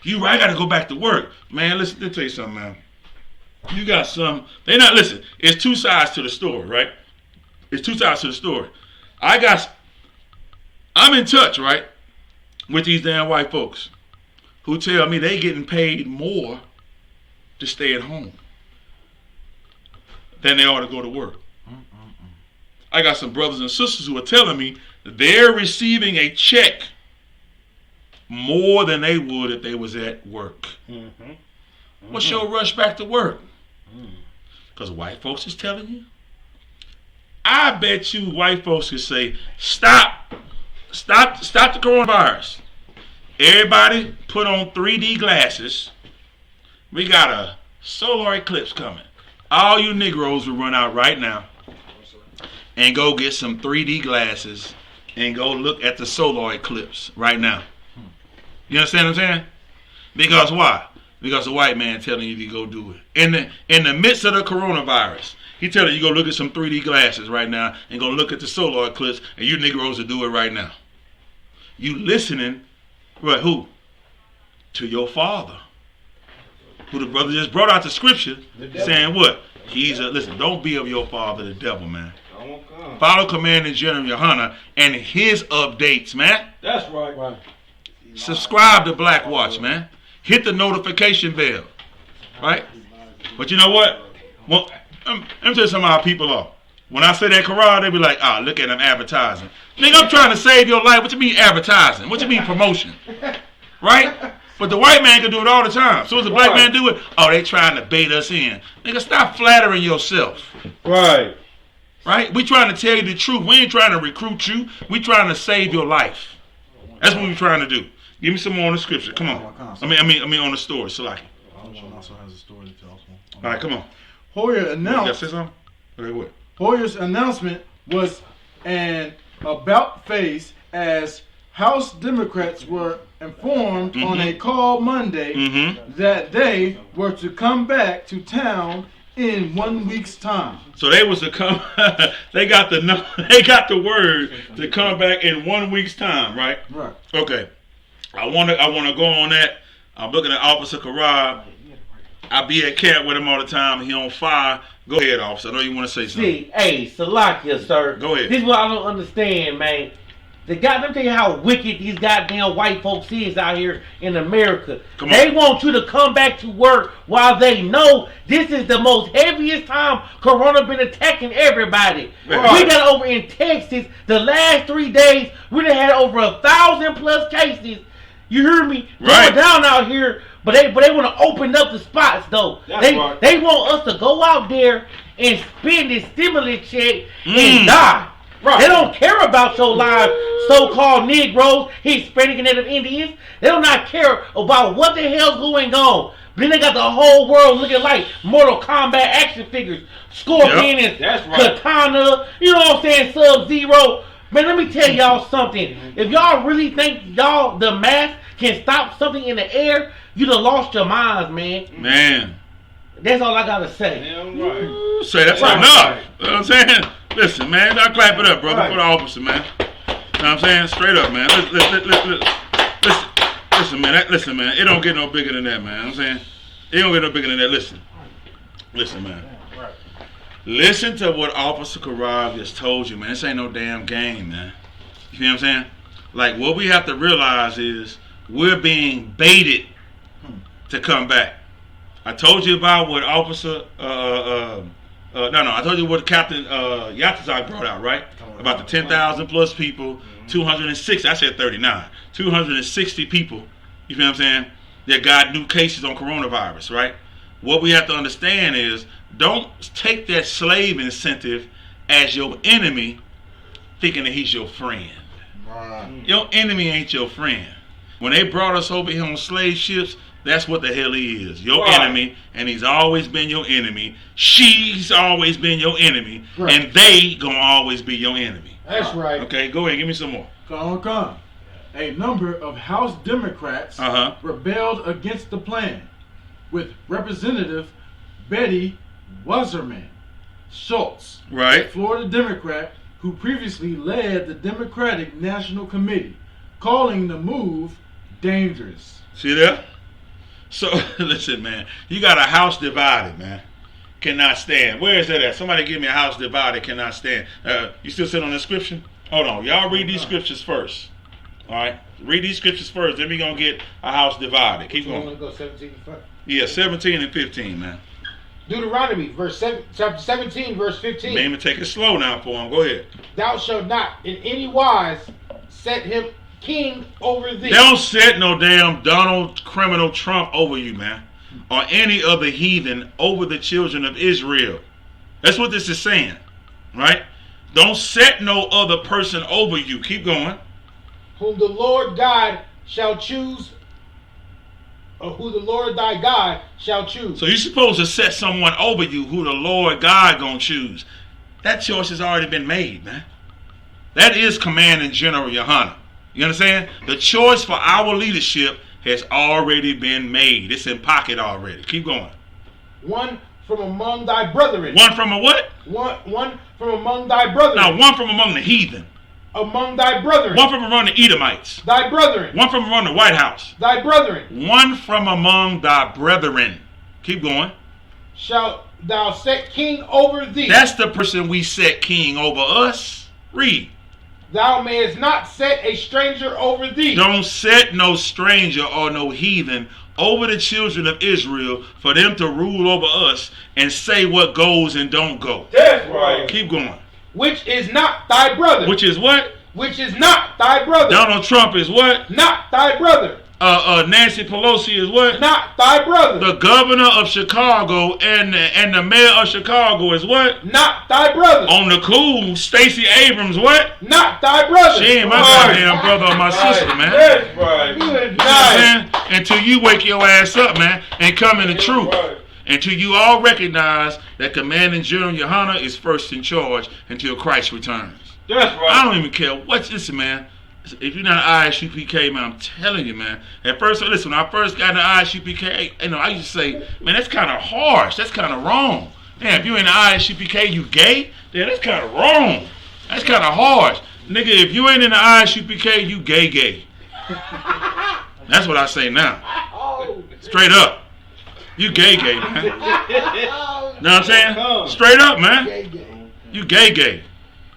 You right, I gotta go back to work. Man, listen, let me tell you something, man. You got some, it's two sides to the story, right? It's two sides to the story. I'm in touch, right, with these damn white folks who tell me they getting paid more to stay at home. than they ought to go to work. I got some brothers and sisters who are telling me that they're receiving a check more than they would if they was at work. What's your rush back to work? Because white folks is telling you? I bet you white folks could say, stop the coronavirus. Everybody put on 3D glasses. We got a solar eclipse coming. All you Negroes will run out right now and go get some 3D glasses and go look at the solar eclipse right now. You understand what I'm saying? Because why? Because the white man telling you to go do it. In the midst of the coronavirus, he telling you go look at some 3D glasses right now and go look at the solar eclipse, and you Negroes will do it right now. You listening, right, who? To your father. Who the brother just brought out the scripture saying what? Listen, don't be of your father the devil, man. Follow Commanding General Yohana and his updates, man. That's right. Subscribe to Black Watch, man. Hit the notification bell, right? But you know what? Well, let me tell you some of our people are. When I say that Quran, they be like, look at them advertising. Nigga, I'm trying to save your life. What you mean advertising? What you mean promotion? Right? But the white man can do it all the time. So as the black man do it, they trying to bait us in. Nigga, stop flattering yourself. Right. Right? We trying to tell you the truth. We ain't trying to recruit you. We trying to save your life. That's what we trying to do. Give me some more on the scripture. Come on. I mean on the story. Salaki. Also has a story to tell. All right, come on. Hoyer announced. Say something? Okay, what? Hoyer's announcement was an about face as House Democrats were informed on a call Monday that they were to come back to town in 1 week's time. So they was to come. They got the word to come back in 1 week's time, right? Right. Okay. I want to go on that. I'm looking at Officer Karab. I be at camp with him all the time. He on fire. Go ahead, officer. I know you want to say something. See, hey, Salakia, sir. Go ahead. This is what I don't understand, man. Let me tell you how wicked these goddamn white folks is out here in America. They want you to come back to work while they know this is the most heaviest time Corona been attacking everybody. Right. We got over in Texas the last 3 days. We done had over 1,000+ cases. You hear me? Going down out here, but they want to open up the spots though. They want us to go out there and spend this stimulus check and die. Right. They don't care about your live so-called Negroes, Hispanic and Native Indians. They do not care about what the hell's going on. But then they got the whole world looking like Mortal Kombat action figures. Scorpion and Katana, you know what I'm saying, Sub-Zero. Man, let me tell y'all something. If y'all really think the mask can stop something in the air, you done lost your minds, man. Man. That's all I gotta say. Say that's enough. You know what I'm saying? Listen, man, I'll clap it up, brother, for the officer, man. You know what I'm saying? Straight up, man. Listen, man. It don't get no bigger than that, man. You know what I'm saying? It don't get no bigger than that. Listen, man. Listen to what Officer Karab just told you, man. This ain't no damn game, man. You feel what I'm saying? Like, what we have to realize is we're being baited to come back. I told you about what Officer, I told you what Captain Yatazak brought out, right? About the 10,000 plus people, 206, I said 39, 260 people, you feel what I'm saying, that got new cases on coronavirus, right? What we have to understand is, don't take that slave incentive as your enemy, thinking that he's your friend. Your enemy ain't your friend. When they brought us over here on slave ships, that's what the hell he is. Your enemy, and he's always been your enemy. She's always been your enemy, and they gonna always be your enemy. That's right. Okay, go ahead, give me some more. Come. A number of House Democrats rebelled against the plan, with Representative Betty Wasserman Schultz, Florida Democrat, who previously led the Democratic National Committee, calling the move dangerous. See that? So, listen, man. You got a house divided, man. Cannot stand. Where is that at? Somebody give me a house divided, cannot stand. You still sit on the scripture? Hold on. Y'all read these scriptures first. All right? Read these scriptures first. Then we're going to get a house divided. Keep going. You want to go 17 and 15? Yeah, 17 and 15, man. Deuteronomy, chapter 17, verse 15. Man, take it slow now for him. Go ahead. Thou shalt not in any wise set him king over thee. Don't set no damn Donald criminal Trump over you, man. Or any other heathen over the children of Israel. That's what this is saying. Right? Don't set no other person over you. Keep going. Whom the Lord God shall choose, or who the Lord thy God shall choose. So you're supposed to set someone over you who the Lord God gonna choose. That choice has already been made, man. That is Commanding General Yohana. You understand? The choice for our leadership has already been made. It's in pocket already. Keep going. One from among thy brethren. One from a what? One from among thy brethren. Now, one from among the heathen. Among thy brethren. One from among the Edomites. Thy brethren. One from among the White House. Thy brethren. One from among thy brethren. Keep going. Shalt thou set king over thee. That's the person we set king over us. Read. Thou mayest not set a stranger over thee. Don't set no stranger or no heathen over the children of Israel for them to rule over us and say what goes and don't go. That's right. Keep going. Which is not thy brother. Which is what? Which is not thy brother. Donald Trump is what? Not thy brother. Nancy Pelosi is what? Not thy brother. The governor of Chicago and the mayor of Chicago is what? Not thy brother. On the cool, Stacey Abrams what? Not thy brother. She ain't my goddamn brother or my sister, man. That's right. Good Man, until you wake your ass up, man, and come in the truth. Right. Until you all recognize that Commanding General Yohana is first in charge until Christ returns. That's right. I don't even care what's this, man. If you're not an ISUPK, man, I'm telling you, man. At first, listen, when I first got into ISUPK, I used to say, man, that's kind of harsh. That's kind of wrong. Man, if you in the ISUPK, you gay? Yeah, that's kind of wrong. That's kind of harsh. Nigga, if you ain't in the ISUPK, you gay. That's what I say now. Straight up. You gay, man. Know what I'm saying? Straight up, man. You gay.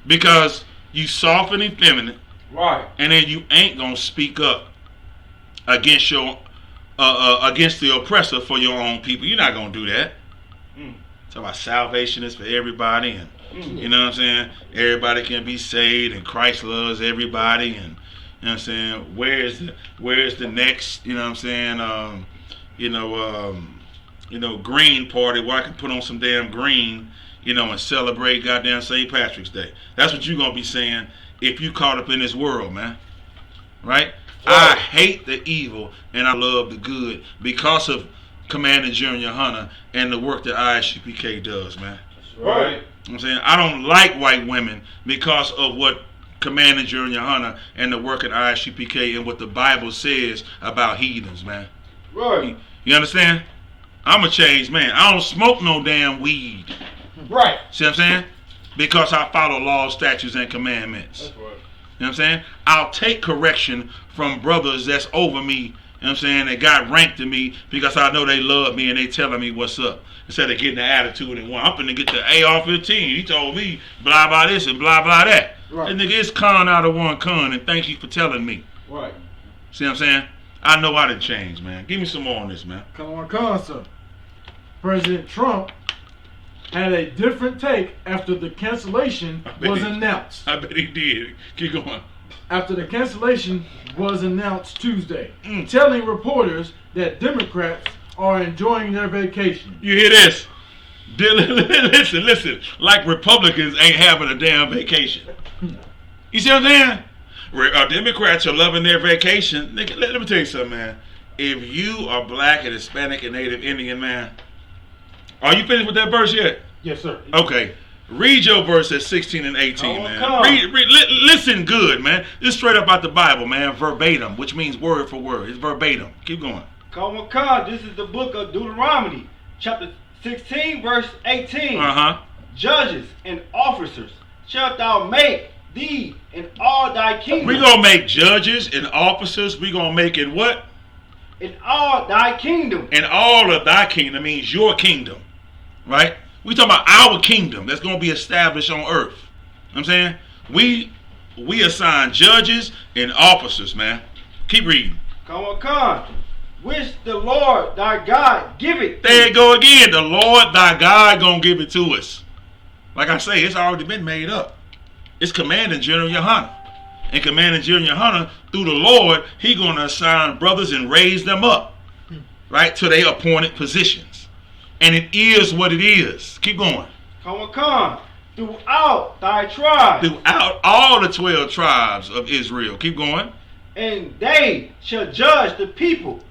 Because you soft and effeminate. Right. And then you ain't gonna speak up against your against the oppressor for your own people. You're not gonna do that. Talk about salvation is for everybody, and you know what I'm saying. Everybody can be saved, and Christ loves everybody, and you know what I'm saying. Where's the next? You know what I'm saying. Green party where I can put on some damn green, and celebrate goddamn St. Patrick's Day. That's what you're gonna be saying. If you caught up in this world, man, right? I hate the evil and I love the good because of Commanding General Yohana and the work that ISUPK does, man. Right. You know what I'm saying? I don't like white women because of what Commanding General Yohana and the work at ISUPK and what the Bible says about heathens, man. Right. You understand? I'm a changed man. I don't smoke no damn weed. Right. See what I'm saying? Because I follow laws, statutes, and commandments. That's right. You know what I'm saying? I'll take correction from brothers that's over me, you know what I'm saying, that got ranked to me because I know they love me and they telling me what's up. Instead of getting the attitude and I'm finna get the AR-15. He told me blah blah this and blah blah that. Right. That nigga is con out of one con and thank you for telling me. Right. See what I'm saying? I know I done changed, man. Give me some more on this, man. Come on, sir. President Trump had a different take after the cancellation was announced. I bet he did. Keep going. After the cancellation was announced Tuesday, telling reporters that Democrats are enjoying their vacation. You hear this? Listen. Like Republicans ain't having a damn vacation. You see what I'm saying? Democrats are loving their vacation. Nigga, let me tell you something, man. If you are black and Hispanic and Native Indian, man, are you finished with that verse yet? Yes, sir. Okay. Read your verse at 16 and 18, man. Listen good, man. This is straight up out the Bible, man. Verbatim, which means word for word. It's verbatim. Keep going. Come on. This is the book of Deuteronomy, chapter 16, verse 18. Judges and officers shalt thou make thee in all thy kingdom. We're going to make judges and officers. We're going to make it what? In all thy kingdom. In all of thy kingdom means your kingdom. Right? We talking about our kingdom that's going to be established on earth. You know what I'm saying? We assign judges and officers, man. Keep reading. Come on. which the Lord thy God giveth. There you go again. The Lord thy God gonna give it to us. Like I say, it's already been made up. It's Commanding General Yohanan. And Commanding General Yohanan, through the Lord, he gonna assign brothers and raise them up, right, to their appointed positions. And it is what it is. Keep going. Come. Throughout thy tribes. Throughout all the 12 tribes of Israel. Keep going. And they shall judge the people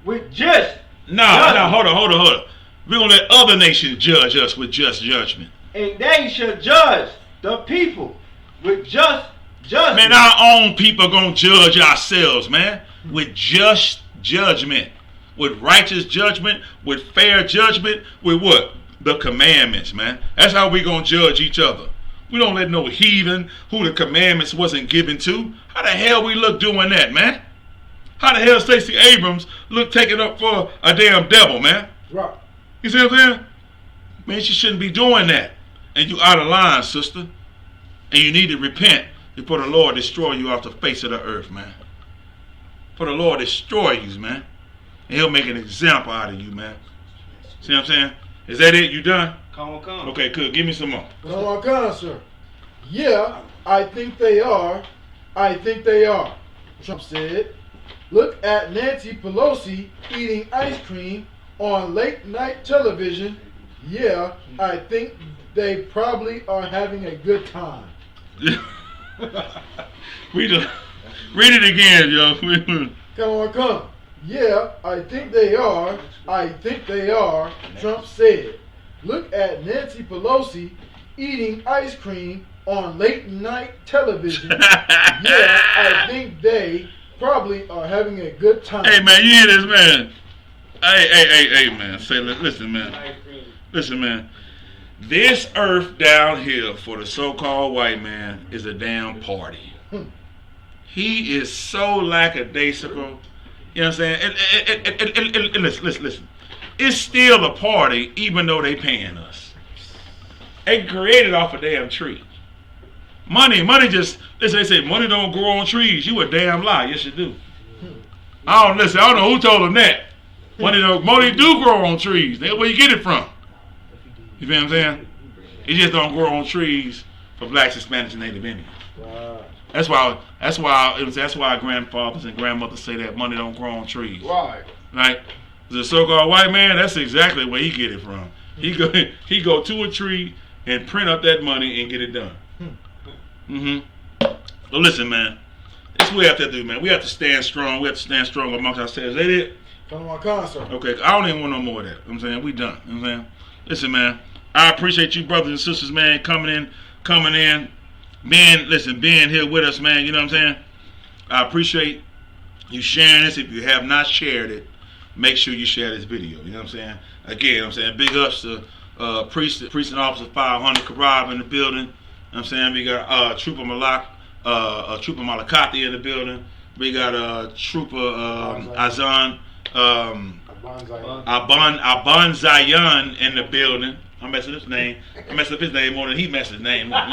with just. No, hold on. We're gonna let other nations judge us with just judgment. And they shall judge the people with just judgment. Man, our own people are gonna judge ourselves, man, with just judgment, with righteous judgment, with fair judgment, with what? The commandments, man. That's how we gonna judge each other. We don't let no heathen who the commandments wasn't given to. How the hell we look doing that, man? How the hell Stacey Abrams look taking up for a damn devil, man? Right. You see what I'm saying? Man, she shouldn't be doing that. And you out of line, sister. And you need to repent before the Lord destroy you off the face of the earth, man. For the Lord destroy you, man. And he'll make an example out of you, man. See what I'm saying? Is that it? You done? Come. Okay, good. Give me some more. Come on, sir. Yeah, I think they are. Trump said. Look at Nancy Pelosi eating ice cream on late night television. Yeah, I think they probably are having a good time. Read it again, yo. Come. Yeah, I think they are. Trump said. Look at Nancy Pelosi eating ice cream on late night television. Yeah, I think they probably are having a good time. Hey, man, you hear this, man? Hey, man. Listen, man. This earth down here for the so-called white man is a damn party. He is so lackadaisical. You know what I'm saying? And listen. It's still a party even though they paying us. They created off a damn tree. Money just, they say money don't grow on trees. You a damn lie. Yes, you do. I don't know who told them that. Money do grow on trees. That's where you get it from. You feel what I'm saying? It just don't grow on trees for blacks, Hispanics, and Native Indians. Wow. That's why grandfathers and grandmothers say that money don't grow on trees. Right. Right? The so-called white man, that's exactly where he get it from. He go to a tree and print up that money and get it done. So listen, man. This is what we have to do, man. We have to stand strong. We have to stand strong amongst ourselves. Is that it? Come on, sir. Okay, I don't even want no more of that. I'm saying we done. You know what I'm saying? Listen, man. I appreciate you brothers and sisters, man, coming in, being here with us, man. You know what I'm saying? I appreciate you sharing this. If you have not shared it, make sure you share this video. You know what I'm saying? Again, I'm saying big ups to Priest and Officer 500 Karab in the building. You know what I'm saying? We got Trooper Malakati in the building. We got Trooper Azan Aban Zayan in the building. I'm messing up his name. I messed up his name more than he messed his name. That's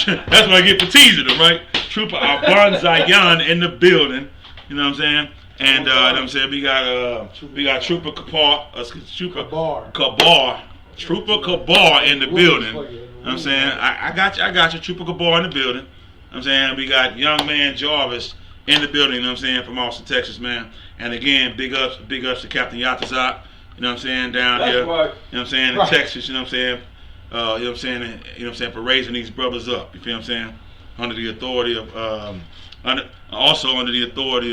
what I get for teasing him, right? Trooper Aban Zayan in the building. You know what I'm saying? And you know what I'm saying? We got Trooper Kabar in the building. You know what I'm saying? I got you, Trooper Kabar in the building. You know what I'm saying? We got young man Jarvis in the building, you know what I'm saying, from Austin, Texas, man. And again, big ups to Captain Yatazak, you know what I'm saying, down here. Right. You know what I'm saying, in Texas, you know what I'm saying. You know what I'm saying, for raising these brothers up, you feel what I'm saying? Under the authority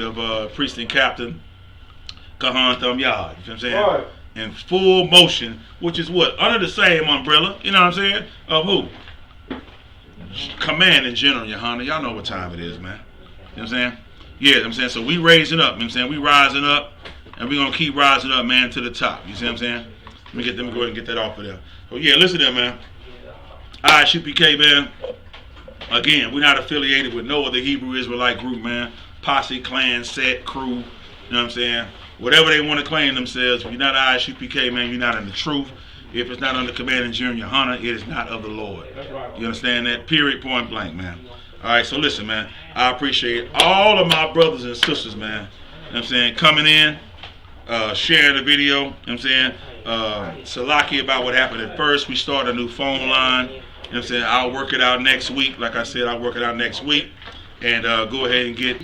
of Priest and Captain Kahan Thumb Yard, you feel what I'm saying? Right. In full motion, which is what? Under the same umbrella, you know what I'm saying? Of who? Commanding General Yohanan. Y'all know what time it is, man. You know what I'm saying? Yeah, I'm saying, so we raising up, you know what I'm saying? We rising up, and we're going to keep rising up, man, to the top. You see what I'm saying? Let me go ahead and get that off of there. So, yeah, listen to that, man. All right, ShootPK, man. Again, we're not affiliated with no other Hebrew Israelite group, man. Posse, clan, set, crew, you know what I'm saying? Whatever they want to claim themselves, if you're not ShootPK, man, you're not in the truth. If it's not under Commanding General Yohanan, it is not of the Lord. You understand that? Period, point blank, man. All right, so listen, man. I appreciate all of my brothers and sisters, man, what I'm saying, coming in, sharing the video, you know what I'm saying, Salaki about what happened at first. We started a new phone line, you know what I'm saying, I'll work it out next week. Like I said, I'll work it out next week. And go ahead and get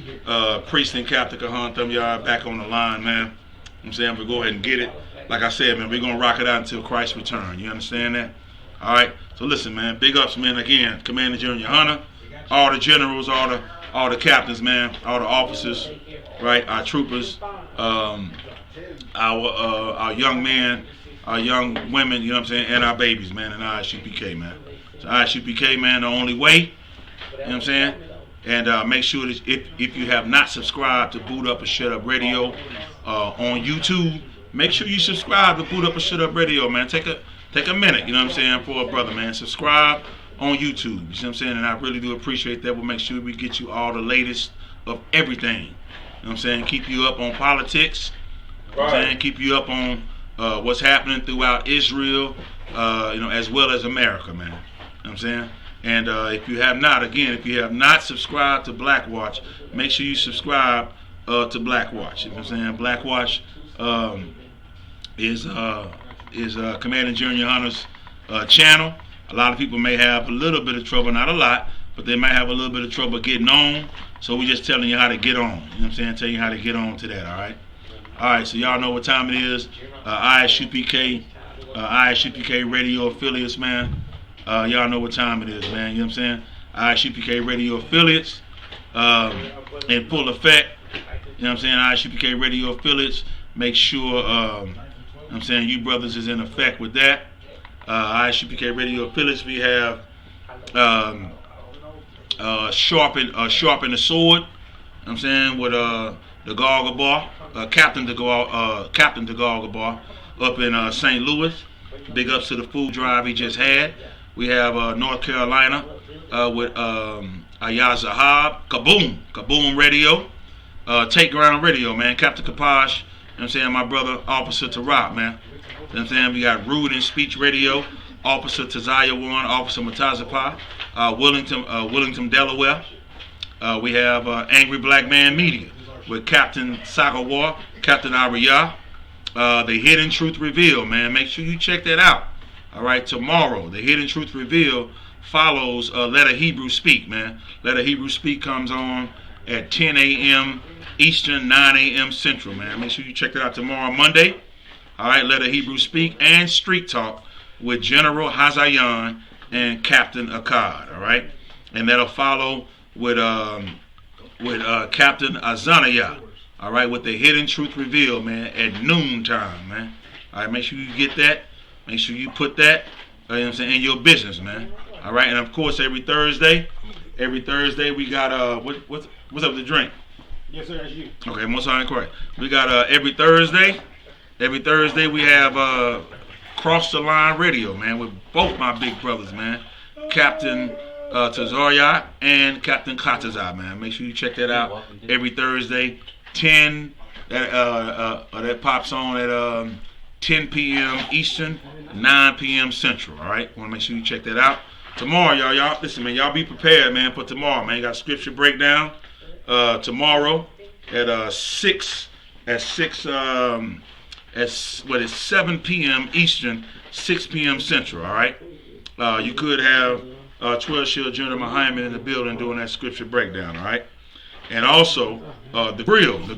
Priest and Captain Kahan Thumyard back on the line, man. You know what I'm saying, we'll go ahead and get it. Like I said, man, we're going to rock it out until Christ's return. You understand that? All right. So listen, man, big ups, man, again, Commander General Hunter, all the generals, all the captains, man, all the officers, right, our troopers, our young men, our young women, you know what I'm saying, and our babies, man, and ISUPK, man. So ISUPK, man, the only way, you know what I'm saying? And make sure that if you have not subscribed to Boot Up or Shut Up Radio on YouTube, make sure you subscribe to Boot Up or Shut Up Radio, man. Take a minute, you know what I'm saying, for a brother, man. Subscribe on YouTube, you know what I'm saying? And I really do appreciate that. We'll make sure we get you all the latest of everything. You know what I'm saying? Keep you up on politics. You know what I'm saying? Keep you up on what's happening throughout Israel, as well as America, man. You know what I'm saying? And if you have not subscribed to Black Watch, make sure you subscribe to Black Watch. You know what I'm saying? Black Watch is Commander Junior Hunter's channel. A lot of people may have a little bit of trouble, not a lot, but they might have a little bit of trouble getting on. So we're just telling you how to get on. You know what I'm saying? Tell you how to get on to that, all right? All right, so y'all know what time it is. ISUPK Radio affiliates, man. Y'all know what time it is, man. You know what I'm saying? ISUPK Radio affiliates in full effect. You know what I'm saying? ISUPK Radio affiliates. Make sure, I'm saying, you brothers is in effect with that. ISUPK Radio affiliates, we have Sharpen the Sword. You know what I'm saying? With the Gargabar, Captain DeGargabar up in St. Louis. Big ups to the food drive he just had. We have North Carolina with Ayaz Zahab, Kaboom Radio, Take Ground Radio, man, Captain Kapash, you know what I'm saying, my brother, Officer Tarab, man. You know what I'm saying, we got Rude and Speech Radio, Officer Taziah Warren, Officer Matazapa, Wellington, Delaware. We have Angry Black Man Media with Captain Sagawar, Captain Ariyah, The Hidden Truth Reveal, man. Make sure you check that out. All right, tomorrow, The Hidden Truth Reveal follows Let a Hebrew Speak, man. Let a Hebrew Speak comes on at 10 a.m. Eastern, 9 a.m. Central, man. Make sure you check that out tomorrow, Monday. All right, Let a Hebrew Speak and Street Talk with General Hazayan and Captain Akkad, all right? And that'll follow with Captain Azanaya, all right, with The Hidden Truth Reveal, man, at noontime, man. All right, make sure you get that. Make sure you put that, you know what I'm saying, in your business, man. All right, and of course, every Thursday we got what's up with the drink? Yes, sir, that's you. Okay, most time correct. We got every Thursday we have Cross the Line Radio, man, with both my big brothers, man, Captain Tazaria and Captain Katazai, man. Make sure you check that out every Thursday, 10. That pops on at 10 p.m. Eastern, 9 p.m. Central, all right? Want to make sure you check that out. Tomorrow, y'all, listen, man, y'all be prepared, man, for tomorrow, man. You got scripture breakdown tomorrow at 7 p.m. Eastern, 6 p.m. Central, all right? You could have 12 Shield General Muhammad in the building doing that scripture breakdown, all right? And also, the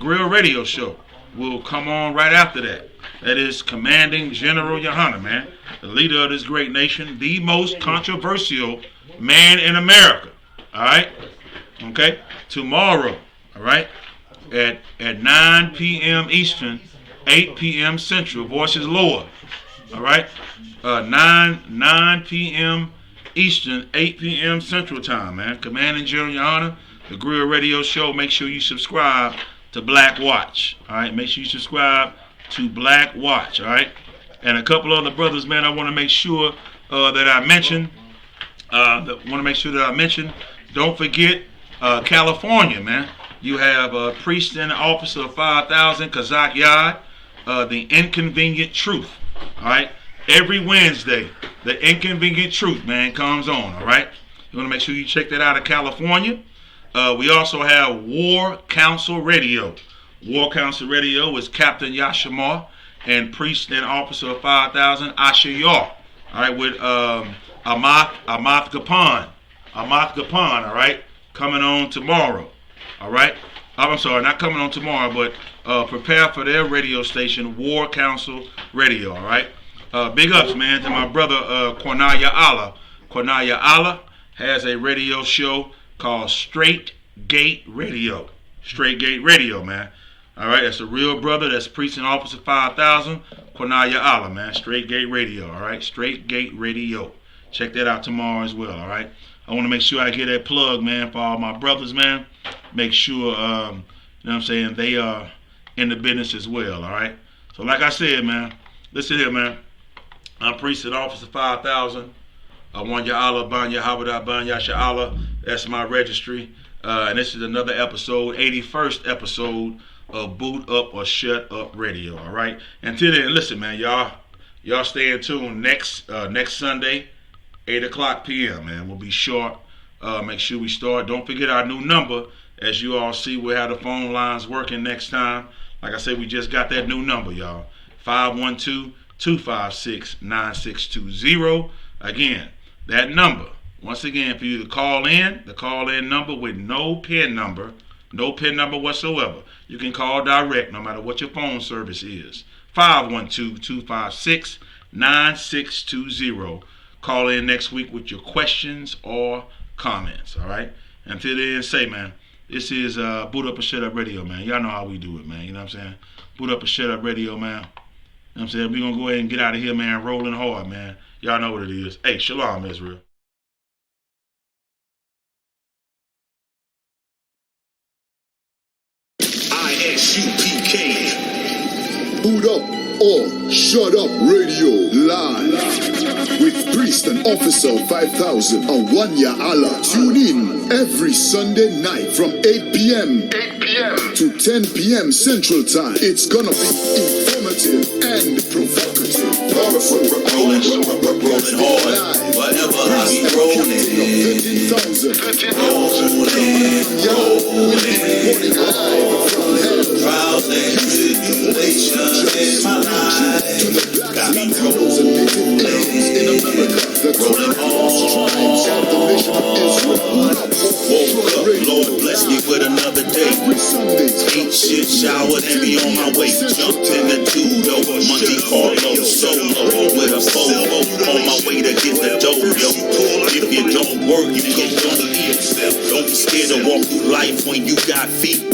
Grill Radio Show will come on right after that. That is Commanding General Yohana, man, the leader of this great nation, the most controversial man in America. All right? Okay? Tomorrow, all right, at 9 p.m. Eastern, 8 p.m. Central, voices lower. All right? 9 p.m. Eastern, 8 p.m. Central Time, man. Commanding General Yohana, the Grill Radio Show. Make sure you subscribe to Black Watch. All right? Make sure you subscribe to Black Watch, all right? And a couple other brothers, man, I want to make sure that I mention. Don't forget California, man. You have Priest and Officer of 5,000, Kazak Yad, The Inconvenient Truth, all right? Every Wednesday, The Inconvenient Truth, man, comes on, all right? You want to make sure you check that out in California. We also have War Council Radio. War Council Radio is Captain Yashamar and Priest and Officer of 5,000 Asher Yar. All right, with Amath Gapan. Amath Gapan, all right, coming on tomorrow. All right. I'm sorry, not coming on tomorrow, but prepare for their radio station, War Council Radio, all right? Big ups, man, to my brother Cornaya Allah. Cornaya Allah has a radio show called Straight Gate Radio. Straight Gate Radio, man. All right, that's a real brother. That's Priest and Officer 5,000, Cornaya Allah, man. Straight Gate Radio, all right? Straight Gate Radio. Check that out tomorrow as well, all right? I want to make sure I get that plug, man, for all my brothers, man. Make sure, you know what I'm saying, they are in the business as well, all right? So like I said, man, listen here, man. I'm Priest and Officer 5,000. Wanya Allah, Banya Habada, Banya Sha'Allah. That's my registry. And this is another episode, 81st episode of Boot Up or Shut Up Radio, all right? Until then, listen, man, y'all stay tuned next Sunday, 8 o'clock p.m., man. We'll be short. Make sure we start. Don't forget our new number. As you all see, we'll have the phone lines working next time. Like I said, we just got that new number, y'all. 512-256-9620. Again, that number, once again, for you to call in, the call-in number with no PIN number whatsoever. You can call direct no matter what your phone service is. 512-256-9620. Call in next week with your questions or comments, all right? Until then, say, man, this is Boot Up or Shut Up Radio, man. Y'all know how we do it, man. You know what I'm saying? Boot Up or Shut Up Radio, man. You know what I'm saying? We're going to go ahead and get out of here, man, rolling hard, man. Y'all know what it is. Hey, shalom, Israel. ISUPK. Boot Up or Shut Up Radio live with Priest and Officer 5,000 on Wanya Allah. Tune in every Sunday night from 8 p.m. to 10 p.m. Central Time. It's gonna be informative and provocative. Powerful, rolling hard. Whatever I be rolling. 15,000. Trials and tribulations in my life. Got me rolling Woke up, Lord bless me with another day. Eat shit, showered, and be on my way. Jumped in the two-door, Monte Carlo solo with a Volvo on my way to get the dough, yo. If you don't work, you don't eat. Don't be scared to walk through life when you got feet.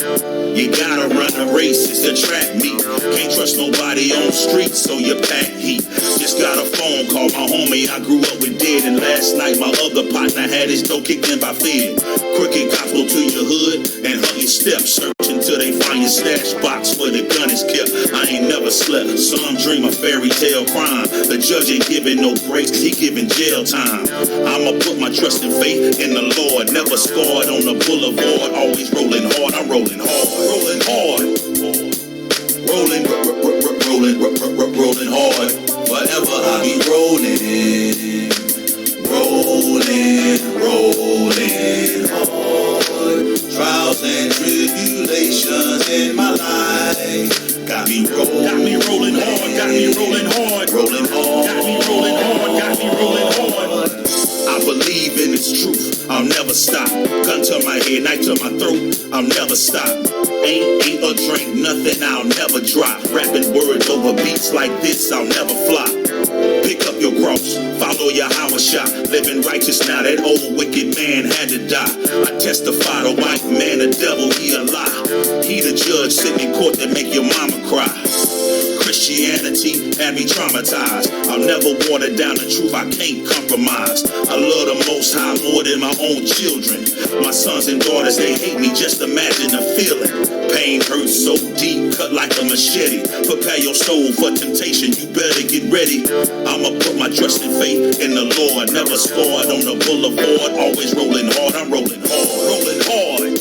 You gotta run a race, it's a track meet. Can't trust nobody on the street, so you pack heat. Just got a phone call, my homie I grew up with dead. And last night my other partner had his dough kicked in by Fed. Crooked cops go to your hood and hug your steps. Searching till they find your stash box where the gun is kept. I ain't never slept, some dream a fairy tale crime. The judge ain't giving no breaks, he giving jail time. I'ma put my trust and faith in the Lord. Never scarred on the boulevard, always rolling hard. I'm rolling hard, rolling hard. Rolling hard. Whatever I be rolling hard. Trials and tribulations in my life got me rolling hard. Got me rolling hard. Got me rolling hard. I believe in its truth, I'll never stop. Gun to my head, knife to my throat, I'll never stop. Ain't eat or drink nothing, I'll never drop. Rapping words over beats like this, I'll never flop. Pick up your cross, follow your Howard shot. Living righteous now, that old wicked man had to die. I testify the white man, the devil, he a lie. He the judge sitting in court that make your mama cry. Christianity had me traumatized. I'll never water down the truth, I can't compromise. I love the Most High more than my own children. My sons and daughters, they hate me, just imagine the feeling. Pain hurts so deep, cut like a machete. Prepare your soul for temptation, you better get ready. I'ma put my trust and faith in the Lord. Never scored on the boulevard, always rolling hard. I'm rolling hard. Rolling hard.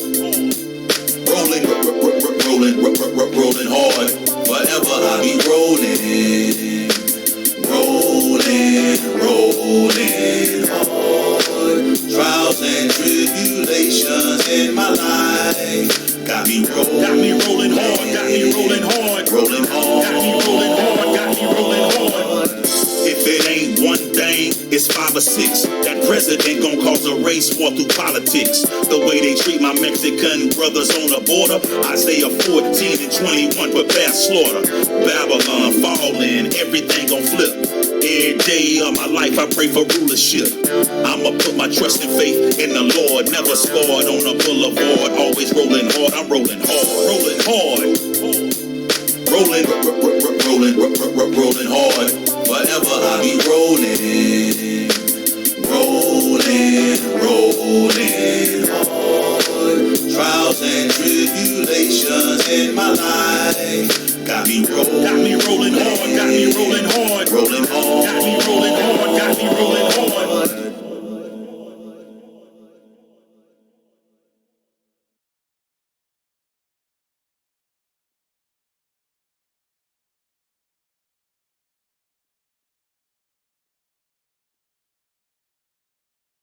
Whatever I be rolling hard. Trials and tribulations in my life got me rolling hard. me rolling hard, rolling hard. Got me rolling hard, got me rolling hard. If it ain't one thing, it's 5 or 6. That president gon' cause a race war through politics. The way they treat my Mexican brothers on the border. Isaiah 14 and 21 prepare slaughter. Babylon falling, everything gon' flip. Every day of my life I pray for rulership. I'ma put my trust and faith in the Lord. Never scored on a boulevard. Always rolling hard, I'm rolling hard. Rolling hard. Rolling hard. Whatever I be rolling hard. Trials and tribulations in my life got me rolling hard, got me rolling